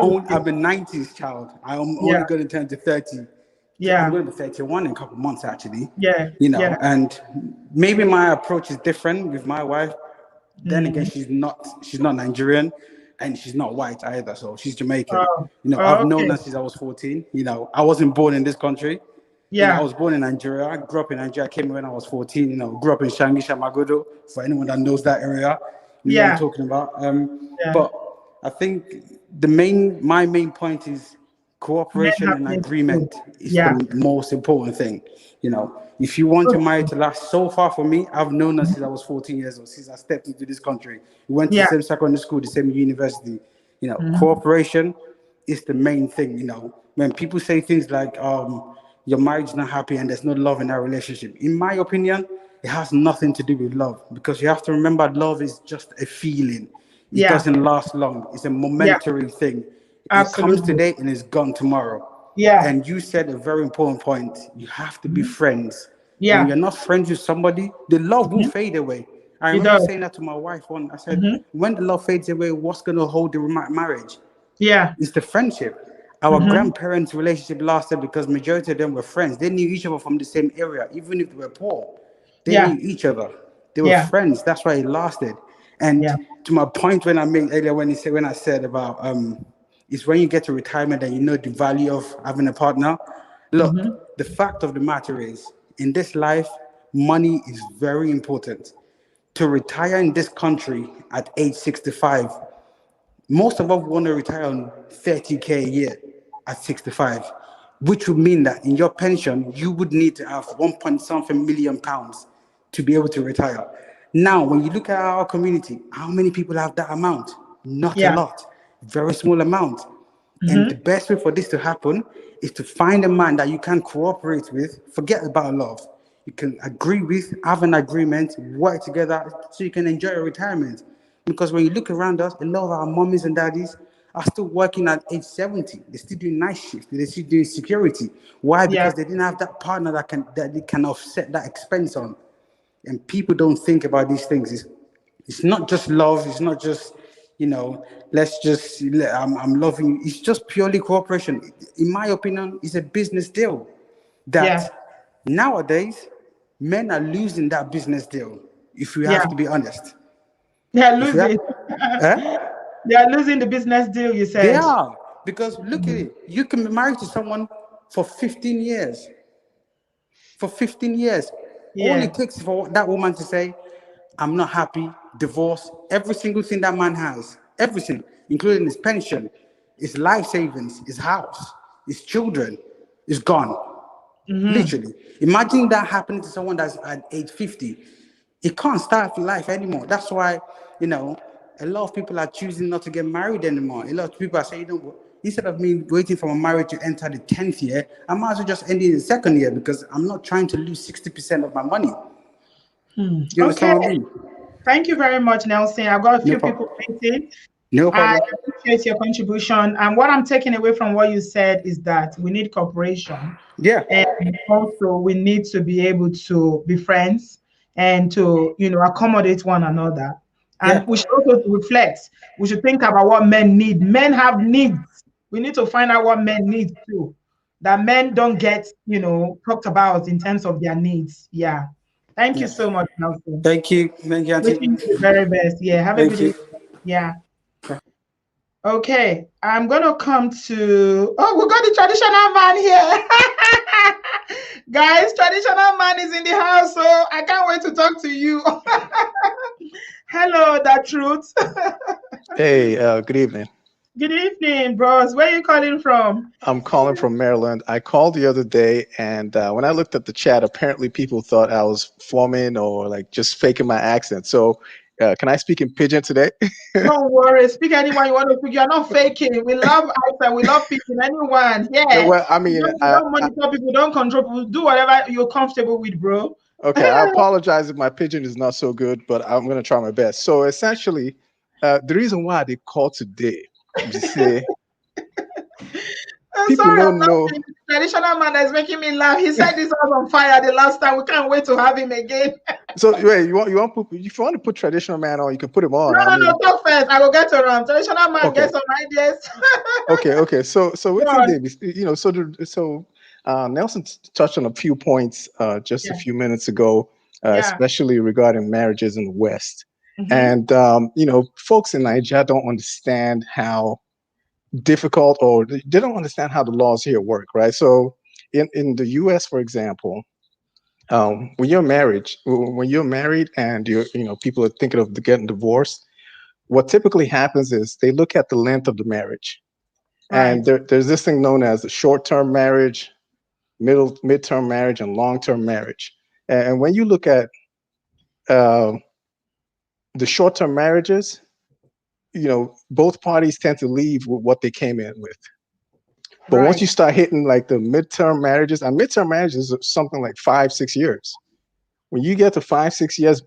a 90s child. I'm only going to turn to 30. Yeah, I'm going to be 31 in a couple of months, actually. Yeah, you know, and maybe my approach is different with my wife. Then again, she's not Nigerian, and she's not white either, so she's Jamaican. You know, I've known her since I was 14. You know, I wasn't born in this country. Yeah, you know, I was born in Nigeria. I grew up in Nigeria. I came when I was 14. You know, grew up in Shangi Shamagodo. For anyone that knows that area, you know what I'm talking about. But I think my main point is cooperation and agreement is the most important thing. You know, if you want your marriage to last, so far for me, I've known her since I was 14 years old, since I stepped into this country. We went to the same secondary school, the same university. You know, cooperation is the main thing. You know, when people say things like, your marriage is not happy and there's no love in that relationship, in my opinion, it has nothing to do with love, because you have to remember love is just a feeling. It doesn't last long. It's a momentary thing. It comes today and it's gone tomorrow. And you said a very important point. You have to be friends. Yeah. When you're not friends with somebody, the love will fade away. I remember saying that to my wife once. I said, when the love fades away, what's going to hold the marriage? Yeah. It's the friendship. Our grandparents' relationship lasted because majority of them were friends. They knew each other from the same area, even if they were poor. They knew each other. They were friends. That's why it lasted. And to my point when I made earlier, when I said about it's when you get to retirement and you know the value of having a partner. Look, the fact of the matter is, in this life, money is very important. To retire in this country at age 65, most of us want to retire on 30K a year at 65, which would mean that in your pension, you would need to have 1 point something million pounds to be able to retire. Now, when you look at our community, how many people have that amount? Not a lot, very small amount. And the best way for this to happen is to find a man that you can cooperate with, forget about love. You can agree with, have an agreement, work together so you can enjoy your retirement. Because when you look around us, a lot of our mummies and daddies are still working at age 70. They're still doing night shifts. They're still doing security. Why? Because they didn't have that partner that they can offset that expense on. And people don't think about these things. It's not just love. It's not just, I'm loving you. It's just purely cooperation. In my opinion, it's a business deal that nowadays men are losing that business deal. If we have to be honest, they're losing. They are losing the business deal. You said they are, because look at it. You can be married to someone for 15 years. For 15 years, all it takes for that woman to say, "I'm not happy," divorce, every single thing that man has, everything, including his pension, his life savings, his house, his children, is gone. Literally. Imagine that happening to someone that's at age 50. It can't start life anymore. That's why, a lot of people are choosing not to get married anymore. A lot of people are saying, instead of me waiting for my marriage to enter the 10th year, I might as well just end it in the second year because I'm not trying to lose 60% of my money. You understand what I mean? Thank you very much, Nelson. I've got a few people waiting. No problem. I appreciate your contribution. And what I'm taking away from what you said is that we need cooperation. Yeah. And also we need to be able to be friends and to, accommodate one another. And we should also reflect. We should think about what men need. Men have needs. We need to find out what men need too. That men don't get, talked about in terms of their needs. Yeah. Thank you so much, Nelson. Thank you. Thank you, Auntie. Wishing you the very best. Yeah. Have a good day. Yeah. Okay. I'm going to come to... Oh, we got the traditional man here. Guys, traditional man is in the house, so I can't wait to talk to you. Hello, that truth. Hey, good evening. Good evening, bros. Where are you calling from? I'm calling from Maryland. I called the other day, and when I looked at the chat, apparently people thought I was forming or like just faking my accent. So can I speak in pidgin today? Don't worry. Speak anyone you want to speak. You're not faking. We love accent. We love people. Anyone. Yeah. Well, I mean, don't monitor people. Don't control people. Do whatever you're comfortable with, bro. Okay. I apologize if my pidgin is not so good, but I'm going to try my best. So essentially, the reason why they called today, you say, people don't know. Traditional man is making me laugh. He said this was on fire the last time. We can't wait to have him again. So wait, if you want to put traditional man on, you can put him on. No, talk first. I will get around. Traditional man, get some ideas. Okay. So Nelson touched on a few points just a few minutes ago, especially regarding marriages in the West. And folks in Naija don't understand how difficult, or they don't understand how the laws here work, right? So in the US, for example, when you're married and people are thinking of getting divorced, what typically happens is they look at the length of the marriage. And there's this thing known as the short-term marriage, mid-term marriage, and long-term marriage. And when you look at the short-term marriages, both parties tend to leave with what they came in with. But once you start hitting like the midterm marriages, and midterm marriages are something like 5-6 years. When you get to 5-6 years,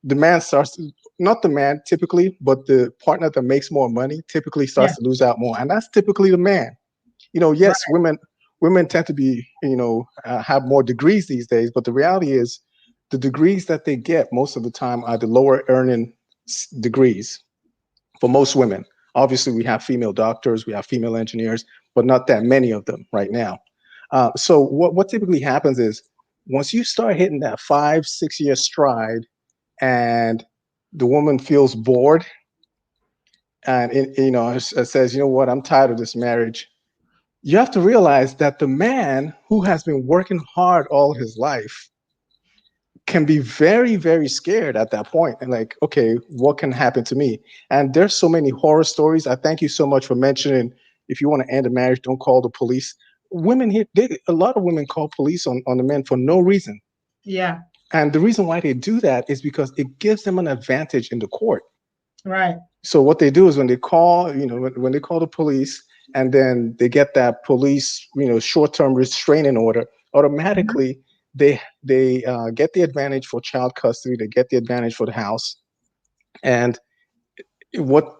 the man starts to, not the man typically, but the partner that makes more money typically starts to lose out more. And that's typically the man. Yes, women tend to be, have more degrees these days, but the reality is the degrees that they get most of the time are the lower earning degrees for most women. Obviously, we have female doctors, we have female engineers, but not that many of them right now. So what typically happens is once you start hitting that 5-6 year stride and the woman feels bored and it says, you know what, I'm tired of this marriage. You have to realize that the man who has been working hard all his life can be very, very scared at that point and like, okay, what can happen to me? And there's so many horror stories. I thank you so much for mentioning, if you want to end a marriage, don't call the police. Women here, a lot of women call police on the men for no reason. Yeah. And the reason why they do that is because it gives them an advantage in the court. Right. So what they do is when they call, when they call the police and then they get that police, short-term restraining order, automatically they get the advantage for child custody. They get the advantage for the house. And what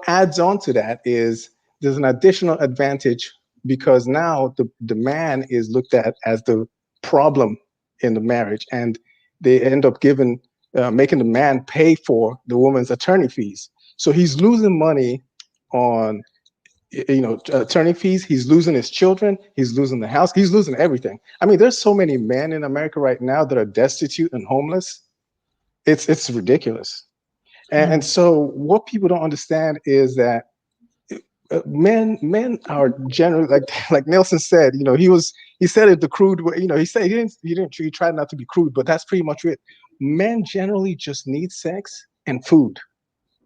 adds on to that is there's an additional advantage because now the man is looked at as the problem in the marriage, and they end up making the man pay for the woman's attorney fees. So he's losing money on attorney fees. He's losing his children. He's losing the house. He's losing everything. I mean, there's so many men in America right now that are destitute and homeless. It's ridiculous. And so what people don't understand is that men are generally like Nelson said. He said it the crude way. He said he tried not to be crude, but that's pretty much it. Men generally just need sex and food.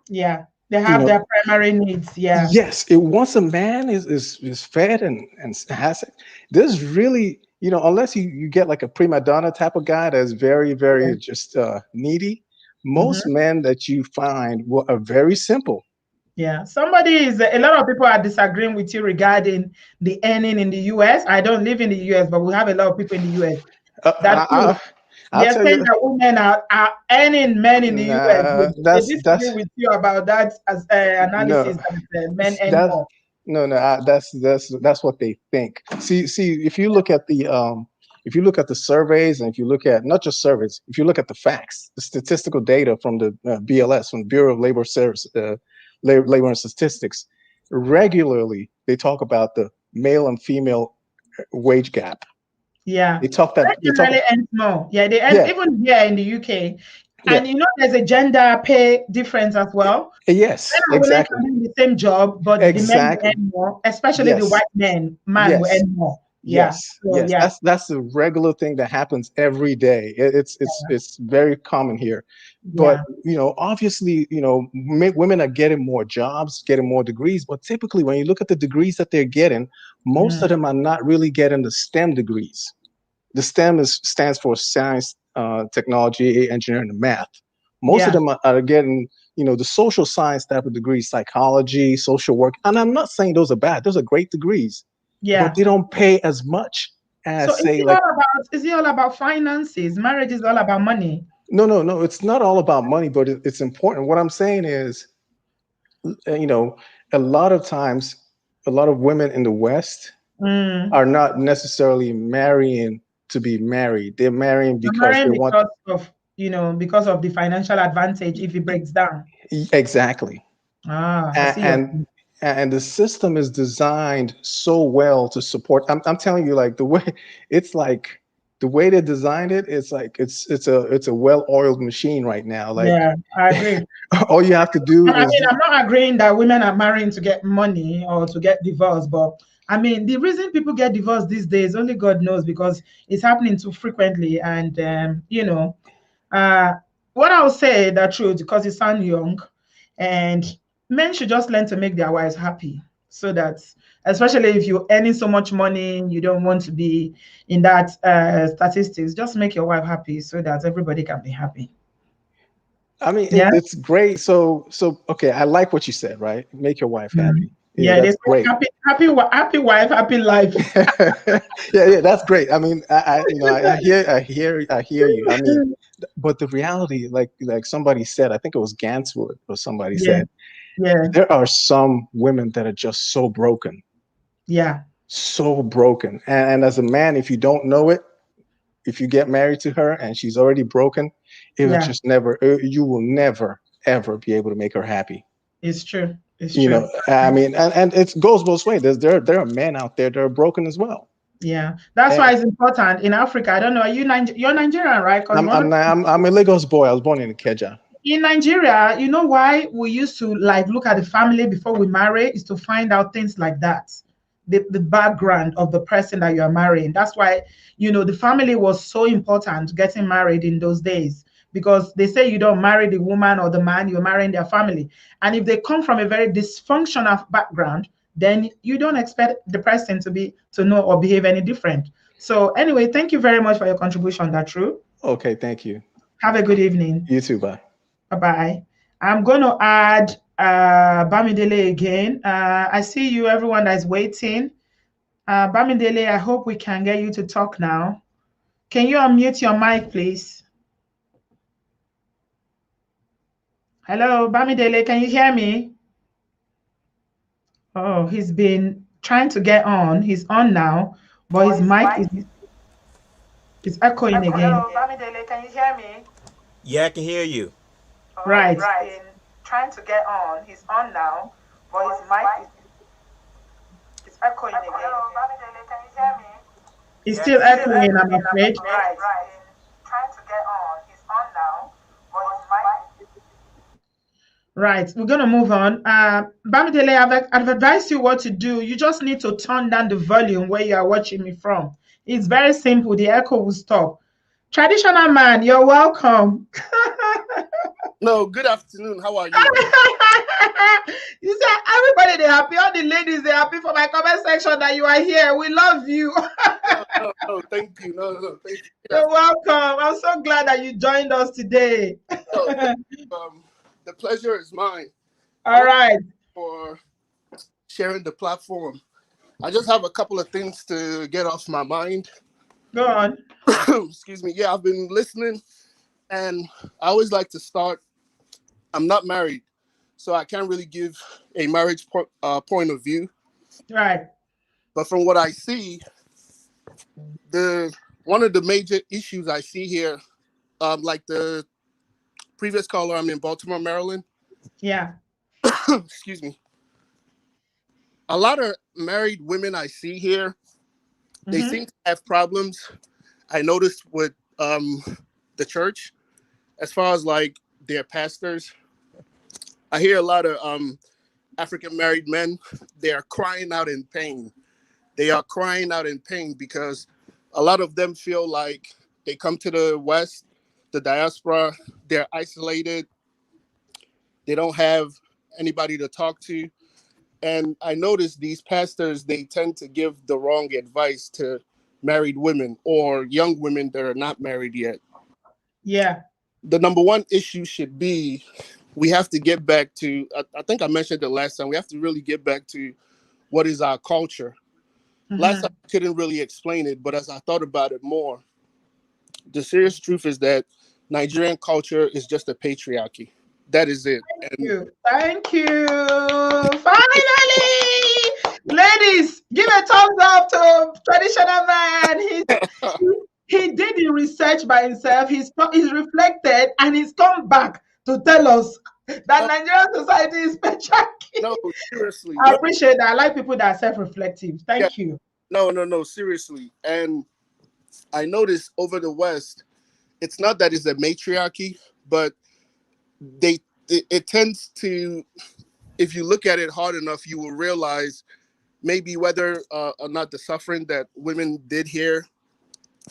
Yeah, they have their primary needs. Yeah. Yes, once a man is fed and has it, there's really unless you get like a prima donna type of guy that's very, very just needy. Most men that you find are very simple. Yeah, a lot of people are disagreeing with you regarding the earning in the US. I don't live in the US, but we have a lot of people in the US. They're saying that women are earning men in the US. They disagree with you about that as analysis that men earn more. No, that's what they think. See, if you look at the surveys, and if you look at not just surveys, if you look at the facts, the statistical data from the BLS, from the Bureau of Labor Service, Labor and Statistics, regularly they talk about the male and female wage gap. Yeah, they talk really earn more. Yeah, they earn even here in the UK. And there's a gender pay difference as well. Yes, exactly. Women can do the same job, but the men earn more, especially the white man will earn more. Yes, that's a regular thing that happens every day. It's very common here. But obviously, women are getting more jobs, getting more degrees. But typically, when you look at the degrees that they're getting, most of them are not really getting the STEM degrees. The STEM stands for science, technology, engineering, and math. Most of them are getting, the social science type of degrees, psychology, social work. And I'm not saying those are bad. Those are great degrees. Yeah. But they don't pay as much as is it all about finances? Marriage is all about money. No. It's not all about money, but it's important. What I'm saying is, a lot of times, a lot of women in the West are not necessarily marrying to be married. They're marrying because because of the financial advantage if it breaks down. Exactly. And the system is designed so well to support. I'm telling you, like the way they designed it, it's a well-oiled machine right now. Like, yeah, I agree. All you have to do I'm not agreeing that women are marrying to get money or to get divorced, but I mean, the reason people get divorced these days, only God knows, because it's happening too frequently. And what I'll say the truth, because you sound young, and men should just learn to make their wives happy, so that, especially if you're earning so much money, you don't want to be in that statistics. Just make your wife happy so that everybody can be happy. I mean, it's great. So okay, I like what you said, right? Make your wife happy. Yeah, that's great. Happy wife, happy life. yeah, that's great. I mean, I hear you. I mean, but the reality, like somebody said, I think it was Ganswood or somebody said, there are some women that are just so broken. Yeah. So broken. And as a man, if you don't know it, if you get married to her and she's already broken, it'll just never, you will never, ever be able to make her happy. It's true. It's You true. know, I mean, and it goes both ways. There are men out there that are broken as well. Yeah, that's why it's important in Africa. I don't know. Are you you're Nigerian, right? Because I'm a Lagos boy. I was born in Ikeja. In Nigeria, you know why we used to like look at the family before we marry is to find out things like that, the background of the person that you are marrying. That's why, you know, the family was so important getting married in those days, because they say you don't marry the woman or the man, you're marrying their family. And if they come from a very dysfunctional background, then you don't expect the person to know or behave any different. So anyway, thank you very much for your contribution, that's true. Okay, thank you. Have a good evening. You too, bye. Bye-bye. I'm going to add Bamidele again. I see you, everyone that is waiting. Bamidele, I hope we can get you to talk now. Can you unmute your mic, please? Hello, Bamidele, can you hear me? Oh, he's been trying to get on. He's on now, but his mic is echoing again. Hello, Bamidele, can you hear me? Yeah, I can hear you. Right. He's been trying to get on. He's on now, but his mic is echoing again. Hello, Bamidele, can you hear me? It's still echoing, I'm afraid. Right. Trying to get on. He's on now, but his mic. Right, we're going to move on. Bamidele, I've advised you what to do. You just need to turn down the volume where you are watching me from. It's very simple. The echo will stop. Traditional man, you're welcome. No, good afternoon. How are you? You say everybody they're happy. All the ladies they're happy for my comment section that you are here. We love you. No, thank you. No, thank you. You're welcome. I'm so glad that you joined us today. The pleasure is mine. All right. For sharing the platform. I just have a couple of things to get off my mind. Go on. Excuse me. Yeah, I've been listening, and I always like to start. I'm not married, so I can't really give a marriage point of view. Right. But from what I see, one of the major issues I see here, like the previous caller, I'm in Baltimore, Maryland. Yeah. Excuse me. A lot of married women I see here, they seem to have problems. I noticed with the church, as far as like their pastors. I hear a lot of African married men, they are crying out in pain. They are crying out in pain because a lot of them feel like they come to the West, the diaspora, they're isolated. They don't have anybody to talk to. And I noticed these pastors, they tend to give the wrong advice to married women or young women that are not married yet. Yeah. The number one issue should be, we have to get back to, I think I mentioned it last time, we have to really get back to what is our culture. Last time I couldn't really explain it, but as I thought about it more, the serious truth is that Nigerian culture is just a patriarchy. That is it. Thank you. Finally, ladies, give a thumbs up to traditional man. He did the research by himself. He's reflected and he's come back to tell us that Nigerian society is patriarchy. No, seriously. I appreciate that. I like people that are self-reflective. Thank you. No, seriously. And I noticed over the West, it's not that it's a matriarchy, but it tends to, if you look at it hard enough, you will realize maybe whether or not the suffering that women did here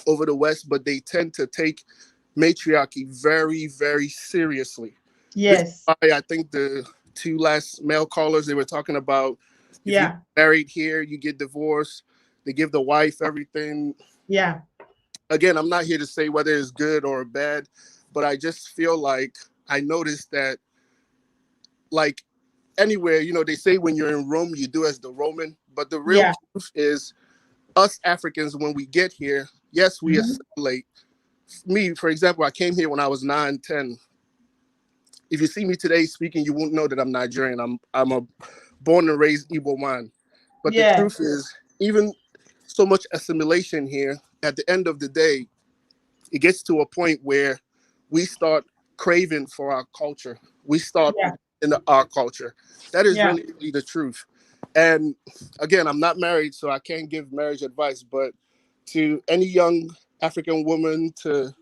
over the West, but they tend to take matriarchy very, very seriously. Yes. This is why I think the two last male callers, they were talking about, if you're married here, you get divorced, they give the wife everything. Yeah. Again, I'm not here to say whether it's good or bad, but I just feel like I noticed that, like anywhere, they say when you're in Rome, you do as the Roman, but the real truth is us Africans, when we get here, yes, we assimilate. Me, for example, I came here when I was 9, 10. If you see me today speaking, you won't know that I'm Nigerian. I'm a born and raised Igbo man. But the truth is, even so much assimilation here, at the end of the day, it gets to a point where we start craving for our culture. We start in our culture. That is really, really the truth. And again, I'm not married, so I can't give marriage advice, but to any young African woman, to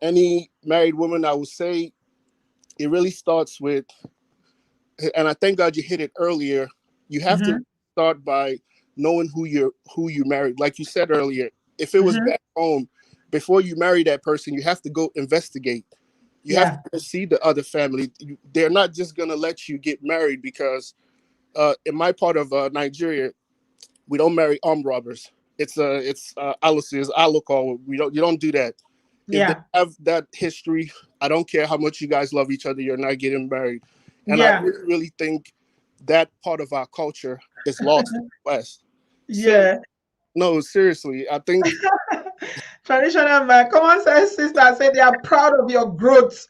any married woman, I would say it really starts with, and I thank God you hit it earlier, you have to start by knowing who you married. Like you said earlier, if it was back home, before you marry that person, you have to go investigate. You have to see the other family. They're not just gonna let you get married because in my part of Nigeria, we don't marry armed robbers. It's alcohol. You don't do that. If they have that history, I don't care how much you guys love each other, you're not getting married. And I really think that part of our culture is lost in the West. So, no, seriously, I think traditional man, come on, say sister, say they are proud of your growth.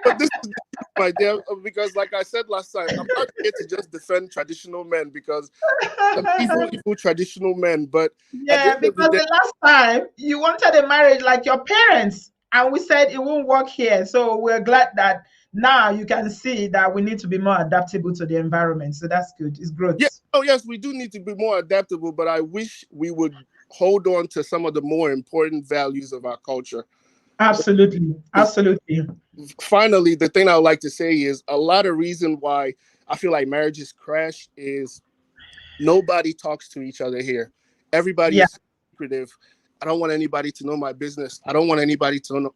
But this is my dear, because like I said last time, I'm not here to just defend traditional men because some evil traditional men. But because the last time you wanted a marriage like your parents, and we said it won't work here. So we're glad that now you can see that we need to be more adaptable to the environment. So that's good. It's growth. Yeah. Oh yes, we do need to be more adaptable, but I wish we would hold on to some of the more important values of our culture. Absolutely. Absolutely. Finally, the thing I would like to say is a lot of reason why I feel like marriages crash is nobody talks to each other here. Everybody is secretive. I don't want anybody to know my business. I don't want anybody to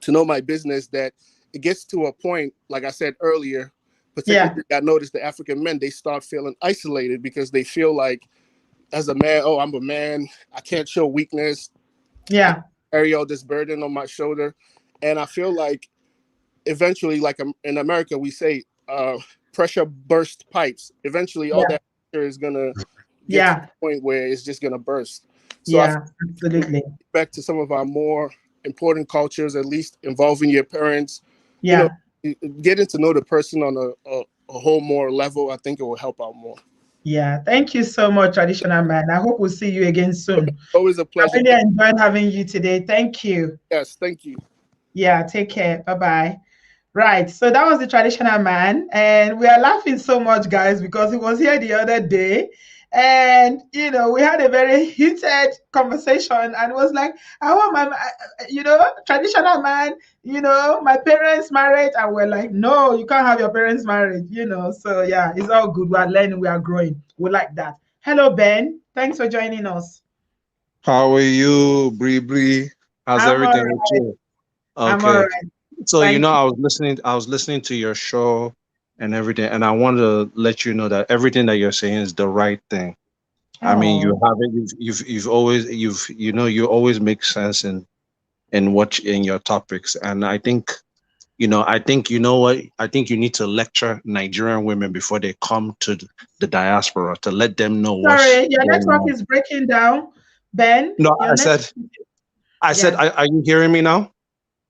know my business. That it gets to a point, like I said earlier, particularly I noticed the African men, they start feeling isolated because they feel like as a man, oh, I'm a man, I can't show weakness. I carry all this burden on my shoulder. And I feel like eventually, like in America, we say pressure burst pipes. Eventually, all that pressure is going to get to the point where it's just going to burst. So absolutely. Back to some of our more important cultures, at least involving your parents, you know, getting to know the person on a whole more level, I think it will help out more. Yeah, thank you so much, traditional man. I hope we'll see you again soon. Always a pleasure. I really enjoyed having you today. Thank you. Yes, thank you. Yeah, take care. Bye-bye. Right, so that was the traditional man, and we are laughing so much, guys, because he was here the other day, and you know, we had a very heated conversation, and it was like, I want my, traditional man, my parents married, and we're like, no, you can't have your parents married, so yeah, it's all good. We are learning, we are growing. We like that. Hello, Ben. Thanks for joining us. How are you, Bree? How's everything with you? Okay. I'm all right. So I was listening to your show and everything, and I want to let you know that everything that you're saying is the right thing. Oh. I mean, you always make sense in your topics, and I think you know what, I think you need to lecture Nigerian women before they come to the diaspora to let them know. Sorry, your network is breaking down, Ben. No, I said, are you hearing me now?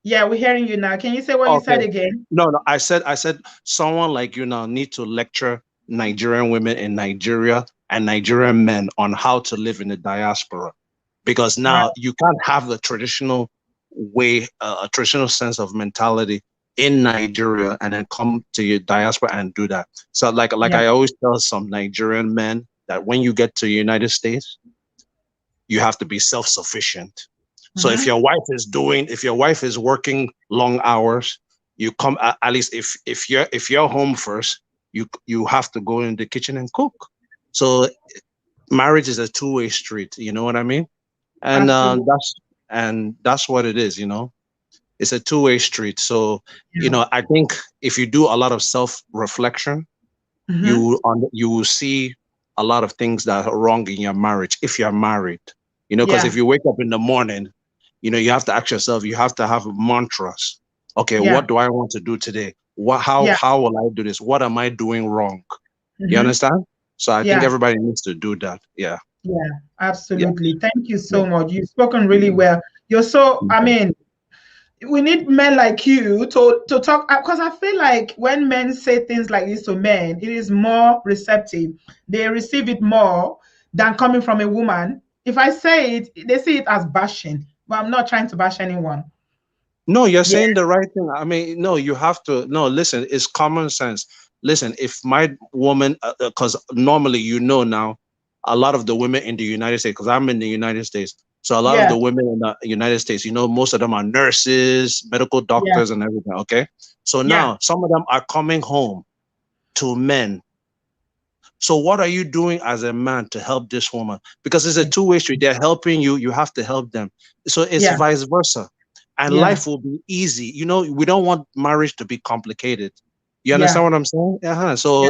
Yeah, we're hearing you now. Can you say what you said again? No, I said someone like you now need to lecture Nigerian women in Nigeria and Nigerian men on how to live in the diaspora, because now you can't have the traditional way, a traditional sense of mentality in Nigeria and then come to your diaspora and do that. So like I always tell some Nigerian men that when you get to the United States, you have to be self-sufficient. So if your wife is working long hours, you come, at least if you're home first, you have to go in the kitchen and cook. So marriage is a two-way street, you know what I mean? And that's what it is, it's a two-way street. So I think if you do a lot of self-reflection, you will see a lot of things that are wrong in your marriage if you're married, because if you wake up in the morning, you have to ask yourself, you have to have mantras. Okay, what do I want to do today? How will I do this? What am I doing wrong? You understand? So I think everybody needs to do that. Yeah. Yeah, absolutely. Thank you so much. You've spoken really well. You're so, we need men like you to talk, because I feel like when men say things like this to men, it is more receptive. They receive it more than coming from a woman. If I say it, they see it as bashing, but I'm not trying to bash anyone. No, you're saying the right thing. I mean, no, you have to. No, listen, it's common sense. Listen, if my woman, because normally, now, a lot of the women in the United States, because I'm in the United States, so a lot of the women in the United States, most of them are nurses, medical doctors, and everything. Okay, so now some of them are coming home to men. So what are you doing as a man to help this woman? Because it's a two-way street. They're helping you. You have to help them. So it's vice versa. And life will be easy. We don't want marriage to be complicated. You understand what I'm saying? So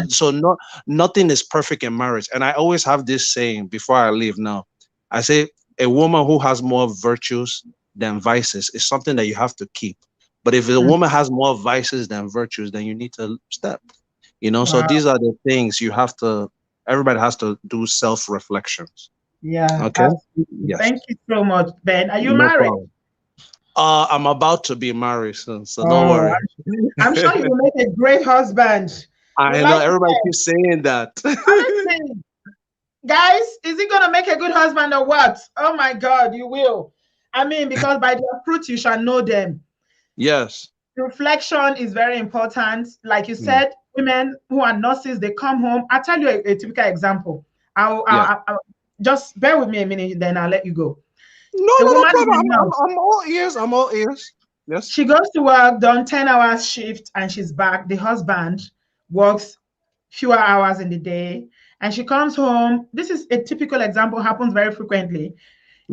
nothing is perfect in marriage. And I always have this saying before I leave now. I say a woman who has more virtues than vices is something that you have to keep. But if a woman has more vices than virtues, then you need to step. So these are the things everybody has to do self-reflections. Yeah. Okay. Yes. Thank you so much, Ben. Are you married? Problem. I'm about to be married soon, so don't worry. I'm sure you will make a great husband. I know everybody keeps saying that. Guys, is he gonna make a good husband or what? Oh my God, you will. I mean, because by their fruit you shall know them. Yes. Reflection is very important. Like you said, women who are nurses, they come home. I'll tell you a typical example. I'll just bear with me a minute, then I'll let you go. No problem. I'm all ears. I'm all ears. Yes. She goes to work, done 10-hour shift, and she's back. The husband works fewer hours in the day, and she comes home. This is a typical example, happens very frequently.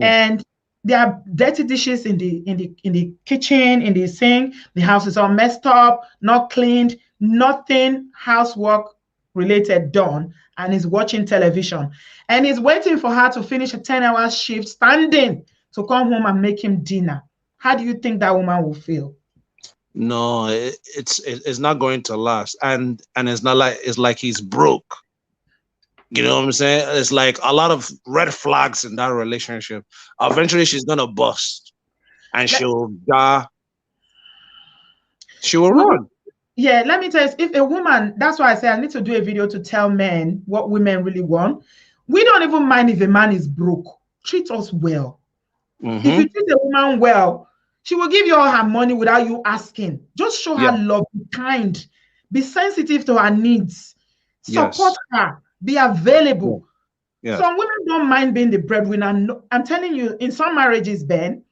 And there are dirty dishes in the kitchen, in the sink. The house is all messed up, not cleaned, nothing housework related done, and he's watching television. And he's waiting for her to finish a 10-hour shift, standing to come home and make him dinner. How do you think that woman will feel? No, it's not going to last, and it's like he's broke. You know what I'm saying? It's like a lot of red flags in that relationship. Eventually, she's gonna bust, and she'll die. She will run. Yeah, let me tell you, if a woman, that's why I say I need to do a video to tell men what women really want. We don't even mind if a man is broke. Treat us well. If you treat a woman well, she will give you all her money without you asking. Just show her love, be kind, be sensitive to her needs, support her, be available. Some women don't mind being the breadwinner. I'm telling you, in some marriages, Ben,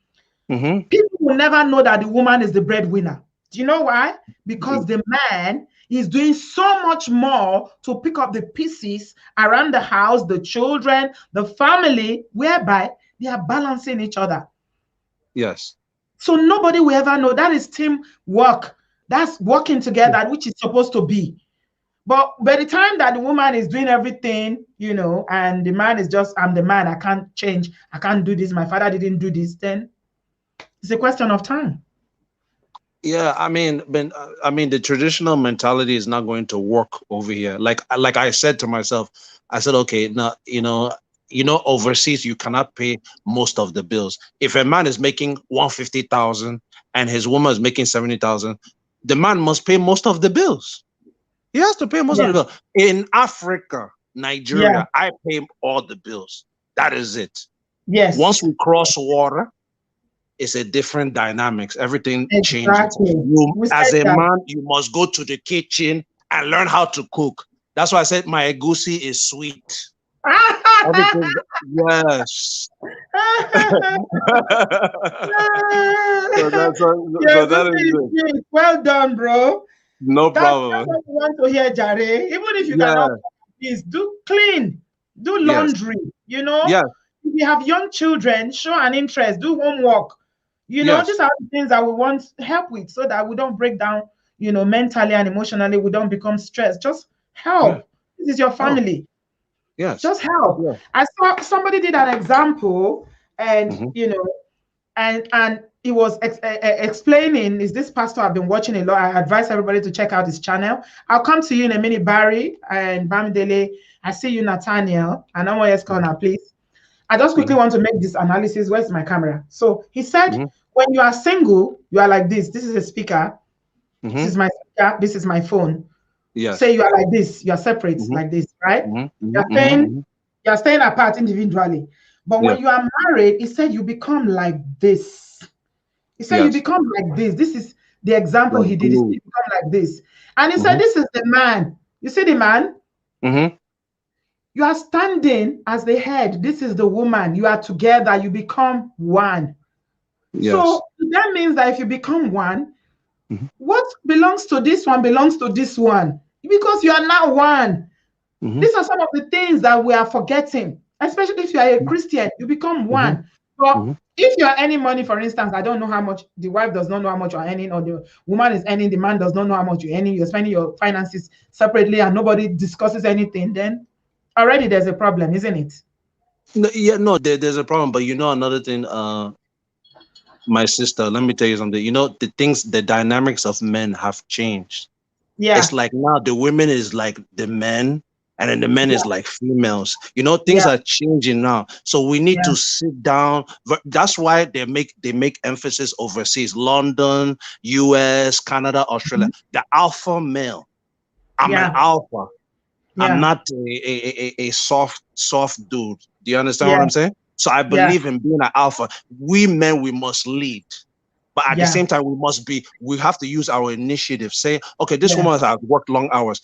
people will never know that the woman is the breadwinner. Do you know why? Because the man is doing so much more to pick up the pieces around the house, the children, the family, whereby they are balancing each other. Yes. So nobody will ever know. That is teamwork. That's working together, which is supposed to be. But by the time that the woman is doing everything, and the man is just, I'm the man, I can't change, I can't do this, my father didn't do this, then it's a question of time. Yeah, I mean, the traditional mentality is not going to work over here. Like I said to myself, I said, okay, now, overseas, you cannot pay most of the bills. If a man is making 150,000 and his woman is making 70,000, the man must pay most of the bills. He has to pay most of the bills. In Africa, Nigeria, I pay all the bills. That is it. Yes. Once we cross water, it's a different dynamics. Everything changes. As a man, you must go to the kitchen and learn how to cook. That's why I said my egusi is sweet. Everything, yes. That is it. Well done, bro. No problem. That's what you want to hear, Jare. Even if you cannot, please do clean, do laundry. Yes. If you have young children, show an interest, do homework. These are the things that we want help with, so that we don't break down, mentally and emotionally. We don't become stressed. Just help. Yeah. This is your family. Yes. Just help. Yeah. I saw somebody did an example, and and he was explaining. Is this pastor I've been watching a lot? I advise everybody to check out his channel. I'll come to you in a minute, Barry and Bamidele. I see you, Nathaniel, and no one else corner, please. I just quickly want to make this analysis. Where's my camera? So he said, when you are single, you are like this. This is a speaker. This is my speaker. This is my phone. Say you are like this. You are separate like this, right? You're staying apart individually. But when you are married, he said you become like this. He said you become like this. This is the example he did. He said you become like this. And he said, this is the man. You see the man? You are standing as the head. This is the woman. You are together. You become one. So that means that if you become one, what belongs to this one belongs to this one. Because you are now one. These are some of the things that we are forgetting, especially if you are a Christian, you become one. But if you are earning money, for instance, I don't know how much, the wife does not know how much you're earning, or the woman is earning, the man does not know how much you're earning, you're spending your finances separately and nobody discusses anything, then already there's a problem, isn't it? No, there's a problem. But you know, another thing, my sister, let me tell you something. You know, the dynamics of men have changed. It's like now the women is like the men, and then the men is like females. You know, things are changing now. So we need to sit down. That's why they make emphasis overseas, London, US, Canada, Australia. The alpha male. I'm an alpha. I'm not a soft dude. Do you understand what I'm saying? So I believe in being an alpha. We men, we must lead. But at the same time, we have to use our initiative. Say, okay, this woman has worked long hours.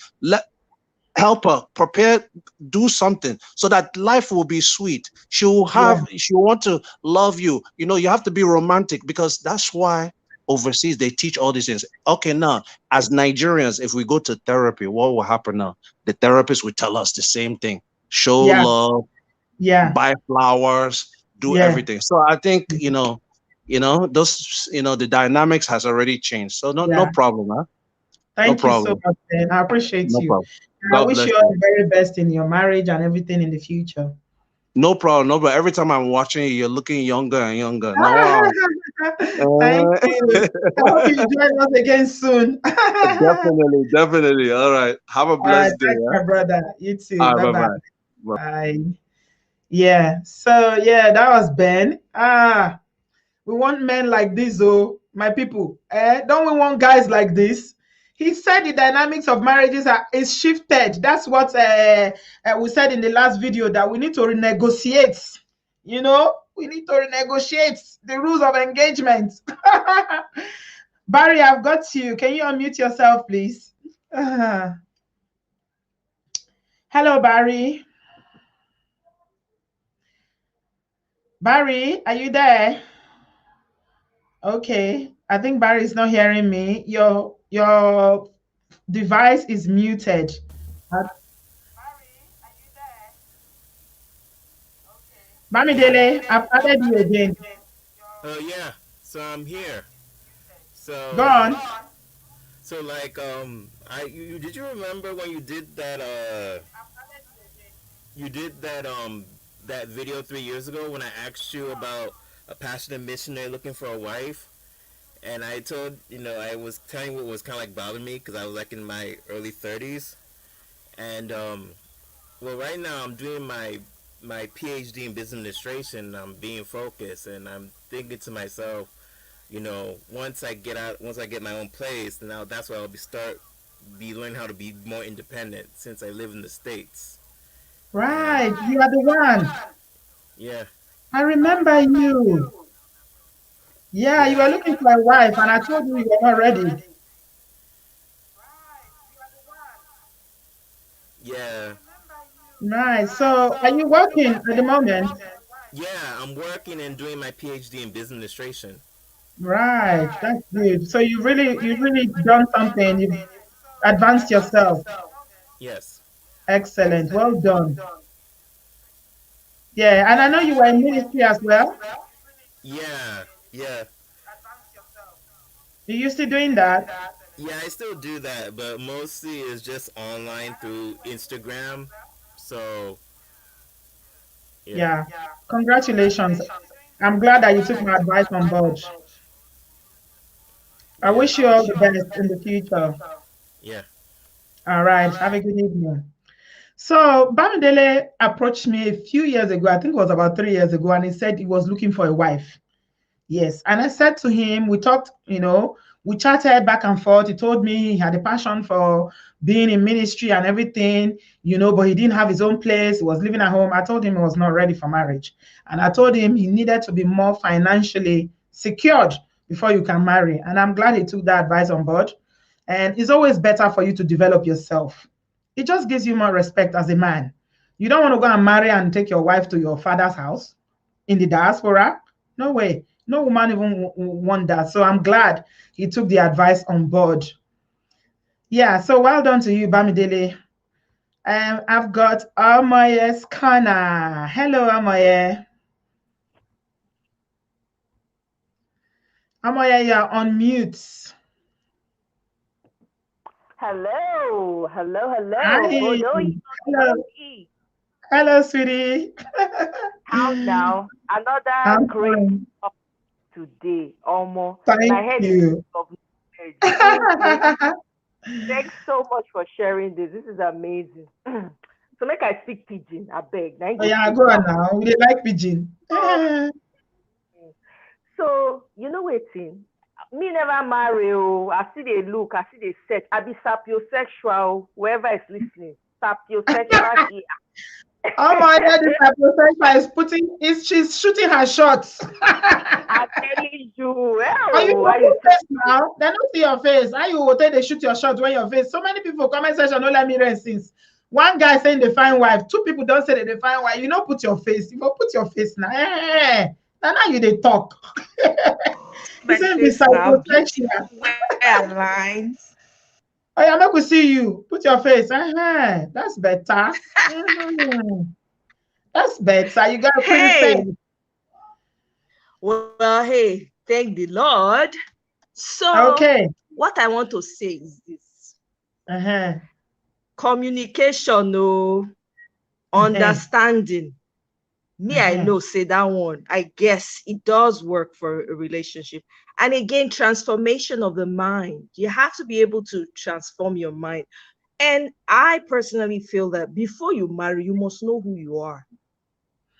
Help her, prepare, do something so that life will be sweet. She'll want to love you. You know, you have to be romantic, because that's why overseas they teach all these things. Okay, now as Nigerians, if we go to therapy, what will happen now? The therapist will tell us the same thing: show love, buy flowers, do everything. So I think those the dynamics has already changed. So no problem, huh? Thank you so much, Ben. I appreciate you. Problem. I wish you all the very best in your marriage and everything in the future. No problem. No, but every time I'm watching you, you're looking younger and younger. Thank you. I hope you join us again soon. Definitely. All right. Have a blessed day. My brother. You too. Right, bye. Bye. Yeah. So that was Ben. We want men like this, oh, my people. Don't we want guys like this? He said the dynamics of marriages is shifted. That's what we said in the last video, that we need to renegotiate. You know, we need to renegotiate the rules of engagement. Barry, I've got you. Can you unmute yourself, please? Hello, Barry. Barry, are you there? Okay, I think Barry is not hearing me. Your device is muted. Barry, are you there? Okay. Bamidele, I've added you again. Oh yeah, so I'm here. So go on. So like did you remember when you did that that video 3 years ago when I asked you about a passionate missionary looking for a wife? And I told, I was telling you what was kind of like bothering me, because I was like in my early 30s. And, well, right now I'm doing my PhD in business administration. I'm being focused, and I'm thinking to myself, once I get my own place, then that's where I'll be learning how to be more independent, since I live in the States. Right, you are the one. Yeah. I remember you. Yeah, you were looking for a wife, and I told you were not ready. Yeah. Nice. So, are you working at the moment? Yeah, I'm working and doing my PhD in business administration. Right, that's good. So you've really done something. You've advanced yourself. Yes. Excellent. Well done. Yeah, and I know you were in ministry as well. Yeah. Are you still doing that? Yeah, I still do that, but mostly it's just online through Instagram. So yeah. Congratulations. I'm glad that you took my advice on board. I wish you all the best in the future. Yeah. All right. Have a good evening. So Bamidele approached me a few years ago. I think it was about 3 years ago, and he said he was looking for a wife. Yes. And I said to him, we talked, we chatted back and forth. He told me he had a passion for being in ministry and everything, but he didn't have his own place. He was living at home. I told him he was not ready for marriage. And I told him he needed to be more financially secured before you can marry. And I'm glad he took that advice on board. And it's always better for you to develop yourself. It just gives you more respect as a man. You don't want to go and marry and take your wife to your father's house in the diaspora. No way. No woman even want that. So I'm glad he took the advice on board. Yeah, so well done to you, Bamidele. I've got Amoye Skana. Hello, Amoye. Amoye, you're on mute. Hello. Hi. Hello. Hello, sweetie. How now? Another great talk today, almost. Thank you. Thanks so much for sharing this. This is amazing. So make I speak pidgin, I beg. Oh, yeah, go on now. We like pidgin. So, you know what, me never marry. I see they look, I see they search. I be sapiosexual, whoever is listening. Sapiosexual here. Oh my God, this sapiosexual she's shooting her shots. I'm telling you. Are you on your face now? They don't see your face. How you will tell they shoot your shot when your face? So many people comment section don't let me rest since. One guy saying they find wife, two people don't say that they find wife. You know, put your face. You go put your face now. Hey, now you they talk. You say be sapiosexual. Lines. Oh yeah, make we see you. Put your face. That's better. That's better. You got a pretty face. Well, hey, thank the Lord. So, okay, what I want to say is this: communication, understanding. Me, I know, say that one. I guess it does work for a relationship. And again, transformation of the mind. You have to be able to transform your mind. And I personally feel that before you marry, you must know who you are.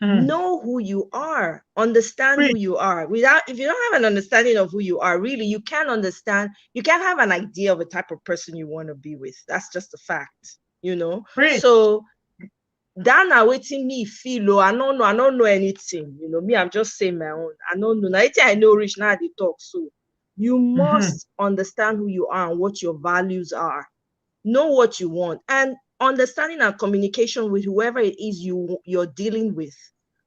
Know who you are. Understand who you are. If you don't have an understanding of who you are, really, you can't understand. You can't have an idea of the type of person you want to be with. That's just a fact, So that now waiting me feel, I don't know anything. Me, I'm just saying my own. I don't know. Now, I know rich now they talk. So you must understand who you are and what your values are. Know what you want, and understanding and communication with whoever it is you're dealing with,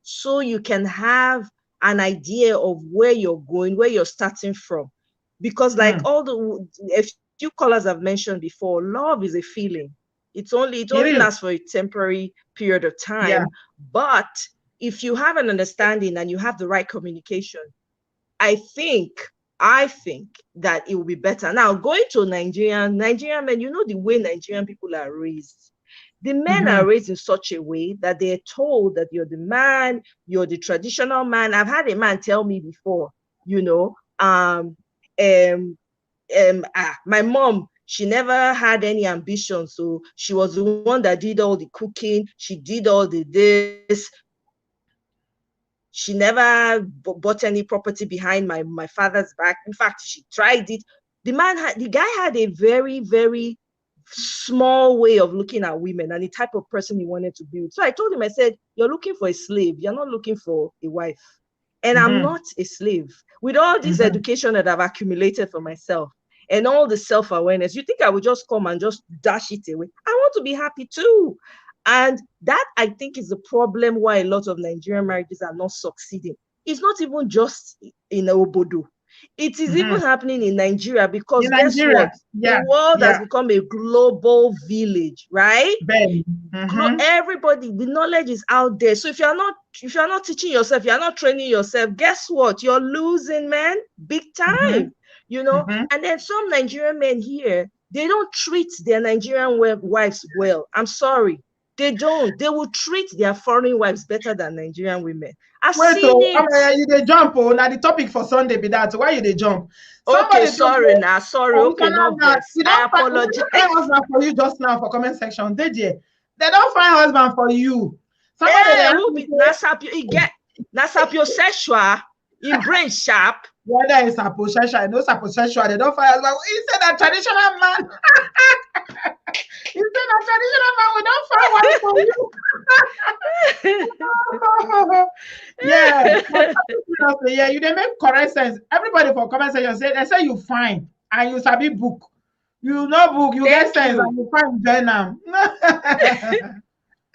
so you can have an idea of where you're going, where you're starting from. Because like a few callers have mentioned before, love is a feeling. It only lasts for a temporary period of time. But if you have an understanding and you have the right communication, I think that it will be better. Now, going to Nigerian men, the way Nigerian people are raised. The men are raised in such a way that they're told that you're the man, you're the traditional man. I've had a man tell me before, my mom, she never had any ambition. So she was the one that did all the cooking. She did all the this. She never bought any property behind my father's back. In fact, she tried it. The guy had a very, very small way of looking at women and the type of person he wanted to be with. So I told him, I said, you're looking for a slave. You're not looking for a wife. And I'm not a slave. With all this education that I've accumulated for myself and all the self-awareness, you think I would just come and just dash it away? I want to be happy too. And that, I think, is the problem why a lot of Nigerian marriages are not succeeding. It's not even just in Obodo. It is even happening in Nigeria because guess what? The world has become a global village, right? Everybody, the knowledge is out there. So if you're not teaching yourself, you're not training yourself, guess what? You're losing, man, big time. And then some Nigerian men here, they don't treat their Nigerian wives well. I'm sorry. They don't. They will treat their foreign wives better than Nigerian women. I've seen it. You they jump. Now the topic for Sunday be that. Why you they jump? Okay, sorry now. Sorry. Okay, no best. I apologize. They don't find husband for you just now for comment section. They don't find husband for you. Hey, who be nasapiosexual? In brain sharp. Whether it's a possession, no possession, they don't find. Well, he said a traditional man. He said a traditional man, we don't find one for you. Yeah. Yeah, you didn't make correct sense. Everybody for comment section say they say you fine and you sabi book. You know book, you get sense and you find join them.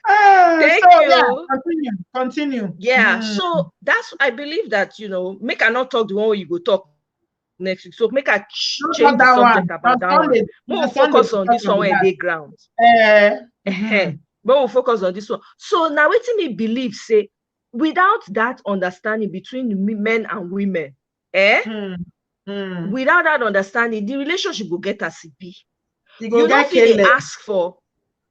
Thank you. Yeah, continue. Yeah, so that's, I believe that, make I not talk the one where you go talk next week. So make I change the subject about that one. We'll focus on this one where they ground. But we'll focus on this one. So now what me believe say, without that understanding between men and women, without that understanding, the relationship will get as it be. You know,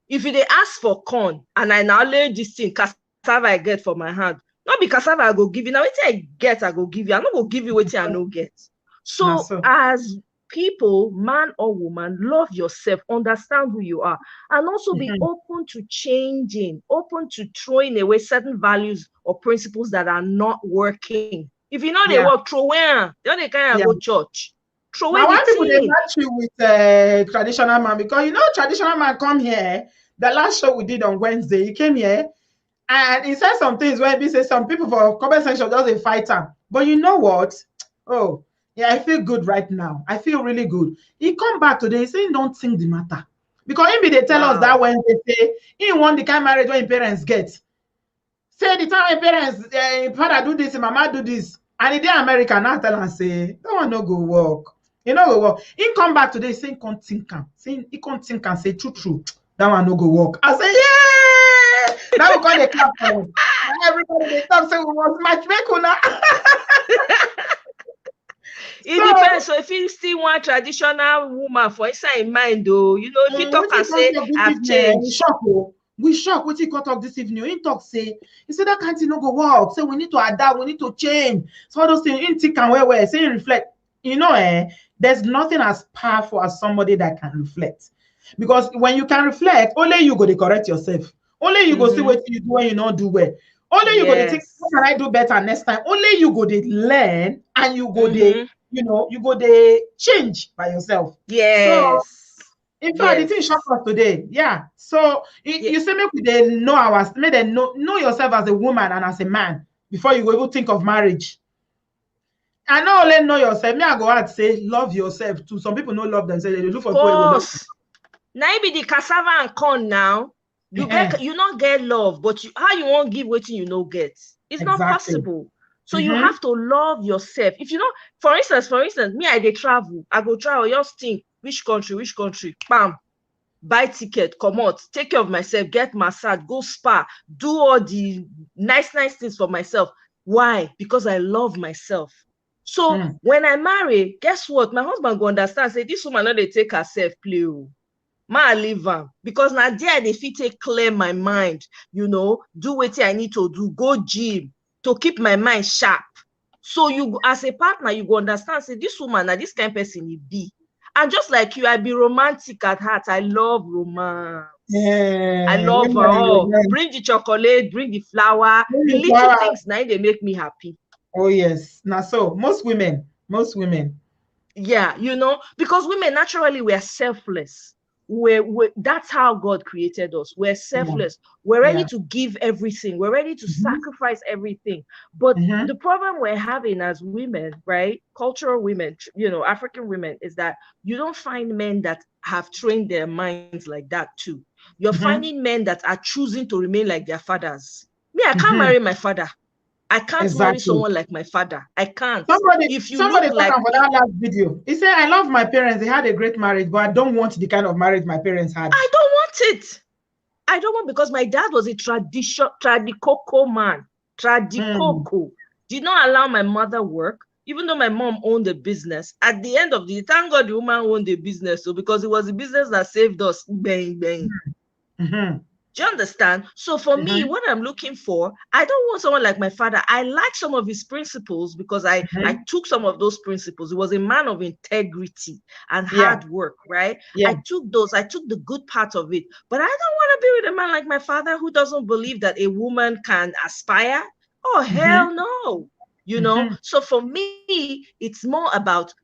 if they ask for corn and I now lay this thing cassava I get for my hand, not be cassava I go give you. Now what I get, I go give you. I not go give you what I no get. So as people, man or woman, love yourself, understand who you are, and also be open to changing, open to throwing away certain values or principles that are not working. If you know they work, throw away. They can't go church. Now, why people they match you with traditional man? Because traditional man come here. The last show we did on Wednesday, he came here and he said some things where he said some people for comment section does a fighter. But you know what? Oh, yeah, I feel good right now. I feel really good. He come back today, he saying don't think the matter. Because maybe they tell us that when they say he want the kind of marriage when parents get. Say the time parents, father do this, mama do this. And in America now tell and say, that one no go work. You know go work. He come back today saying can't think and say true. That one no go work. I say, yeah! Now we call the clap for him. Everybody they talk say we want match make una. It depends. So if you still want traditional woman for inside mind though, if you talk and say I've changed. We shock what he got talk this evening. He talk say, he said that can't no go work. Say we need to adapt, we need to change. So all those things in think and where say reflect. There's nothing as powerful as somebody that can reflect. Because when you can reflect, only you go to correct yourself. Only you go see what you do when you not do well. Only you go to think, what can I do better next time? Only you go to learn and you go to, you go to change by yourself. Yes. So, in fact, the thing shocked us today. Yeah. So you say make they know make them know yourself as a woman and as a man before you even think of marriage. And not only know yourself, me I go out say love yourself too. Some people don't love themselves. They look for people. Now be the cassava and corn now. You not get love, but how you won't give what you no get? It's not possible. So you have to love yourself. If for instance, me I travel. I go travel. Just think which country, bam, buy ticket, come out, take care of myself, get massage, go spa, do all the nice things for myself. Why? Because I love myself. So when I marry, guess what? My husband go understand. Say this woman not they take herself play. Ma leave her because now there they fit take clear my mind, do what I need to do, go gym to keep my mind sharp. So you as a partner, you go understand, say this woman now this kind of person it be. And just like you, I be romantic at heart. I love romance. Yeah, I love her all. Bring the chocolate, bring the flower, the little things now they make me happy. Oh yes. Now so most women. Yeah, because women naturally we are selfless. That's how God created us. We're selfless. We're ready to give everything. We're ready to sacrifice everything. But the problem we're having as women, right? Cultural women, African women, is that you don't find men that have trained their minds like that too. You're finding men that are choosing to remain like their fathers. Me, I can't marry my father. I can't marry someone like my father. I can't. Somebody look like for that last video. He said, I love my parents. They had a great marriage, but I don't want the kind of marriage my parents had. I don't want it. I don't want because my dad was a tradicoco man. Tradicoco. Did not allow my mother work, even though my mom owned the business. At the end of the day, thank God the woman owned the business. So because it was the business that saved us. Bang, bang. Do you understand? So for me, what I'm looking for, I don't want someone like my father. I like some of his principles because I took some of those principles. He was a man of integrity and hard work, right? I took those. I took the good part of it. But I don't want to be with a man like my father who doesn't believe that a woman can aspire. Oh, hell no. you know. So for me, it's more about,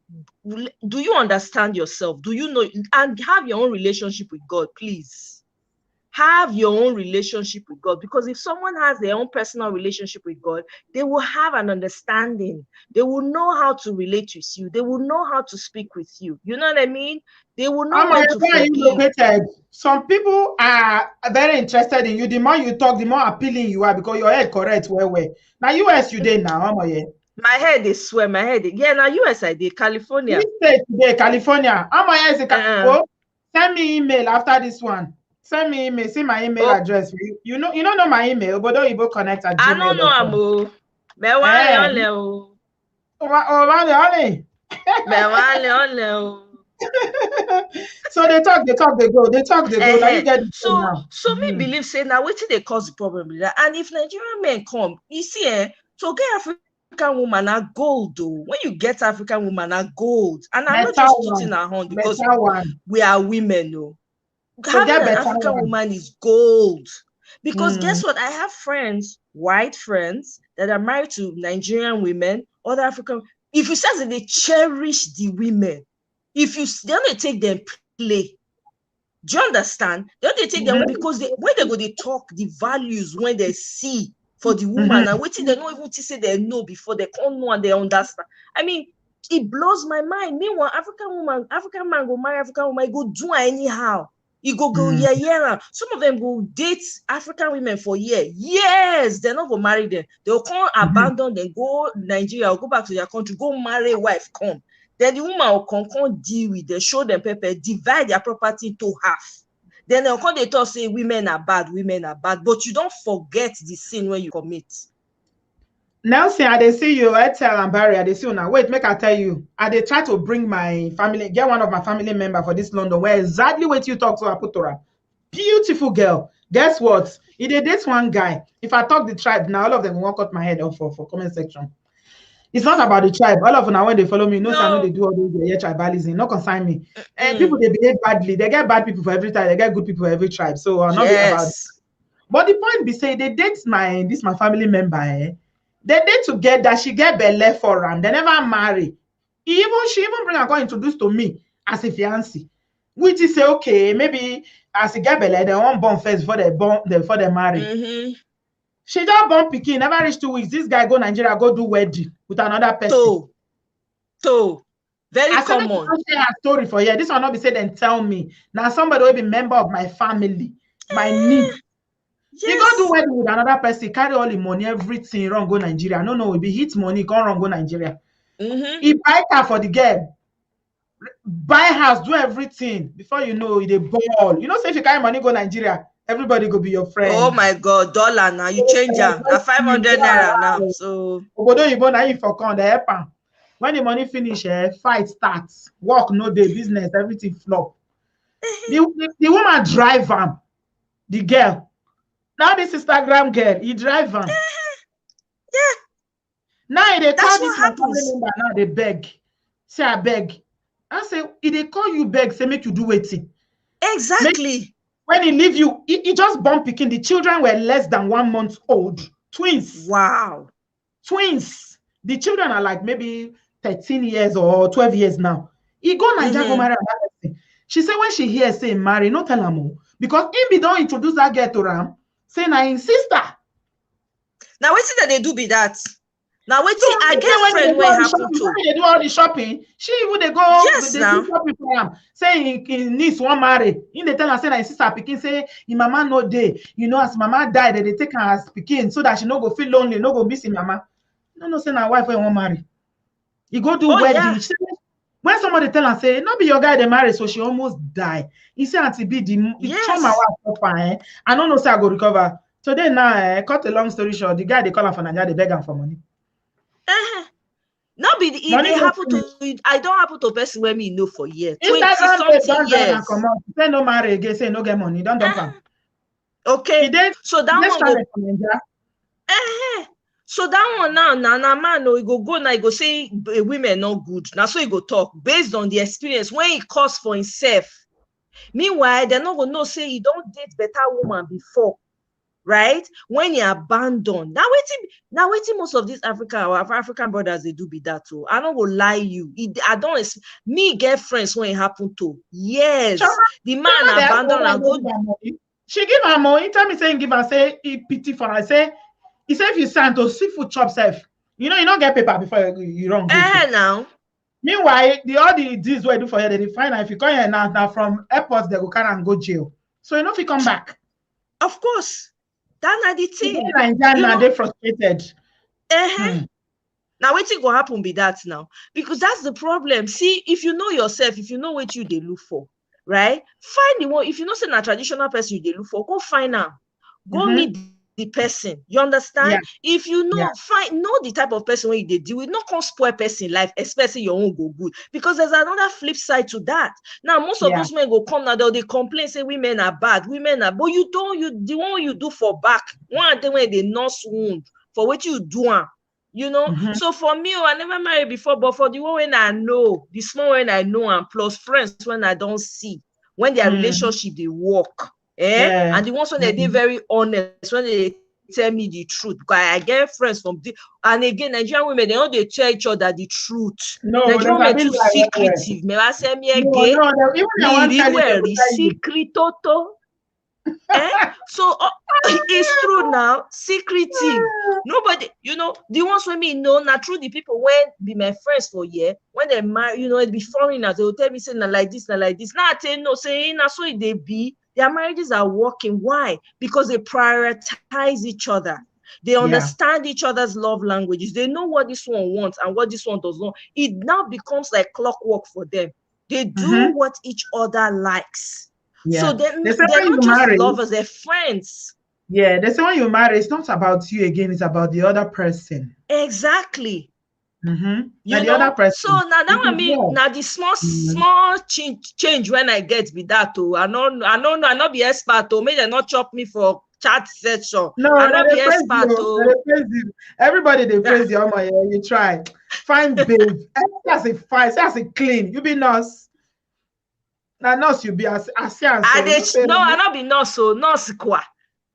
do you understand yourself? Do you know, and have your own relationship with God, please. Have your own relationship with God, because if someone has their own personal relationship with God, they will have an understanding. They will know how to relate with you. They will know how to speak with you. You know what I mean? They will know when to forgive. Some people are very interested in you. The more you talk, the more appealing you are, because your head correct well. Now US you did now, my head is swell. My head yeah, now US I did California. This state today, California. Send me email after this one. Send me email. See my email address. You don't know my email, obodooyinboconnect@gmail.com. I don't know. So they talk, they go. Now you get it now. So me believe say now wetin dey cause the problem with that. And if Nigerian men come, you see, to get African woman are gold though. When you get African woman are gold, and I'm not just putting our hand because we are women, no. Having an African woman is gold. Because guess what? I have friends, white friends, that are married to Nigerian women, other African. If you say that they cherish the women, if you don't take them play, do you understand? Don't they take them because when they go, they talk the values when they see for the woman and waiting, they don't even say they know before they can't know and they understand. I mean, it blows my mind. Meanwhile, African man go marry African woman, he go do anyhow. You go yeah. Some of them go date African women for years. They're not gonna marry them. They'll come abandon them, go Nigeria, or go back to their country, go marry wife, come. Then the woman will come deal with them, show them pepper, divide their property into half. Then they'll come, they talk, say women are bad, but you don't forget the sin when you commit. Nelson, I dey see you, Etel and Barry, I dey see you now. Wait, make I tell you. I dey try to bring my family, get one of my family member for this London, where exactly what you talk to Aputora. Beautiful girl. Guess what? If they date one guy, if I talk the tribe, now all of them will cut my head off for comment section. It's not about the tribe. All of them, when they follow me, no, I know they do all those tribalism. No consign me. And people, they behave badly. They get bad people for every tribe. They get good people for every tribe. So I'll not be about it. But the point be say, they date my family member, They did together, she get belle for him. They never marry. She even bring her go introduced to me as a fiancé. Which is say, okay, maybe as a get belle, they won't born first before they marry. She just born pikin, never reach 2 weeks. This guy go Nigeria, go do wedding with another person. Very common. I share her story for here. This one not be said and tell me. Now somebody will be member of my family, my niece. Yes. He go do wedding with another person, carry all the money, everything, run go Nigeria. No, it be hit money, can't run go Nigeria. He buy car for the girl, buy house, do everything. Before you know, it a ball. You know, say if you carry money go Nigeria, everybody go be your friend. Oh my God, dollar now you change her. Now 500 naira now. So obodoyinbo na for con the help am. When the money finish, fight starts. Work no day, business, everything flop. The woman drive him, the girl. Now this Instagram girl, he drive him. Now they call this my family member. Now they beg. Say I beg. I say if they call you beg, say make you do waiting. Exactly. When he leave you, he just born picking. The children were less than 1 month old. Twins. Wow. Twins. The children are like maybe 13 years or 12 years now. He go Naija go marry another person. She said when she hears say marry, no tell her more. Because if he don't introduce that girl to Ram, say na him sister. Now wait till they do be that. Now wait till I get friend where happen to. They do all the shopping. She even they go. Yes, now. Shopping for him. Say his niece won't marry. In the tell her say na his sister pikin say his mama no day. You know as mama died, they take her as pikin so that she no go feel lonely, no go miss him mama. No say na wife won't marry. He go do wedding. Yeah. When somebody tell her say no be your guy they marry, so she almost die. He say Auntie B the trauma was fine. I don't know say I go recover. Today now, cut a long story short, the guy they call her for Naija, they beg him for money. No be it they happen to. I don't happen to person where me know for years. 20-something years. Say no marry again, say no get money. Don't dump him. Okay. So that one go. So that one now, man, no, he go now, he go say women not good. Now so he go talk based on the experience when he costs for himself. Meanwhile, they're not gonna know say he don't date better woman before. right? When you abandon, now waiting most of these our African brothers, they do be that too. I don't go lie you. I don't me get friends when it happened to. Yes, the man abandon and go. She give her money. Tell me saying give her say he pity for her. Say he say if you send to seafood chop self, you don't get paper before you run. Now. Meanwhile, all the deals we do for you, they define. If you come here now from airports, they go carry and go jail. So if you come back. Of course. That's not the thing. Now they frustrated. Now wetin go happen be that now, because that's the problem. See, if you know yourself, if you know what you they look for, right? Find the one. If you know say a traditional person you they look for, go find out. Go meet the person. You understand? Yeah. If you know, know the type of person when you deal with, not come spoil person life, especially your own go good. Because there's another flip side to that. Now, most of those men go come now, they complain, say women are bad, but you don't, the one you do for back, one of them when they nurse wound for what you do. So for me, I never married before, but for the one when I know, the small when I know, and plus friends when I don't see, when their relationship they work, and the ones when they very honest, when they tell me the truth, because I get friends from and again, Nigerian women, they don't tell each other the truth. No, Nigerian women too secretive. May I say me again? Secret toto. So it's true now, secretive. Nobody, the ones when me know, not true. The people when be my friends for year, when they marry, it be foreigners, they will tell me say na like this, na like this. Now I tell you no, say na so they be. Their marriages are working. Why? Because they prioritize each other. They understand each other's love languages. They know what this one wants and what this one does not. It now becomes like clockwork for them. They do what each other likes. So they're not just lovers, they're friends. Yeah, they say when you marry, it's not about you again, it's about the other person. Exactly. The other person. So now the small change when I get with that too. I not be expert to maybe they not chop me for chat session. No, I not be expert to. Everybody they praise you. You try. Fine, babe. That's a fine, that's a clean. You be nurse. Now nurse you be as I not be nurse so nurse qua.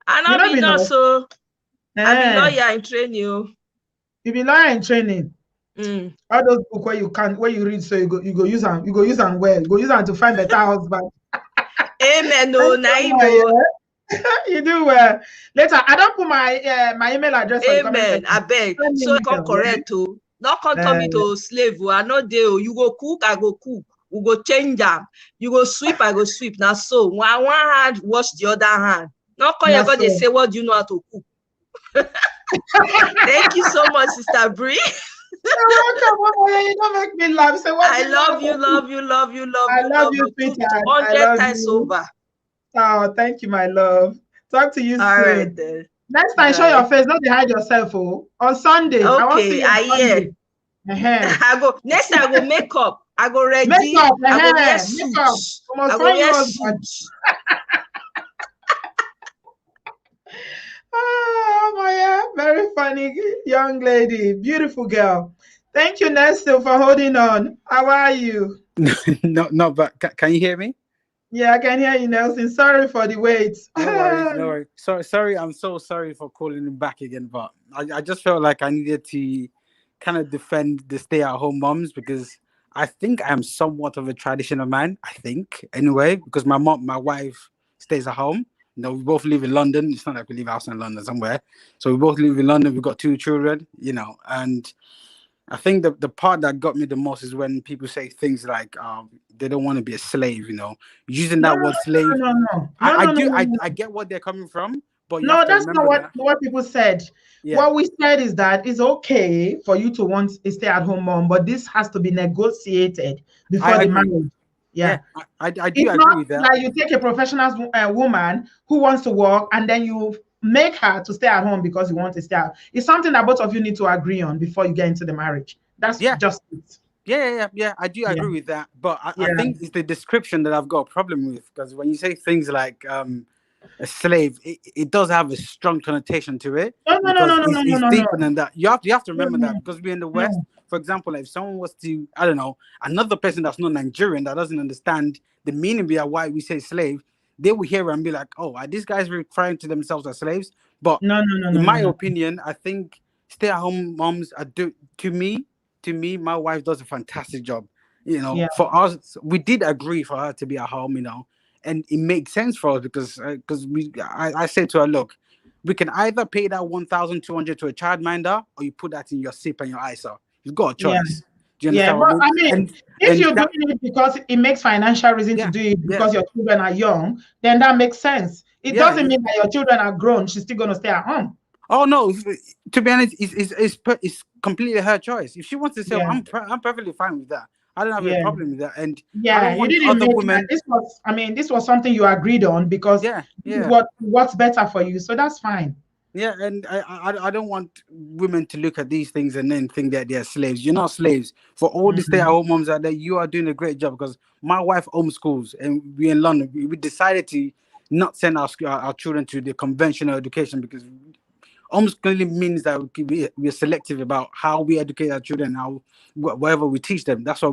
I not be nurse so I be lawyer in training. You be lawyer in training. All those books where you read, so you go use them well. You go use them to find better husband. Amen. No, Naija. You do well. Later, I don't put my email address. Amen. I beg. So come correct too. Not come turn me to slave. I not there. You go cook, I go cook. We go change them. You go sweep, I go sweep. Now so one hand wash the other hand. Not come here, they say, what do you know how to cook? Thank you so much, Sister Bree. You're welcome. You don't make me laugh. So I love you, sweetheart. 100 times over. Oh, thank you, my love. Talk to you all soon. Right, then. Next time, show your face, not hide yourself. On Sunday. Okay, I want to see you on Sunday. I go next time. I go make up. I go ready. Makeup, I go wear suits. I go wear suits. Oh my, very funny young lady, beautiful girl. Thank you, Nestle, for holding on. How are you? No, but can you hear me? Yeah, I can hear you, Nelson. Sorry for the wait. No worries. Sorry. I'm so sorry for calling him back again, but I just felt like I needed to kind of defend the stay-at-home moms because I think I'm somewhat of a traditional man. I think anyway, because my wife stays at home. We both live in London. It's not like we live outside in London somewhere. So we both live in London. We've got 2 children, and I think the part that got me the most is when people say things like they don't want to be a slave, using that word slave. No. I get what they're coming from, but that's not what people said. Yeah. What we said is that it's okay for you to want a stay-at-home mom, but this has to be negotiated before the marriage. Yeah, I do agree with that. Like you take a professional woman who wants to work and then you make her to stay at home because you want to stay out. It's something that both of you need to agree on before you get into the marriage. That's just it. Yeah. I do agree with that. But I think it's the description that I've got a problem with, because when you say things like a slave, it does have a strong connotation to it. No. It's deeper than that. You have to remember that, because we're in the West. For example, if someone was to, I don't know, another person that's not Nigerian, that doesn't understand the meaning behind why we say slave, they will hear and be like, oh, are these guys referring to themselves as slaves? But no, in my opinion, I think stay-at-home moms are to me, my wife does a fantastic job. You know, for us, we did agree for her to be at home, you know, and it makes sense for us because I said to her, look, we can either pay that 1,200 to a childminder, or you put that in your SIP and your ISA. You've got a choice. Do you understand what but I mean? I mean, if you're doing it because it makes financial reason to do it because your children are young, then that makes sense. It doesn't mean that your children are grown. She's still going to stay at home. Oh no! To be honest, it's completely her choice. If she wants to say, I'm perfectly fine with that. I don't have a problem with that, and I don't want other women. This was something you agreed on because what's better for you. So that's fine. Yeah, and I don't want women to look at these things and then think that they're slaves. You're not slaves. For all the stay-at-home moms out there, you are doing a great job because my wife homeschools and we're in London. We decided to not send our children to the conventional education because homeschooling means that we're selective about how we educate our children, how whatever we teach them. That's why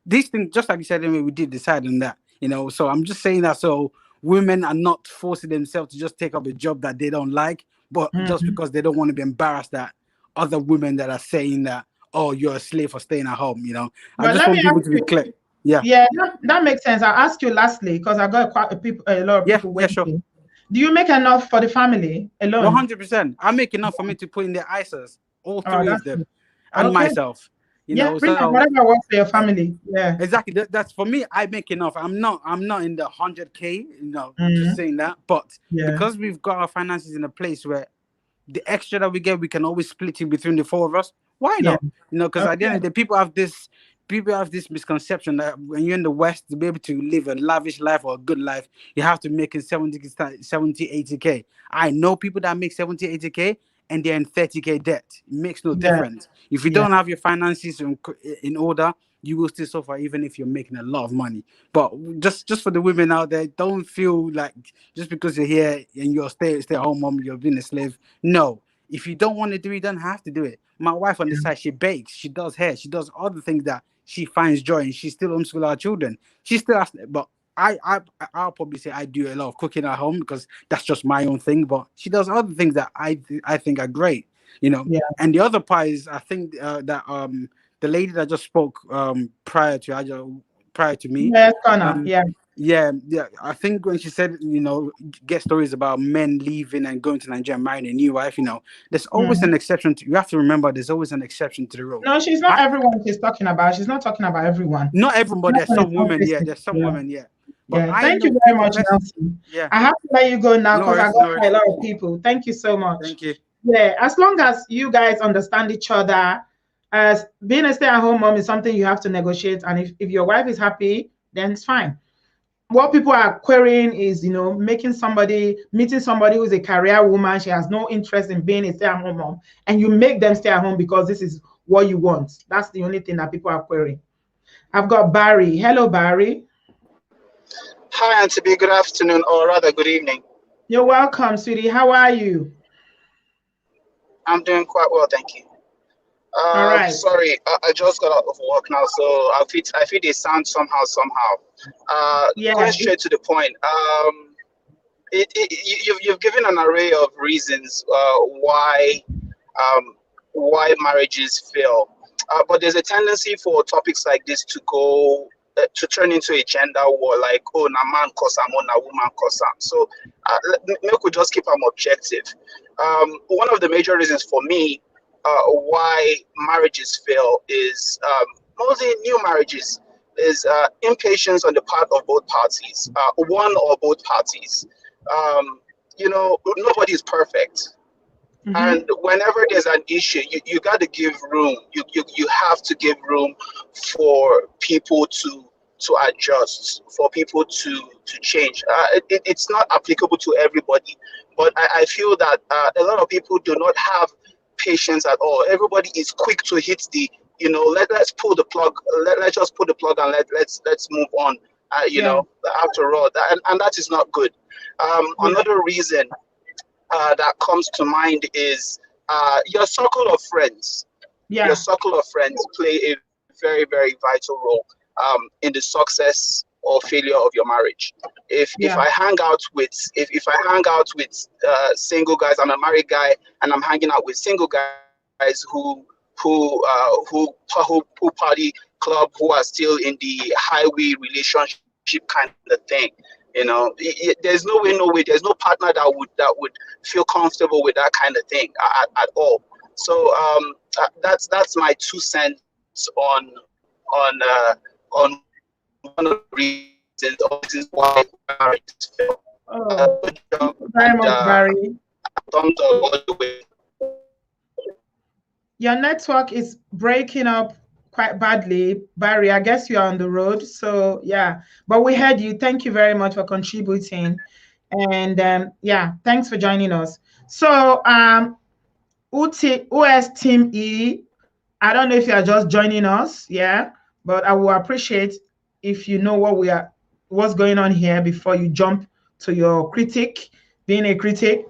these things, just like you said, anyway, we did decide on that, you know. So I'm just saying that so women are not forcing themselves to just take up a job that they don't like, but just because they don't want to be embarrassed at other women that are saying that, oh, you're a slave for staying at home, you know. Well, I just want people to be clear. Yeah, that makes sense. I'll ask you lastly because I got a lot of people waiting. Sure. Do you make enough for the family alone? 100%. I make enough for me to put in the ISAs, all three of them, and myself. You know, so whatever works for your family. Yeah, exactly. That's for me. I make enough. I'm not in the 100K. You know, just saying that. But because we've got our finances in a place where the extra that we get, we can always split it between the four of us. Why not? You know, because at the end of the day, people have this misconception that when you're in the West, to be able to live a lavish life or a good life, you have to make it 70, 80K. I know people that make 70, 80K and they're in 30K debt. It makes no difference. If you don't have your finances in order, you will still suffer even if you're making a lot of money. But just for the women out there, don't feel like just because you're here and you're stay-at-home mom, you're being a slave. No. If you don't want to do it, you don't have to do it. My wife on the side, she bakes, she does hair, she does other things that she finds joy in. She still homeschool our children. She still has, but I'll probably say I do a lot of cooking at home because that's just my own thing. But she does other things that I think are great, you know. And the other part is I think that the lady that just spoke prior to me. Yeah, I think when she said, you know, get stories about men leaving and going to Nigeria and marrying a new wife, you know, there's always an exception. You have to remember there's always an exception to the rule. No, she's not everyone she's talking about. She's not talking about everyone. Not everyone, but there's some women, there's some women, But thank you very much, Nelson. I have to let you go now because I got a lot of people. Thank you so much. Thank you. Yeah, as long as you guys understand each other, as being a stay-at-home mom is something you have to negotiate. And if your wife is happy, then it's fine. What people are querying is, you know, meeting somebody who's a career woman. She has no interest in being a stay-at-home mom, and you make them stay at home because this is what you want. That's the only thing that people are querying. I've got Barry. Hello, Barry. Hi, Auntie B. Good afternoon, or rather, good evening. You're welcome, sweetie. How are you? I'm doing quite well, thank you. All right. Sorry, I just got out of work now, so I feel they sound somehow. Going straight to the point. You've given an array of reasons why marriages fail, but there's a tendency for topics like this to go to turn into a gender war, like, oh, na man cause am, oh, na woman cause am. So we just keep them objective. One of the major reasons for me why marriages fail is mostly new marriages is impatience on the part of both parties, one or both parties. You know, nobody is perfect. And whenever there's an issue, you got to give room. You have to give room for people to adjust, for people to change. It's not applicable to everybody, but I feel that a lot of people do not have patience at all. Everybody is quick to hit the, you know, let's pull the plug. Let's just pull the plug and let's move on. You know, after all, and that is not good. Another reason that comes to mind is your circle of friends. Your circle of friends play a very, very vital role in the success or failure of your marriage. If I hang out with single guys, I'm a married guy and I'm hanging out with single guys who party club, who are still in the highway relationship kind of thing. There's no way, there's no partner that would feel comfortable with that kind of thing at all. So that's my 2 cents on one of the reasons why marriages fail. Thank you very much, Barry. Thumbs up all the way. Your network is breaking up quite badly, Barry. I guess you're on the road, so yeah. But we heard you. Thank you very much for contributing, and yeah, thanks for joining us. So US Team E, I don't know if you are just joining us, yeah, but I will appreciate if you know what's going on here before you jump to your critic, being a critic.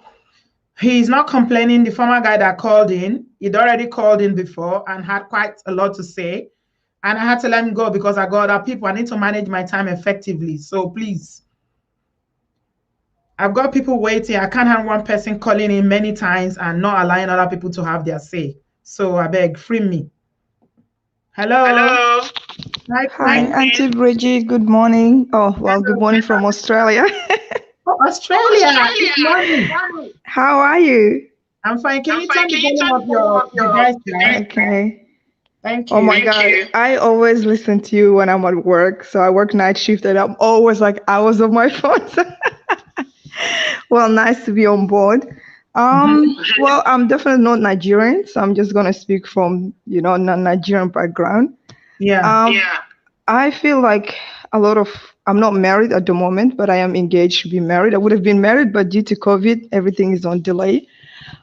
He's not complaining. The former guy that called in, he'd already called in before and had quite a lot to say. And I had to let him go because I got other people. I need to manage my time effectively. So please, I've got people waiting. I can't have one person calling in many times and not allowing other people to have their say. So I beg, free me. Hello. Hello. Hi, Auntie Bridget. Good morning. Oh, well, good morning from Australia. Oh, Australia. Good morning. How are you? I'm fine. Can you turn the volume of your device? Okay. Thank you. Oh my God. I always listen to you when I'm at work. So I work night shift and I'm always like hours on my phone. Well, nice to be on board. Well, I'm definitely not Nigerian, so I'm just gonna speak from non-Nigerian background. I feel like I'm not married at the moment, but I am engaged to be married. I would have been married, but due to COVID, everything is on delay.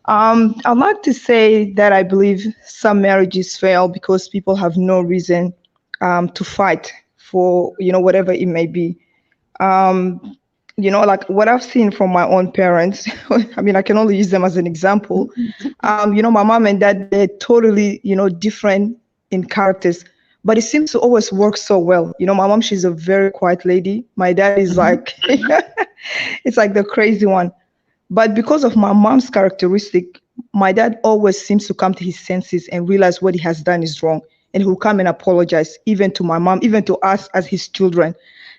I'd like to say that I believe some marriages fail because people have no reason to fight for whatever it may be. Like what I've seen from my own parents, I mean, I can only use them as an example. My mom and dad, they're totally, different in characters, but it seems to always work so well. My mom, she's a very quiet lady. My dad is like, it's like the crazy one. But because of my mom's characteristic, my dad always seems to come to his senses and realize what he has done is wrong. And he'll come and apologize, even to my mom, even to us as his children.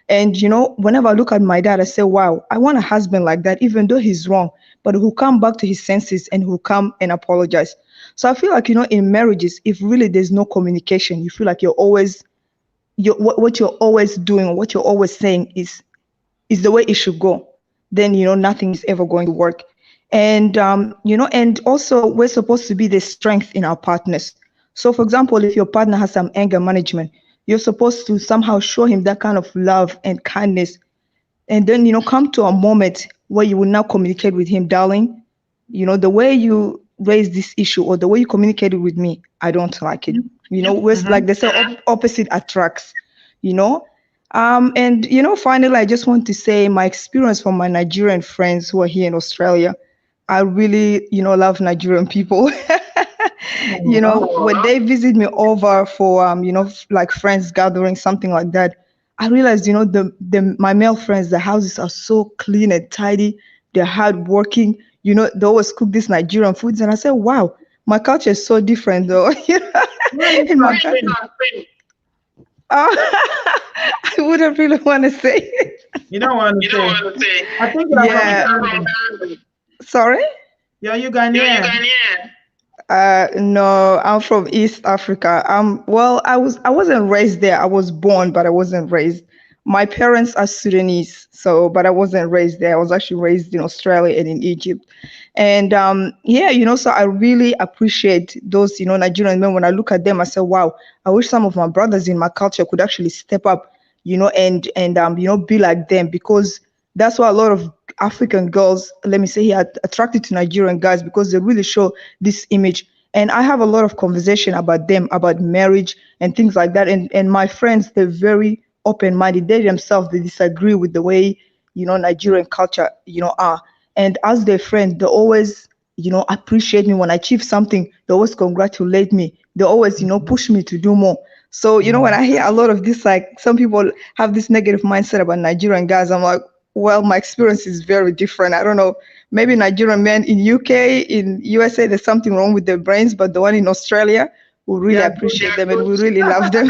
And, whenever I look at my dad, I say, wow, I want a husband like that, even though he's wrong, but who'll come back to his senses and who'll come and apologize. So I feel like, in marriages, if really there's no communication, you feel like what you're always doing, or what you're always saying is the way it should go, then, nothing is ever going to work. And, and also we're supposed to be the strength in our partners. So for example, if your partner has some anger management, you're supposed to somehow show him that kind of love and kindness. And then, come to a moment where you will now communicate with him, darling, the way you raise this issue or the way you communicated with me, I don't like it. Like they say, opposite attracts, And, finally, I just want to say my experience from my Nigerian friends who are here in Australia, I really, love Nigerian people. When they visit me over for, like friends gathering, something like that, I realized, my male friends, the houses are so clean and tidy. They're hardworking. They always cook these Nigerian foods. And I said, wow, my culture is so different though. In my country. I wouldn't really want to say it. You don't want to say. I think yeah. Sorry? Yeah, you Ghanaian. No, I'm from East Africa. I wasn't raised there. I was born, but I wasn't raised. My parents are Sudanese, but I wasn't raised there. I was actually raised in Australia and in Egypt. And so I really appreciate those, Nigerian men. When I look at them, I say, wow, I wish some of my brothers in my culture could actually step up, and be like them, because that's why a lot of African girls, let me say here, are attracted to Nigerian guys, because they really show this image. And I have a lot of conversation about them, about marriage and things like that. And my friends, they're very open-minded. They themselves, they disagree with the way, Nigerian culture, are. And as their friend, they always, appreciate me when I achieve something. They always congratulate me. They always, push me to do more. So, you know, when I hear a lot of this, like some people have this negative mindset about Nigerian guys, I'm like, well, my experience is very different. I don't know. Maybe Nigerian men in UK, in USA, there's something wrong with their brains, but the one in Australia, we really appreciate them and we really love them.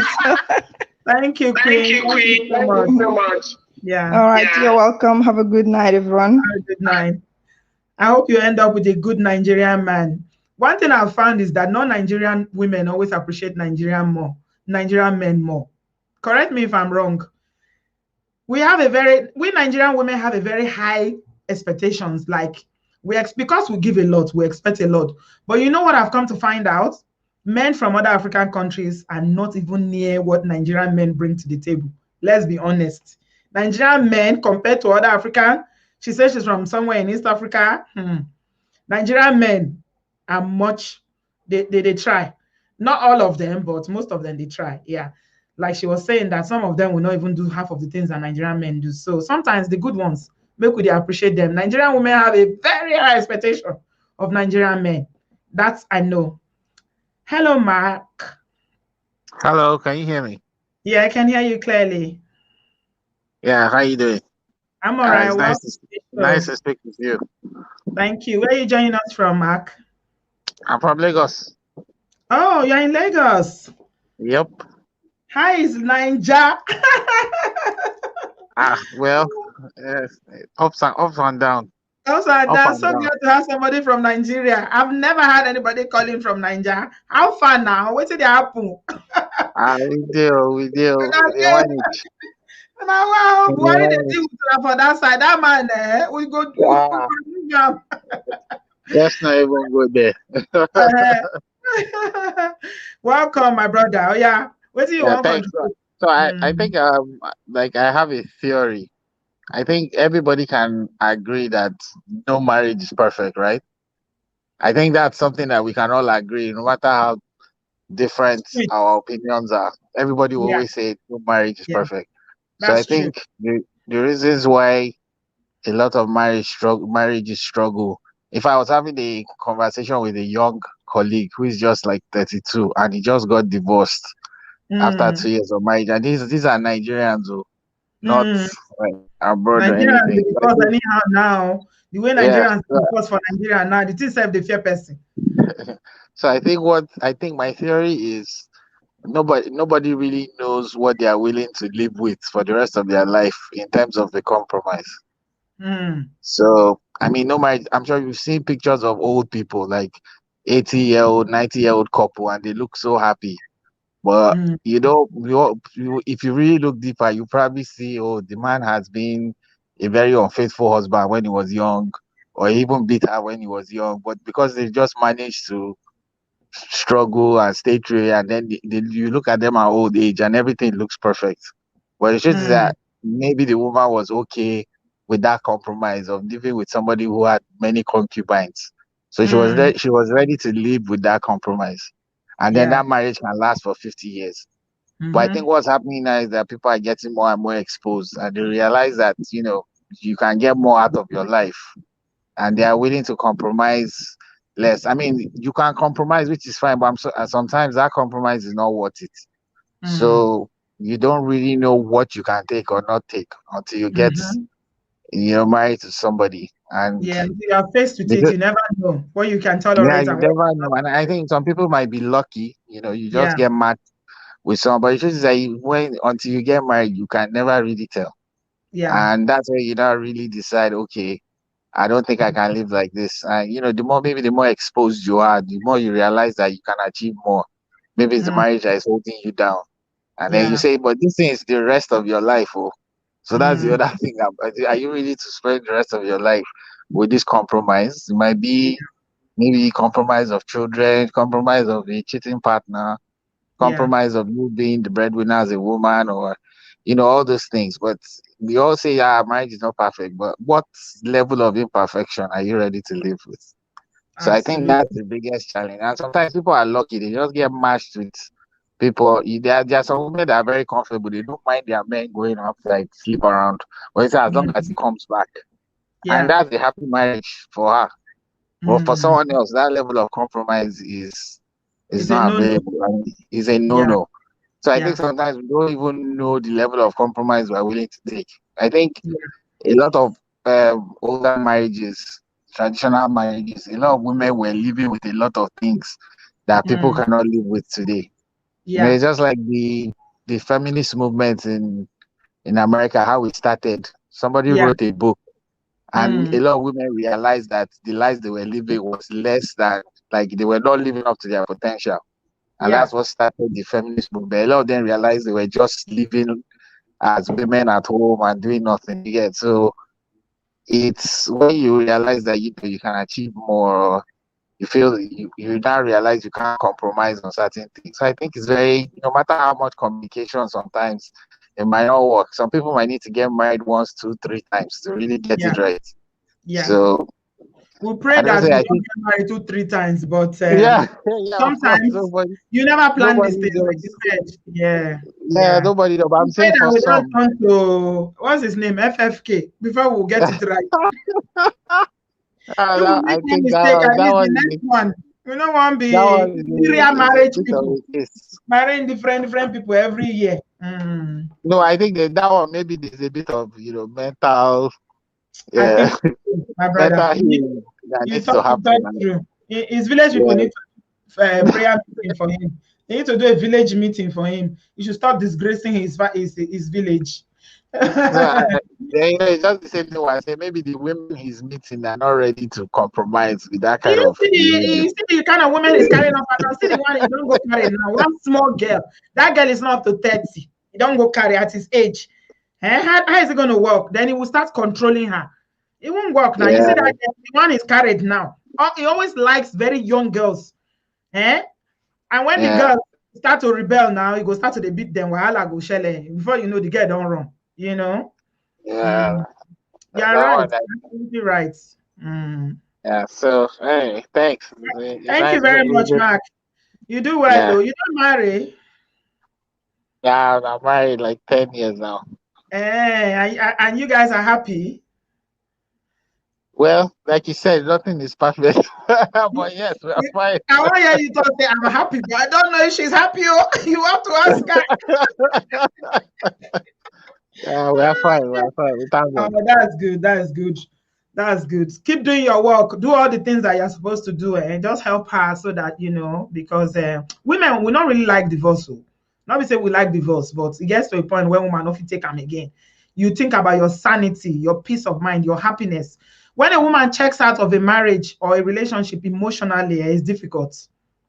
Thank you, Queen. Thank you so much. Yeah. All right. You're welcome. Have a good night, everyone. Have a good night. I hope you end up with a good Nigerian man. One thing I've found is that non-Nigerian women always appreciate Nigerian men more. Correct me if I'm wrong. We Nigerian women have a very high expectations. Like because we give a lot, we expect a lot. But you know what I've come to find out? Men from other African countries are not even near what Nigerian men bring to the table. Let's be honest. Nigerian men compared to other African, she says she's from somewhere in East Africa. Nigerian men are they try. Not all of them, but most of them, they try. Yeah. Like she was saying that some of them will not even do half of the things that Nigerian men do. So sometimes the good ones, make we appreciate them. Nigerian women have a very high expectation of Nigerian men. That's I know. Hello, Mark. Hello, can you hear me? Yeah, I can hear you clearly. Yeah, how you doing? I'm all right. Nice to speak with you. Thank you. Where are you joining us from, Mark? I'm from Lagos. Oh, you're in Lagos. Yep. Hi, it's Naija. Well, ups and downs. Also, that's so good to have somebody from Nigeria. I've never had anybody calling from Nigeria. How far now? What did they happen? We do. Now, why did they do for that side? That man, we go. Let's not even go there. Welcome, my brother. Oh yeah. What do you want? So I think like I have a theory. I think everybody can agree that no marriage is perfect, right? I think that's something that we can all agree, no matter how different our opinions are. Everybody will always say no marriage is perfect. So I think the reasons why a lot of marriages struggle. If I was having a conversation with a young colleague who is just like 32 and he just got divorced after 2 years of marriage, and these are Nigerians who not like abroad or anything. Because anyhow now, the way Nigerians because for Nigeria now, it is self the fear person. So I think my theory is nobody really knows what they are willing to live with for the rest of their life in terms of the compromise. So I mean, no marriage. I'm sure you've seen pictures of old people, like 80-year-old, 90-year-old couple, and they look so happy. But you know, if you really look deeper, you probably see, the man has been a very unfaithful husband when he was young, or even beat her when he was young. But because they just managed to struggle and stay true, and then you look at them at old age, and everything looks perfect. But the truth is that maybe the woman was okay with that compromise of living with somebody who had many concubines. So she was ready to live with that compromise. And then that marriage can last for 50 years. But I think what's happening now is that people are getting more and more exposed, and they realize that, you can get more out of your life, and they are willing to compromise less. I mean, you can compromise, which is fine, but sometimes that compromise is not worth it. So you don't really know what you can take or not take until you get, married to somebody. And you are faced with it. You never know what you can tolerate. Yeah, you never know. And I think some people might be lucky. You just get matched with somebody. It's just that until you get married, you can never really tell. Yeah. And that's where you don't really decide, okay, I don't think I can live like this. And the more exposed you are, the more you realize that you can achieve more. Maybe it's the marriage that is holding you down. And then you say, but this thing is the rest of your life. So that's the other thing. Are you ready to spend the rest of your life with this compromise? It might be maybe compromise of children, compromise of a cheating partner, compromise of you being the breadwinner as a woman, or all those things. But we all say, marriage is not perfect, but what level of imperfection are you ready to live with? So I think that's the biggest challenge. And sometimes people are lucky, they just get matched with people. There are some women that are very comfortable, they don't mind their men going outside, sleep around, but it's as long as he comes back. And that's a happy marriage for her. But for someone else, that level of compromise is not available. It's a no-no. So I think sometimes we don't even know the level of compromise we're willing to take. I think a lot of older marriages, traditional marriages, a lot of women were living with a lot of things that people cannot live with today. It's just like the feminist movement in America, how it started. Somebody wrote a book, and a lot of women realized that the lives they were living was less than, like, they were not living up to their potential. And that's what started the feminist movement. A lot of them realized they were just living as women at home and doing nothing yet. So it's when you realize that you can achieve more, you feel you now realize you can't compromise on certain things. So I think it's very, no matter how much communication, sometimes it might not work. Some people might need to get married once, 2, 3 times to really get it right. So we pray that we don't get married 2, 3 times, but sometimes you never plan this thing, like you said. Nobody knows. But I'm saying for some. To, what's his name? FFK. Before we get it right. I think that one. We don't want to be serial marriage people marrying different people every year. No, I think that one, maybe there's a bit of mental. I think, my brother, you needs to happen. True. His village people need to prayer meeting for him. They need to do a village meeting for him. You should stop disgracing his village. It's just the same thing I say. Maybe the women he's meeting are not ready to compromise with that kind of. You see the kind of woman he's carrying up. I don't see the one he don't go carry now. One small girl. That girl is not up to 30. He don't go carry at his age. How is it going to work? Then he will start controlling her. It won't work now. You see that the one is carried now. He always likes very young girls. And when the girls start to rebel now, he go start to beat them. Go shell. Before you know, the girl don't run. You know? Yeah. You're right. Absolutely right. Yeah. So, hey, thanks. Thank you very much, Mark. You do well, though. You don't marry. Yeah, I'm married like 10 years now. And you guys are happy? Well, like you said, nothing is perfect. But yes, we are fine. I want to hear you talk, say, I'm happy, but I don't know if she's happy. You have to ask her. Yeah, we are fine. We are fine. That's good. That's good. That's good. Keep doing your work. Do all the things that you're supposed to do, and just help her so that, because women, we don't really like divorce. Not we say we like divorce, but it gets to a point where women don't take them again. You think about your sanity, your peace of mind, your happiness. When a woman checks out of a marriage or a relationship emotionally, it's difficult.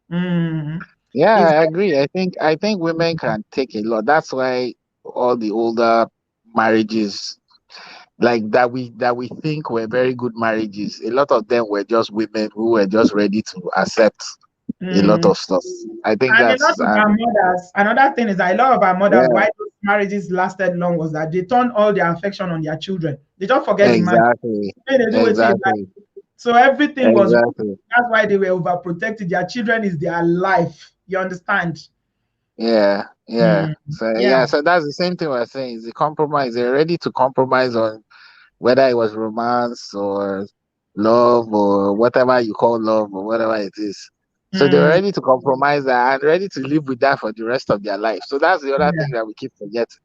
Yeah, I agree. I think women can take a lot. That's why all the older marriages like that we think were very good marriages, a lot of them were just women who were just ready to accept a lot of stuff. I think and that's a lot of our mothers. Another thing is that a lot of our mothers, why those marriages lasted long was that they turned all their affection on their children. They just forget the man. Exactly. So everything was. That's why they were overprotected. Their children is their life. You understand? Yeah. So that's the same thing we're saying. Is the compromise. They're ready to compromise on whether it was romance or love or whatever you call love or whatever it is. So they're ready to compromise that and ready to live with that for the rest of their life. So that's the other thing that we keep forgetting.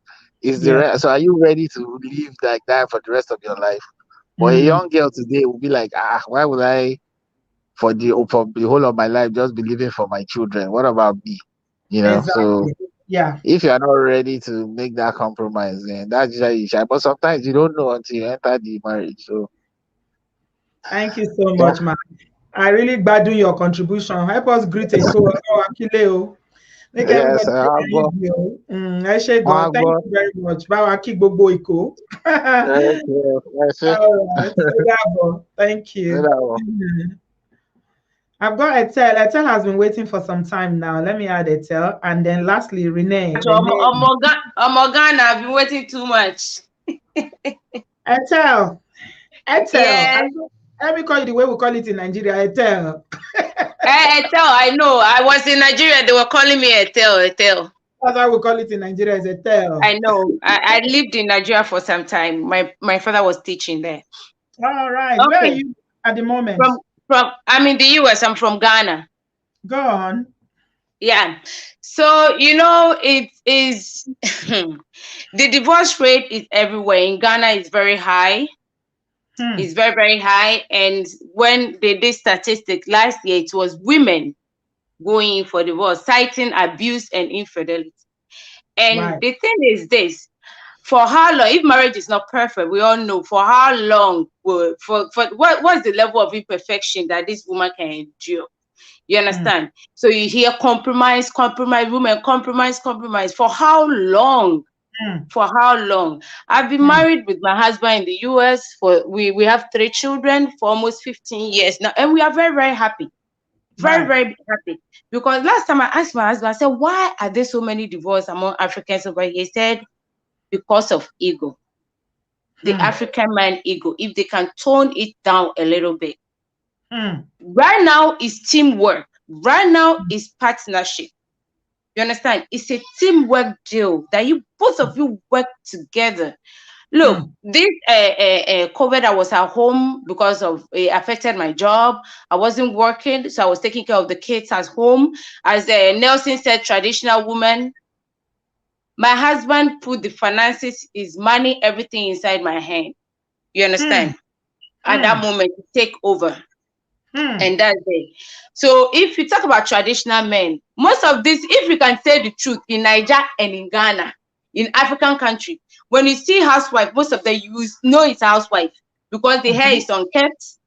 So are you ready to live like that for the rest of your life? Or a young girl today will be like, why would I for the whole of my life just be living for my children? What about me? So if you're not ready to make that compromise, then that's just but sometimes you don't know until you enter the marriage. So thank you so much, man. I really glad doing your contribution. Help us greet a co. Make everybody thank you very much. Thank you. I've got Etel. Etel has been waiting for some time now. Let me add Etel. And then lastly, Renee. Morgana, I've been waiting too much. Etel. Yes. Let me call you the way we call it in Nigeria, Etel. Etel, I know. I was in Nigeria. They were calling me Etel. That's why we call it in Nigeria, is Etel. I know. I lived in Nigeria for some time. My father was teaching there. All right. Okay. Where are you at the moment? I'm in the US. I'm from Ghana. Go on. Yeah. So, it is the divorce rate is everywhere. In Ghana, it's very high. It's very, very high. And when they did statistics last year, it was women going for divorce, citing abuse and infidelity. And the thing is this, for how long, if marriage is not perfect, we all know, for how long, what's the level of imperfection that this woman can endure? You understand? So you hear compromise, women compromise. For how long? For how long? I've been married with my husband in the US we have 3 children for almost 15 years now, and we are very, very happy. Very, very happy. Because last time I asked my husband, I said, why are there so many divorces among Africans over here? He said, because of ego. The African man ego. If they can tone it down a little bit. Right now is teamwork. Right now is partnership. You understand? It's a teamwork deal that both of you work together. Look, this COVID, I was at home because of it affected my job. I wasn't working, so I was taking care of the kids at home. As Nelson said, traditional woman. My husband put the finances, his money, everything inside my hand. You understand? At that moment, to take over. And that's it. So if you talk about traditional men, most of this, if you can say the truth, in Naija and in Ghana, in African country, when you see housewife, most of them, you know it's a housewife because the hair is unkempt,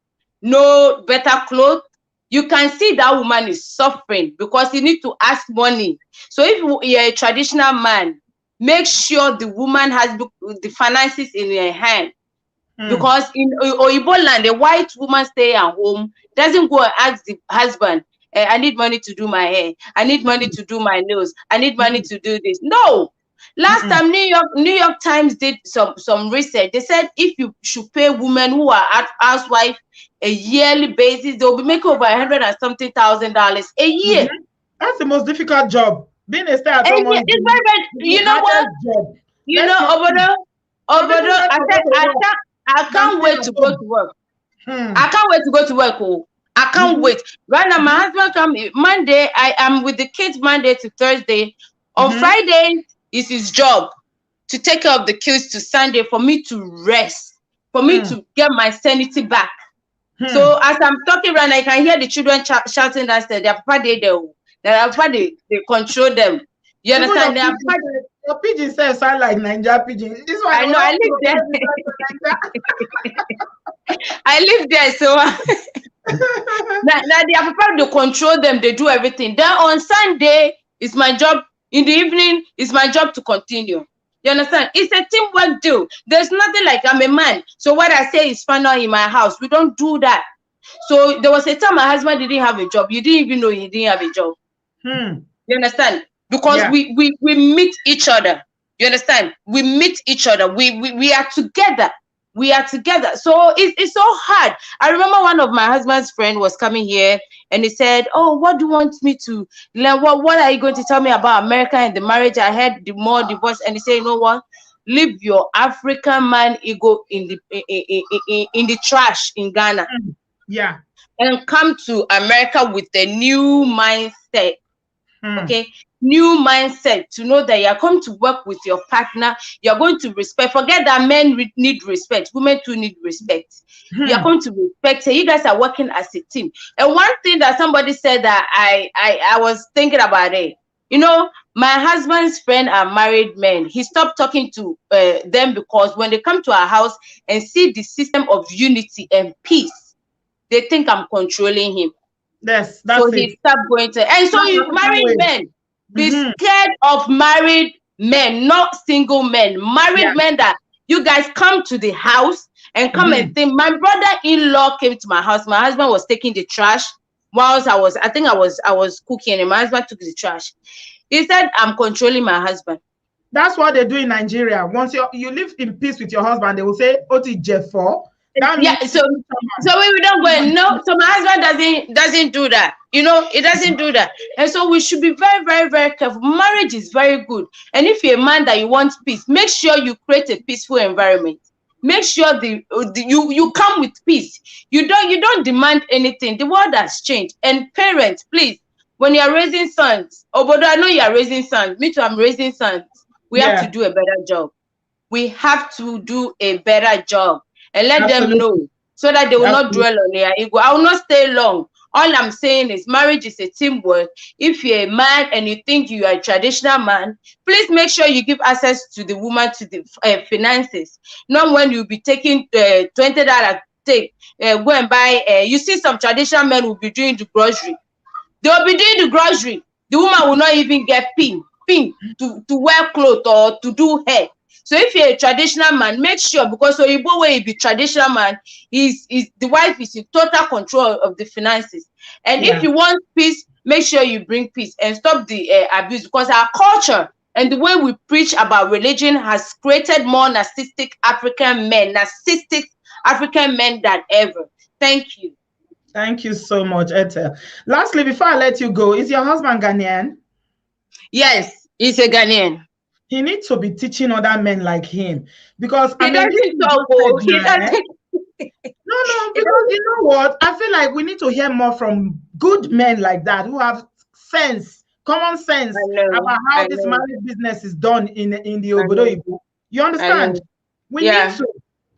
no better clothes. You can see that woman is suffering because you need to ask money. So if you're a traditional man, make sure the woman has the finances in her hand. Because in Oyibo land, a white woman stay at home, doesn't go and ask the husband, I need money to do my hair. I need money to do my nails. I need money to do this. No. Last time New York Times did some research. They said if you should pay women who are housewives a yearly basis, they'll be making over $100,000 and something a year. That's the most difficult job. Being a stay-at-home mom. It's very, very, you know what? Job. You know, Obodo, I can't wait to go to work. I can't wait to go to work. Oh, I can't wait. Right now, my husband come Monday. I am with the kids Monday to Thursday. On Friday is his job to take care of the kids to Sunday for me to rest, for me to get my sanity back. So as I'm talking right now, I can hear the children shouting downstairs. Their papa they control them. You understand? Your pigeon sound like Naija pigeon. This one I know. I live there. I live there, so now their papa they control them. They do everything. Then on Sunday is my job. In the evening is my job to continue. You understand? It's a teamwork deal. There's nothing like I'm a man. So what I say is final in my house. We don't do that. So there was a time my husband didn't have a job. You didn't even know he didn't have a job. You understand? Because we meet each other. You understand? We meet each other. We are together. We are together. So it's so hard. I remember one of my husband's friend was coming here and he said, oh, what do you want me to learn? What are you going to tell me about America and the marriage? I had the more divorce. And he said, you know what? Leave your African man ego in the trash in Ghana. Yeah. And come to America with a new mindset. Okay, new mindset to know that you're going to work with your partner. You're going to respect. Forget that men need respect. Women too need respect. You're going to respect. So you guys are working as a team. And one thing that somebody said that I was thinking about it. You know, my husband's friend are married men. He stopped talking to them because when they come to our house and see the system of unity and peace, they think I'm controlling him. Yes, that's so he stopped going to. And so you married men, be scared of married men, not single men. Married men that you guys come to the house and come and think. My brother-in-law came to my house. My husband was taking the trash whilst I was cooking, and my husband took the trash. He said, "I'm controlling my husband." That's what they do in Nigeria. Once you live in peace with your husband, they will say, "Oti Jeffo." Yeah, so we don't go and no. So my husband doesn't do that. You know, it doesn't do that. And so we should be very, very, very careful. Marriage is very good. And if you're a man that you want peace, make sure you create a peaceful environment. Make sure you come with peace. You don't demand anything. The world has changed. And parents, please, when you're raising sons, Obodo, I know you're raising sons. Me too, I'm raising sons. We have to do a better job. We have to do a better job and let them know so that they will not dwell on their ego. I will not stay long. All I'm saying is marriage is a teamwork. If you're a man and you think you are a traditional man, please make sure you give access to the woman to the finances. Not when you'll be taking $20, take, go and buy. You see some traditional men will be doing the grocery. They'll be doing the grocery. The woman will not even get pin to wear clothes or to do hair. So if you're a traditional man, make sure, because Oyibo way you be traditional man, is the wife is in total control of the finances. And if you want peace, make sure you bring peace and stop the abuse, because our culture and the way we preach about religion has created more narcissistic African men than ever. Thank you. Thank you so much, Ethel. Lastly, before I let you go, is your husband Ghanaian? Yes, he's a Ghanaian. He needs to be teaching other men like him, because he doesn't talk. No, because you know what? I feel like we need to hear more from good men like that who have sense, common sense about how this marriage business is done in the Obodo. You understand? We need to.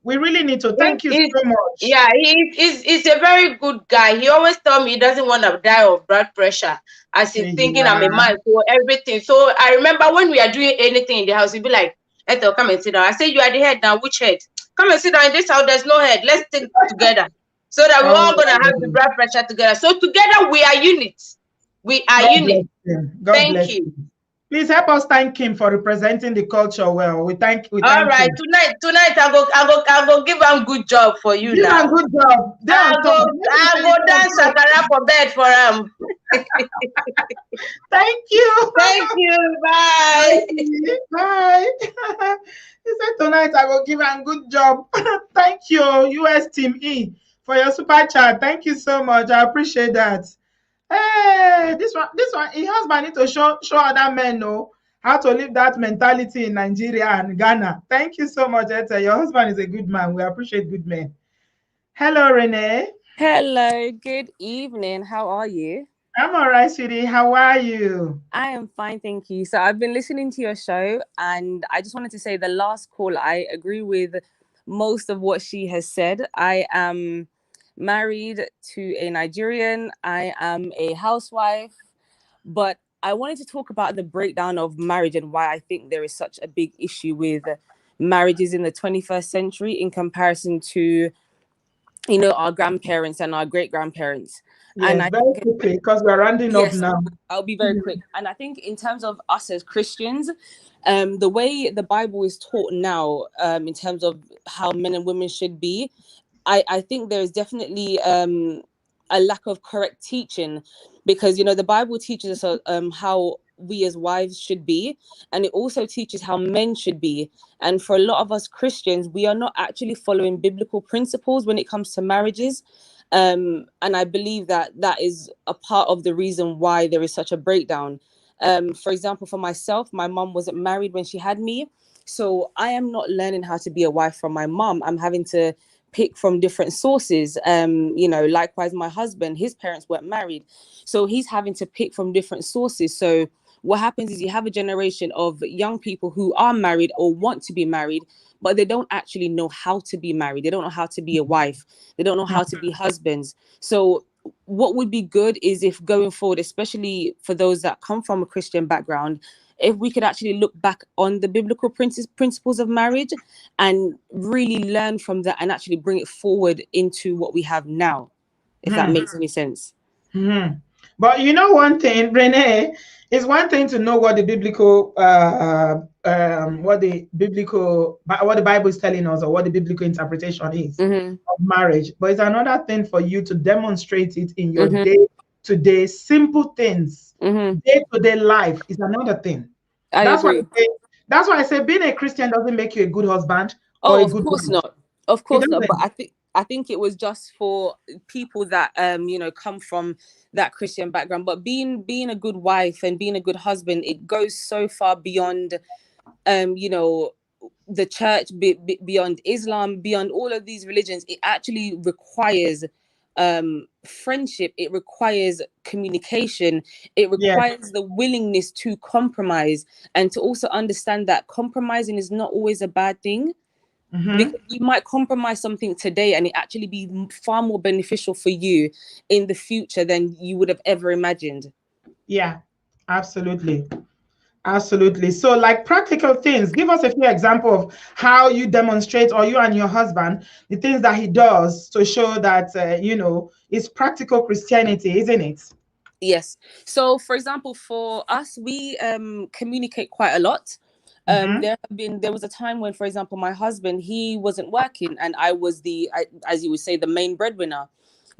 We really need to. Thank you so much. Yeah, he's a very good guy. He always tell me he doesn't want to die of blood pressure, as he's thinking I'm a man for everything. So I remember when we are doing anything in the house, he'd be like, Ethel, come and sit down. I say, you are the head now. Which head? Come and sit down in this house. There's no head. Let's think together so that we're all going to have the blood pressure together. So together we are units. We are units. Thank you. Please help us thank him for representing the culture well. We thank all right, him. Tonight I go give him good job for you. Give now. Him good job. I go dance Shakara for bed for him. Thank you. Thank you. Bye. Bye. He said tonight I will give him good job. Thank you, US Team E, for your super chat. Thank you so much. I appreciate that. Hey, this one, his husband need to show other men know how to live that mentality in Nigeria and Ghana. Thank you so much, Etta. Your husband is a good man. We appreciate good men. Hello, Renee. Hello, good evening. How are you? I'm all right, sweetie. How are you? I am fine, thank you. So I've been listening to your show, and I just wanted to say the last call, I agree with most of what she has said. I am married to a Nigerian. I am a housewife, but I wanted to talk about the breakdown of marriage and why I think there is such a big issue with marriages in the 21st century in comparison to, you know, our grandparents and our great-grandparents. Yes, and I very quickly, because we're rounding up now. I'll be very quick. And I think in terms of us as Christians, the way the Bible is taught now, in terms of how men and women should be, I think there is definitely a lack of correct teaching, because, you know, the Bible teaches us how we as wives should be, and it also teaches how men should be. And for a lot of us Christians, we are not actually following biblical principles when it comes to marriages. And I believe that is a part of the reason why there is such a breakdown. For example, for myself, my mom wasn't married when she had me. So I am not learning how to be a wife from my mom. I'm having to pick from different sources. You know, likewise, my husband, his parents weren't married. So he's having to pick from different sources. So what happens is you have a generation of young people who are married or want to be married, but they don't actually know how to be married. They don't know how to be a wife. They don't know how to be husbands. So what would be good is if going forward, especially for those that come from a Christian background, if we could actually look back on the biblical principles of marriage and really learn from that and actually bring it forward into what we have now, if that makes any sense. But you know one thing, Renee, it's one thing to know what the biblical what the Bible is telling us, or what the biblical interpretation is of marriage. But it's another thing for you to demonstrate it in your day-to-day simple things. Day-to-day life is another thing. That's why I say being a Christian doesn't make you a good husband. Oh, of course not. Of course not. But I think it was just for people that you know, come from that Christian background. But being a good wife and being a good husband, it goes so far beyond you know, the church, beyond Islam, beyond all of these religions. It actually requires friendship, it requires communication. It requires the willingness to compromise, and to also understand that compromising is not always a bad thing. Because you might compromise something today and it actually be far more beneficial for you in the future than you would have ever imagined. Yeah, absolutely. Absolutely. So like practical things, give us a few examples of how you demonstrate, or you and your husband, the things that he does to show that, you know, it's practical Christianity, isn't it? Yes. So for example, for us, we communicate quite a lot. There was a time when, for example, my husband, he wasn't working and I was as you would say, the main breadwinner.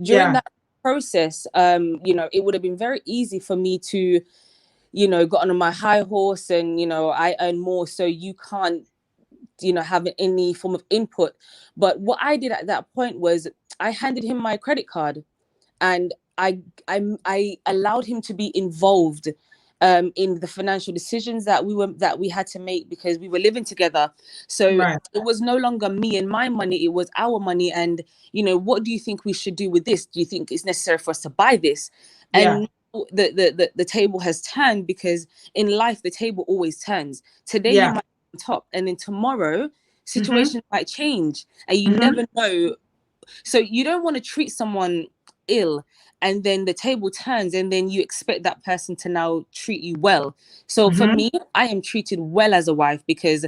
During that process, you know, it would have been very easy for me to, you know, got on my high horse and, you know, I earn more, so you can't, you know, have any form of input. But what I did at that point was I handed him my credit card, and I allowed him to be involved in the financial decisions that we had to make, because we were living together. So it was no longer me and my money, it was our money. And, you know, what do you think we should do with this? Do you think it's necessary for us to buy this? And the table has turned, because in life the table always turns. Today you might be on top, and then tomorrow situations might change, and you never know. So you don't want to treat someone ill and then the table turns and then you expect that person to now treat you well. So for me, I am treated well as a wife because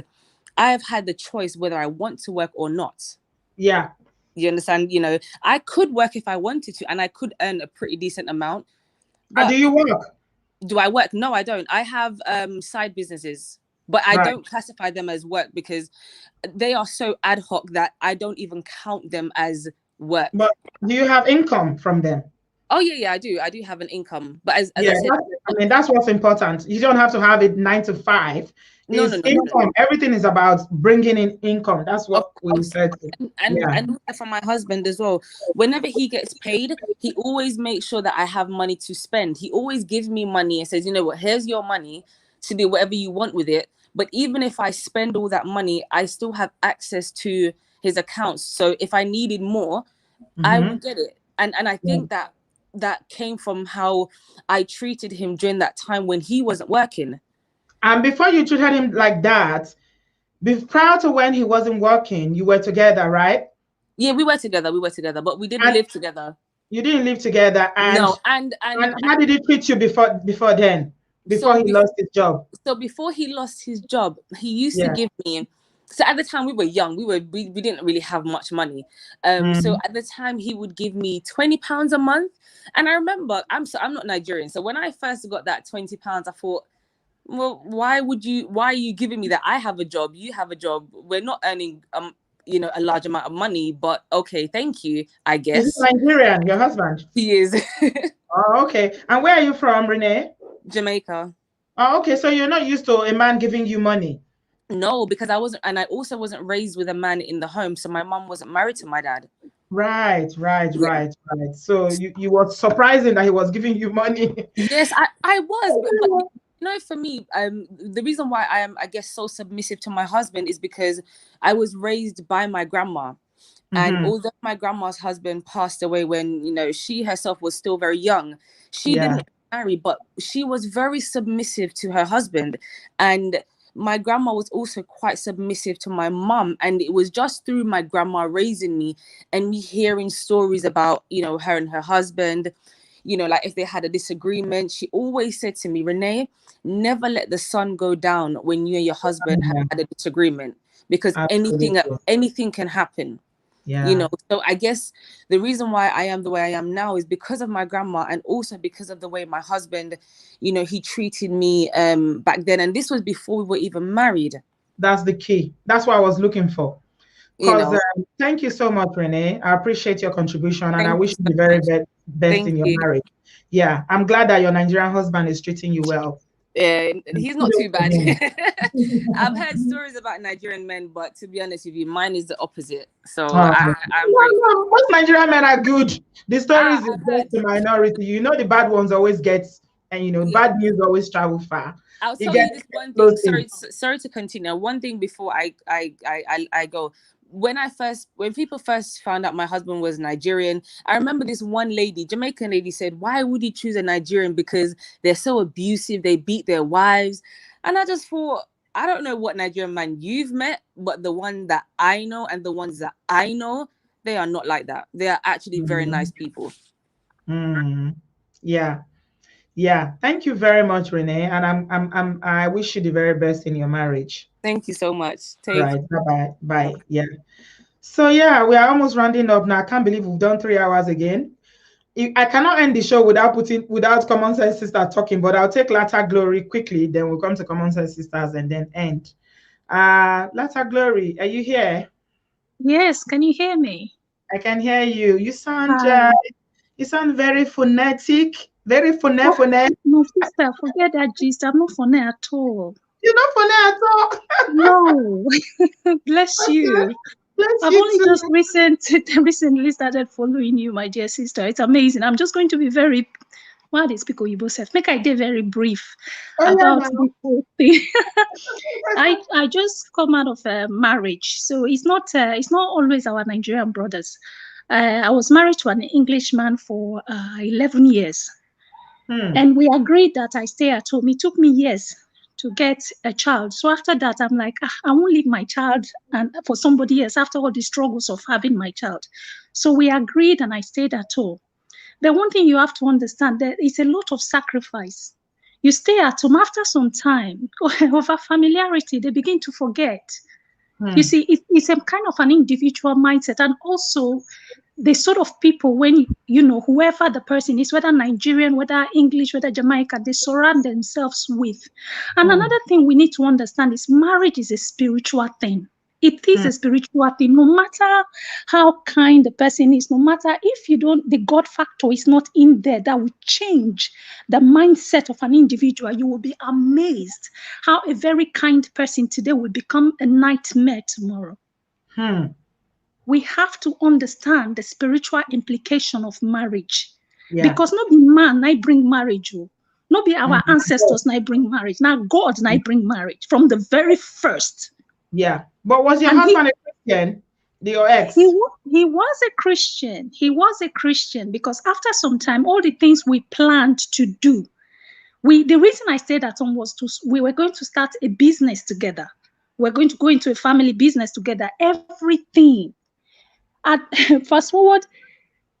I have had the choice whether I want to work or not. Yeah. You understand? You know, I could work if I wanted to, and I could earn a pretty decent amount. But do you work? Do I work? No, I don't. I have side businesses, but I don't classify them as work because they are so ad hoc that I don't even count them as work. But do you have income from them? Oh yeah, I do have an income, but as I said, I mean, that's what's important. You don't have to have it 9 to 5. No, income. Everything is about bringing in income. That's what we said. And for my husband as well, whenever he gets paid, he always makes sure that I have money to spend. He always gives me money and says, you know what, here's your money to do whatever you want with it. But even if I spend all that money, I still have access to his accounts. So if I needed more, I will get it. And I think that came from how I treated him during that time when he wasn't working. And before you treated him like that, prior to when he wasn't working, you were together, right? Yeah, we were together, but we didn't live together. You didn't live together. And no, and how did he treat you before then? Before he lost his job? So before he lost his job, he used to give me. So at the time we were young, we didn't really have much money. So at the time he would give me £20 a month. And I remember, I'm not Nigerian. So when I first got that £20, I thought, well, why are you giving me that? I have a job, you have a job. We're not earning you know, a large amount of money, but okay, thank you, I guess. Is he Nigerian, your husband? He is. Oh, okay. And where are you from, Renee? Jamaica. Oh, okay. So you're not used to a man giving you money? No, because I wasn't, and I also wasn't raised with a man in the home. So my mom wasn't married to my dad. Right. So you were surprising that he was giving you money. Yes, I was, but you know, for me, the reason why I am, I guess, so submissive to my husband is because I was raised by my grandma. And although my grandma's husband passed away when, you know, she herself was still very young, she didn't marry, but she was very submissive to her husband. And my grandma was also quite submissive to my mom. And it was just through my grandma raising me and me hearing stories about, you know, her and her husband, you know, like if they had a disagreement, she always said to me, Renee, never let the sun go down when you and your husband have had a disagreement, because anything can happen. Yeah. You know, so I guess the reason why I am the way I am now is because of my grandma, and also because of the way my husband, you know, he treated me back then. And this was before we were even married. That's the key. That's what I was looking for. Because thank you so much, Renee. I appreciate your contribution, and I wish you the very best in your marriage. Yeah, I'm glad that your Nigerian husband is treating you well. He's not too bad. I've heard stories about Nigerian men, but to be honest with you, mine is the opposite. So I'm most Nigerian men are good. The stories is just the minority. You know, the bad ones always get, and you know, bad news always travel far. I'll tell you this one thing. Sorry to continue. One thing before I go. when people first found out my husband was Nigerian, I remember this one lady, Jamaican lady, said, why would you choose a Nigerian? Because they're so abusive, they beat their wives. And I just thought, I don't know what Nigerian man you've met, but the one that I know and the ones that I know, they are not like that. They are actually very nice people. Yeah. Yeah. Thank you very much, Renee. And I wish you the very best in your marriage. Thank you so much. Right. Bye-bye. Bye. Yeah. So yeah, we are almost rounding up now. I can't believe we've done 3 hours again. I cannot end the show without Common Sense Sister talking, but I'll take Latter Glory quickly, then we'll come to Common Sense Sisters and then end. Latter Glory, are you here? Yes, can you hear me? I can hear you. You sound very phonetic, very phonetic. My sister, forget that gist. I'm not funny at all. You're not funny at all? No. Bless you. I've only just recently started following you, my dear sister. It's amazing. I'm just going to be very, well, they speak Oyibo self. Make I get very brief about this whole thing. I just come out of a marriage, so it's not always our Nigerian brothers. I was married to an Englishman for 11 years, and we agreed that I stay at home. It took me years to get a child. So after that, I'm like, I won't leave my child and for somebody else after all the struggles of having my child. So we agreed and I stayed at home. The one thing you have to understand, there is a lot of sacrifice. You stay at home, after some time, over familiarity, they begin to forget. You see, it's a kind of an individual mindset. And also, the sort of people, when, whoever the person is, whether Nigerian, whether English, whether Jamaican, they surround themselves with. And another thing we need to understand is marriage is a spiritual thing. It is a spiritual thing. No matter how kind the person is, no matter if the God factor is not in there, that will change the mindset of an individual. You will be amazed how a very kind person today will become a nightmare tomorrow. We have to understand the spiritual implication of marriage. Because not be man, I bring marriage. Not be our ancestors, I bring marriage. Now God, I bring marriage from the very first. Yeah. But was your husband a Christian? Your ex? He was a Christian. He was a Christian because after some time, all the things we planned to do, the reason I stayed at home was we were going to start a business together. We're going to go into a family business together. Everything. Fast forward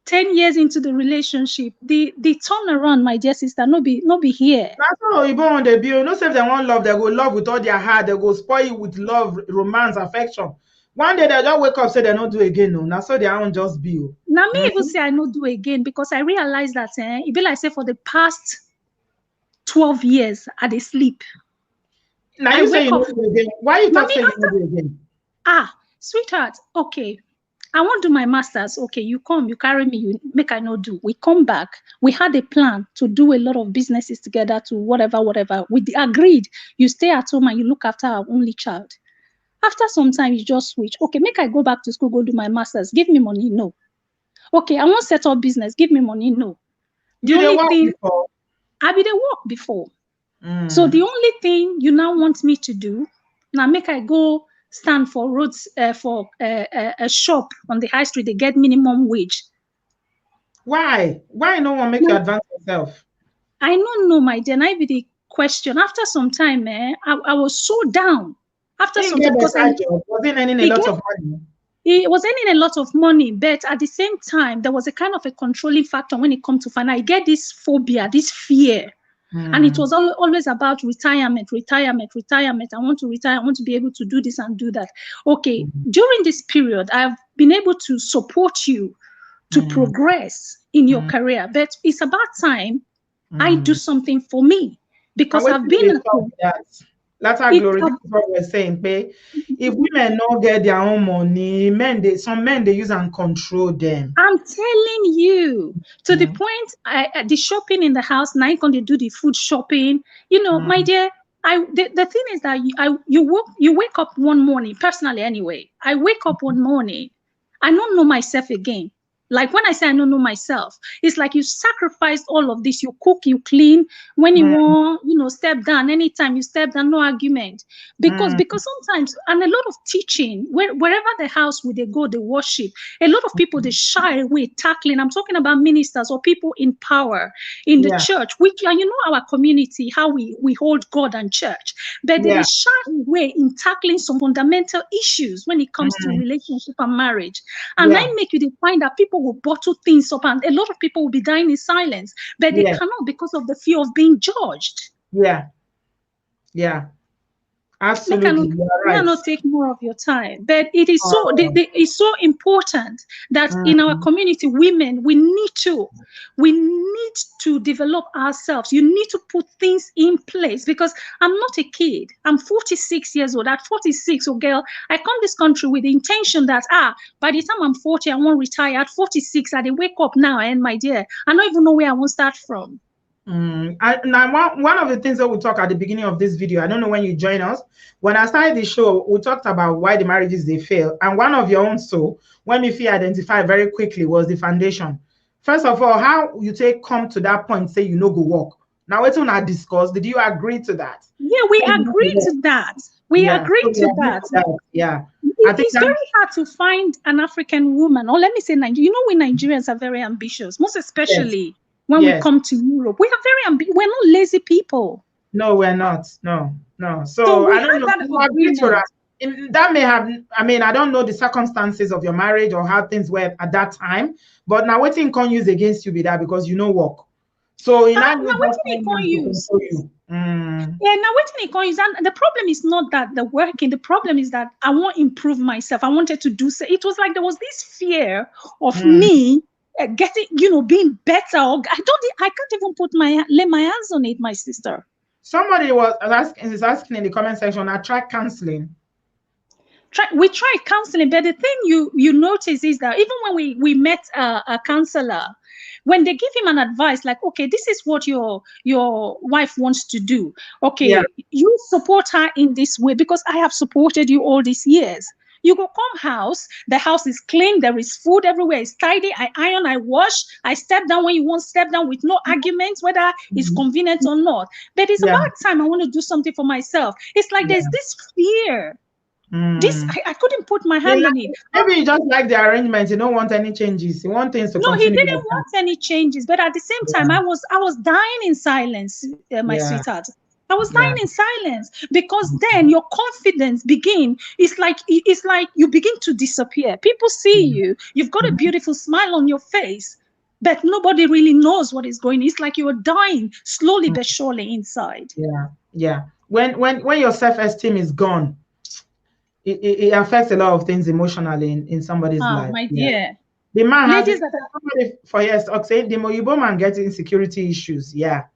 10 years into the relationship, the turnaround, my dear sister, no be here. That's all you on the bill. No, say if they want love, they go love with all their heart. They go spoil you with love, romance, affection. One day they just wake up, say they don't do again. No, now so they don't just be. Now me even say I don't do again because I realized that it be like say for the past 12 years I dey sleep. Now you say you don't do again. Why you talk say you don't do again? Sweetheart, okay. I want to do my master's. Okay, you come, you carry me, you make I not do. We come back. We had a plan to do a lot of businesses together to whatever. We agreed. You stay at home and you look after our only child. After some time, you just switch. Okay, make I go back to school, go do my master's. Give me money, no. Okay, I want to set up business. Give me money, no. The only thing I be the work before. So the only thing you now want me to do, now make I go stand for roads for a shop on the high street, they get minimum wage. Why no one make you advance yourself? I don't know, my dear. I be the question. After some time, I was so down. After some time, because wasn't earning a lot of money. He was earning a lot of money, but at the same time, there was a kind of a controlling factor when it comes to finance. I get this phobia, this fear. And it was always about retirement. I want to retire. I want to be able to do this and do that. Okay, during this period, I've been able to support you to progress in your career. But it's about time I do something for me because I've been at home. Latter Glory, this is what we're saying. If women don't get their own money, some men they use and control them. I'm telling you, to the point, the shopping in the house, now you can do the food shopping. My dear, the thing is that you wake up one morning, personally anyway. I wake up one morning, I don't know myself again. Like when I say I don't know myself, it's like you sacrificed all of this. You cook, you clean. When you want, step down, anytime you step down, no argument. Because sometimes, and a lot of teaching, wherever the house where they go, they worship. A lot of people, they shy away tackling. I'm talking about ministers or people in power in the church, which, our community, how we hold God and church. But they shy away in tackling some fundamental issues when it comes to relationship and marriage. And I make you find that people will bottle things up, and a lot of people will be dying in silence, but they cannot because of the fear of being judged. Absolutely, you are right. Not take more of your time, but it is it's so important that in our community, women, we need to develop ourselves. You need to put things in place, because I'm not a kid. I'm 46 years old. At 46, girl, I come this country with the intention that by the time I'm 40, I won't retire. At 46, I wake up now, and my dear, I don't even know where I won't start from. Now, one of the things that we talk at the beginning of this video, I don't know when you join us, when I started the show, we talked about why the marriages they fail, and one of your own, so when if you identify very quickly, was the foundation. First of all, how you come to that point, say go work. Now it's on our discuss. Did you agree to that? Yeah, we agree to that. We agree to that. Yeah. It's very hard to find an African woman, or let me say Nigeria. We Nigerians are very ambitious, most especially when we come to Europe. We are very we're not lazy people. No, we're not. No. So I don't know. That may have, I don't know the circumstances of your marriage or how things were at that time, but now what thing can use against you be that because work. So in that now what they can use. Now what they can use, and the problem is not that the working. The problem is that I want to improve myself. I wanted to do so. It was like there was this fear of me getting, being better. Or I can't even lay my hands on it, my sister. Somebody is asking in the comment section, I tried counseling. We tried counseling, but the thing you notice is that even when we met a counselor, when they give him an advice like, okay, this is what your wife wants to do. Okay, you support her in this way because I have supported you all these years. You go come house, the house is clean, there is food everywhere, it's tidy, I iron, I wash, I step down when you want to step down with no arguments, whether it's convenient or not. But it's about time I want to do something for myself. It's like there's this fear. This I couldn't put my hand on it. Maybe you just like the arrangement, you don't want any changes. You want things to continue. No, he didn't want any changes, but at the same time, I was dying in silence, my sweetheart. I was dying in silence, because then your confidence it's like you begin to disappear. People see you, you've got a beautiful smile on your face, but nobody really knows what is going on. It's like you are dying slowly but surely inside. When your self-esteem is gone, it affects a lot of things emotionally in somebody's life. My dear. The man has the Oyibo man gets insecurity issues. That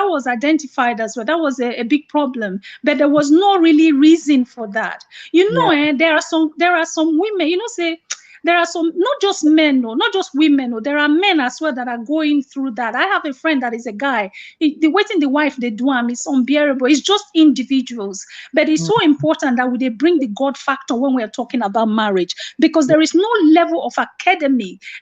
was identified as well. That was a big problem, but there was no really reason for that. There are some women, there are some, not just men, not just women, there are men as well that are going through that. I have a friend that is a guy. The waiting the wife they do is unbearable. It's just individuals, but it's so important that they bring the God factor when we are talking about marriage, because there is no level of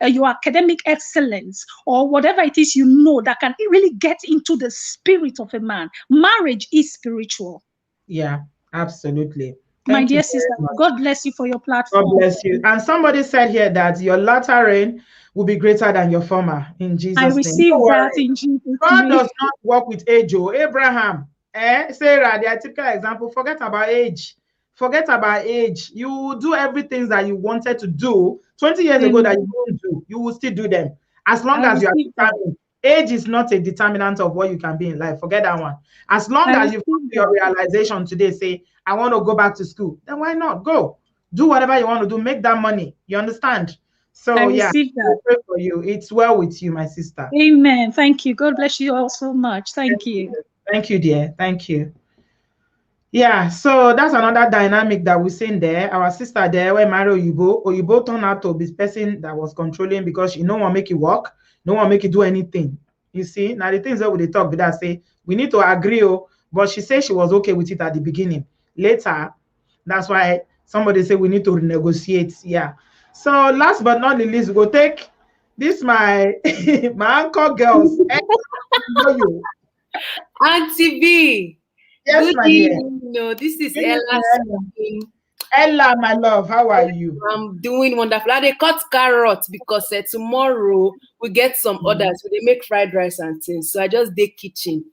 your academic excellence or whatever it is that can really get into the spirit of a man. Marriage is spiritual. Yeah, absolutely. My dear sister, God bless you for your platform. God bless you. And somebody said here that your latter rain will be greater than your former, in Jesus' name. I receive that in Jesus' name. God does not work with age. Abraham, Sarah, they are typical example. Forget about age. You will do everything that you wanted to do 20 years ago that you won't do. You will still do them. As long as you are determined. Age is not a determinant of what you can be in life. Forget that one. As long as you've come to your realization today, say, I want to go back to school, then why not? Go. Do whatever you want to do. Make that money. You understand? So, I pray for you. It's well with you, my sister. Amen. Thank you. God bless you all so much. Thank you. Thank you, dear. Thank you. Yeah, so that's another dynamic that we're seeing there. Our sister there, where marry Oyibo turned out to be the person that was controlling, because she no one make it work. No one make you do anything. You see, now the things that we talk with that say we need to agree, but she said she was okay with it at the beginning. Later, that's why Somebody say we need to renegotiate. Yeah. So last but not the least, we'll take this my my uncle girls. Auntie B. Yes, Good my dear. evening. No, this is Good Ella evening, speaking. Ella, my love, how are you? I'm doing wonderful. I dey cut carrot because tomorrow we get some orders. We dey make fried rice and things. So I just dey kitchen.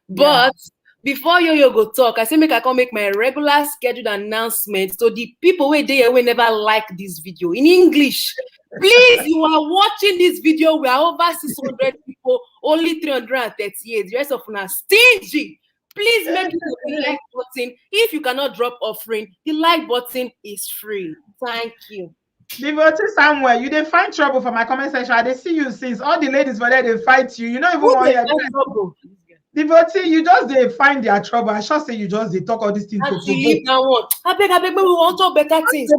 But before Yo-Yo go talk, I say make I come make my regular scheduled announcement to the people wey dey here wey never like this video in English. Please, you are watching this video. We are over 600 people, only 338. The rest of them are stingy. Please make it the like button. If you cannot drop offering, the like button is free. Thank you. Devotee Samuel, you dey find trouble for my comment section. I dey see you since all the ladies for there they fight you. You know even want trouble. Devotee, you just they find their trouble. I should say you just they talk all these things. To leave that one. I beg, we want to better things.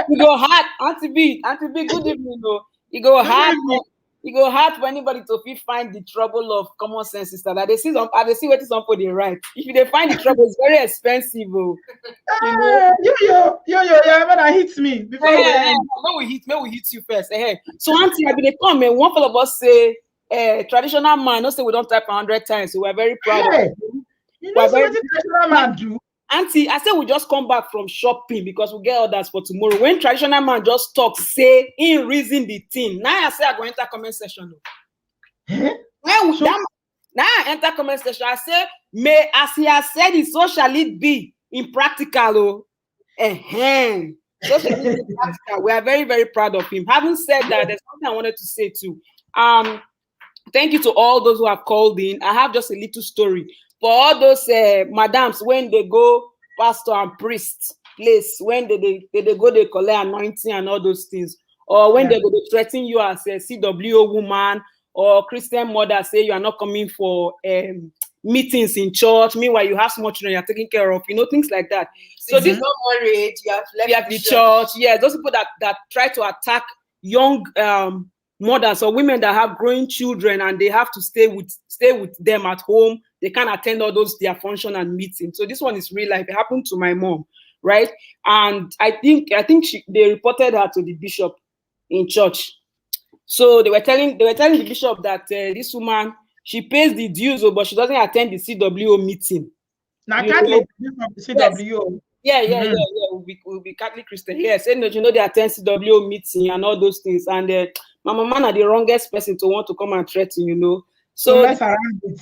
You go hard, Auntie B, good evening. You go hard. You go hard for anybody to find the trouble of common sense, sister. That they see what some for the right. If they find the trouble, it's very expensive. You know? Yeah, but that hits me. Before when we hit you first. So Auntie, I be the comment. One of us say, traditional man, not say we don't type 100 times, so we're very proud of him. You know what traditional man do? Auntie, I said we just come back from shopping because we get orders for tomorrow. When traditional man just talk, say in reason the thing. Now I say I go enter comment section. Now I enter comment section. I say, may as he has said it, so shall it be in practical. So shall it be in practical. We are very, very proud of him. Having said that, there's something I wanted to say too. Thank you to all those who have called in. I have just a little story. For all those madams, when they go pastor and priest place, when they go, they collect anointing and all those things, or when they go to threaten you as a CWO woman or Christian mother, say you are not coming for meetings in church. Meanwhile, you have small children you're taking care of, things like that. So this not married, you have the church. Yeah, those people that try to attack young mothers or women that have growing children and they have to stay with them at home. They can't attend all those their function and meetings. So this one is real life. It happened to my mom, right? And I think they reported her to the bishop in church. So they were telling the bishop that this woman, she pays the dues, but she doesn't attend the CWO meeting. Now Catholic CWO. Yes. We'll be Catholic Christian. Yes, and they attend CWO meeting and all those things. And my mama are the wrongest person to want to come and threaten, So mess around with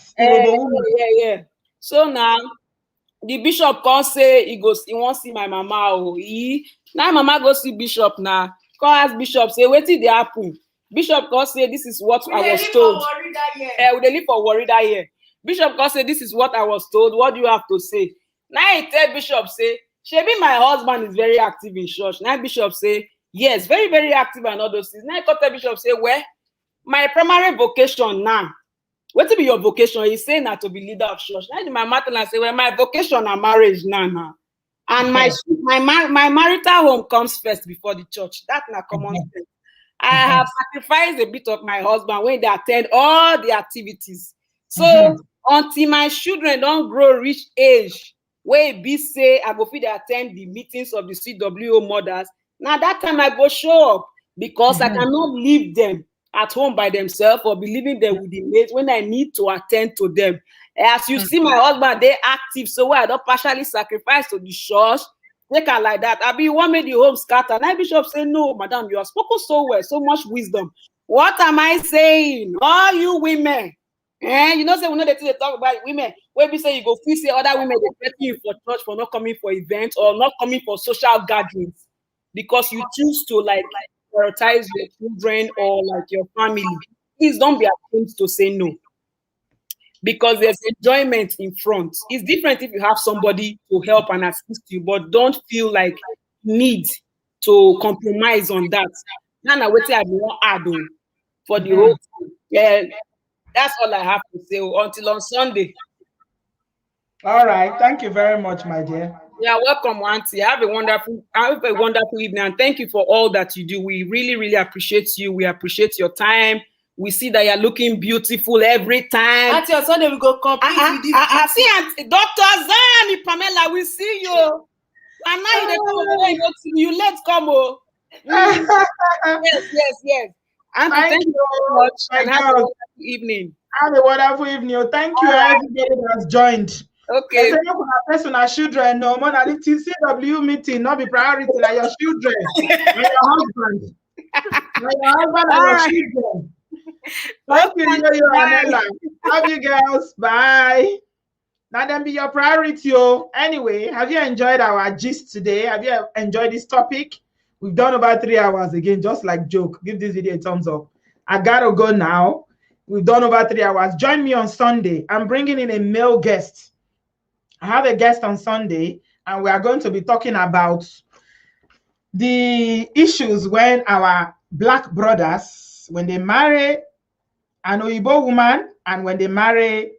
So now the bishop can't say he won't see my mama. Now mama go see bishop now. Call ask bishop, say what did they happen? Bishop can't say this is what I was told. They live for worry that year. Bishop can't say this is what I was told. What do you have to say? Now I tell bishop say, Shebi my husband is very active in church. Now bishop say, yes, very, very active and all those things. Now I tell bishop say, well, my primary vocation now. What to be your vocation? He's saying that to be leader of church. Now my matter and say, well, my vocation and marriage now. And my marital home comes first before the church. That's not common sense. I have sacrificed a bit of my husband when they attend all the activities. So until my children don't grow reach age, where be say I go fit attend the meetings of the CWO mothers. Now that time I go show up because I cannot leave them at home by themselves or be leaving them with the maids when I need to attend to them. As you see, my husband, they active, so where I don't partially sacrifice to the church, they can like that. I be one made the home scatter. Now bishop say, no, madam, you have spoken so well, so much wisdom. What am I saying? All you women, say we know the thing they talk about women. Where we say you go feel say other women they threaten you for church for not coming for events or not coming for social gatherings because you choose to like prioritize your children or like your family. Please don't be ashamed to say no. Because there's enjoyment in front. It's different if you have somebody to help and assist you, but don't feel like need to compromise on that. Now I wait I won't add on for the whole thing. Yeah, that's all I have to say until on Sunday. All right, thank you very much, my dear. Yeah, welcome, Auntie. Have a wonderful evening, and thank you for all that you do. We really, really appreciate you. We appreciate your time. We see that you're looking beautiful every time. Auntie, on Sunday we go compete with this. See, Auntie, Dr. Zani Pamela, we see you. And now you let's come. Yes. Auntie, thank you so much. And have a wonderful evening. Have a wonderful evening. Thank you, everybody that has joined. Okay. Children, no more than CW meeting, not be priority like your children, and your husband. Your husband and your children. Thank you, Anela. Love you girls. Bye. Now then be your priority. Anyway, have you enjoyed our gist today? Have you enjoyed this topic? We've done about 3 hours again, just like joke. Give this video a thumbs up. I gotta go now. We've done over 3 hours. Join me on Sunday. I'm bringing in a male guest. I have a guest on Sunday, and we are going to be talking about the issues when our Black brothers, when they marry an Oyibo woman and when they marry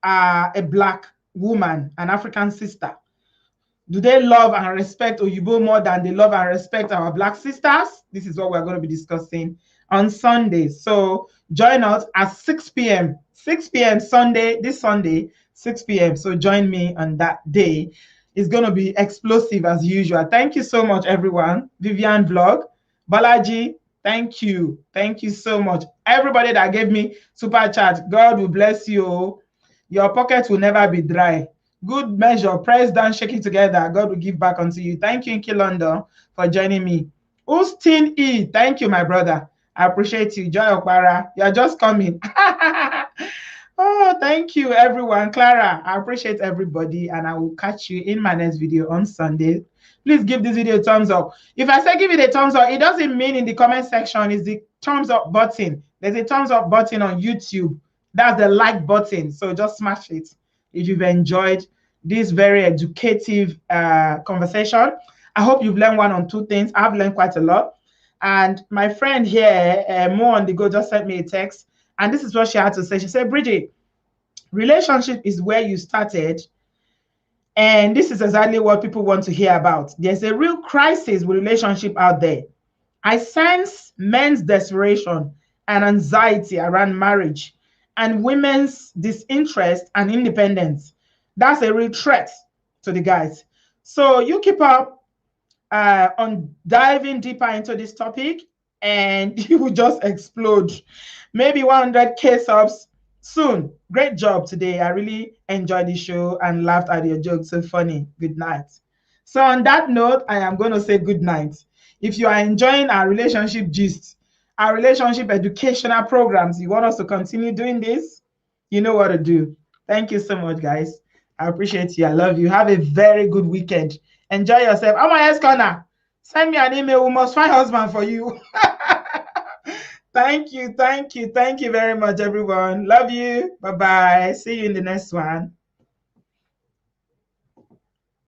a Black woman, an African sister. Do they love and respect Oyibo more than they love and respect our Black sisters? This is what we're going to be discussing on Sunday. So join us at 6 p.m. 6 p.m. Sunday, this Sunday, 6 p.m. So join me on that day. It's going to be explosive as usual. Thank you so much, everyone. Vivian Vlog, Balaji, thank you. Thank you so much. Everybody that gave me super chat, God will bless you. Your pocket will never be dry. Good measure, press down, shake it together. God will give back unto you. Thank you, Inky London, for joining me. Austin E, thank you, my brother. I appreciate you. Joy Okwara, you're just coming. Oh, thank you, everyone. Clara, I appreciate everybody, and I will catch you in my next video on Sunday. Please give this video a thumbs up. If I say give it a thumbs up, it doesn't mean in the comment section is the thumbs up button. There's a thumbs up button on YouTube. That's the like button. So just smash it if you've enjoyed this very educative conversation. I hope you've learned 1 or 2 things. I've learned quite a lot. And my friend here, More on the Go, just sent me a text. And this is what she had to say. She said, Bridget, relationship is where you started. And this is exactly what people want to hear about. There's a real crisis with relationship out there. I sense men's desperation and anxiety around marriage and women's disinterest and independence. That's a real threat to the guys. So you keep up on diving deeper into this topic, and you will just explode. Maybe 100K subs soon. Great job today. I really enjoyed the show and laughed at your jokes. So funny. Good night. So on that note, I am going to say good night. If you are enjoying our relationship gist, our relationship educational programs, you want us to continue doing this, you know what to do. Thank you so much, guys. I appreciate you. I love you. Have a very good weekend. Enjoy yourself. Oh, my ex-corner. Send me an email. We must find husband for you. Thank you. Thank you. Thank you very much, everyone. Love you. Bye-bye. See you in the next one.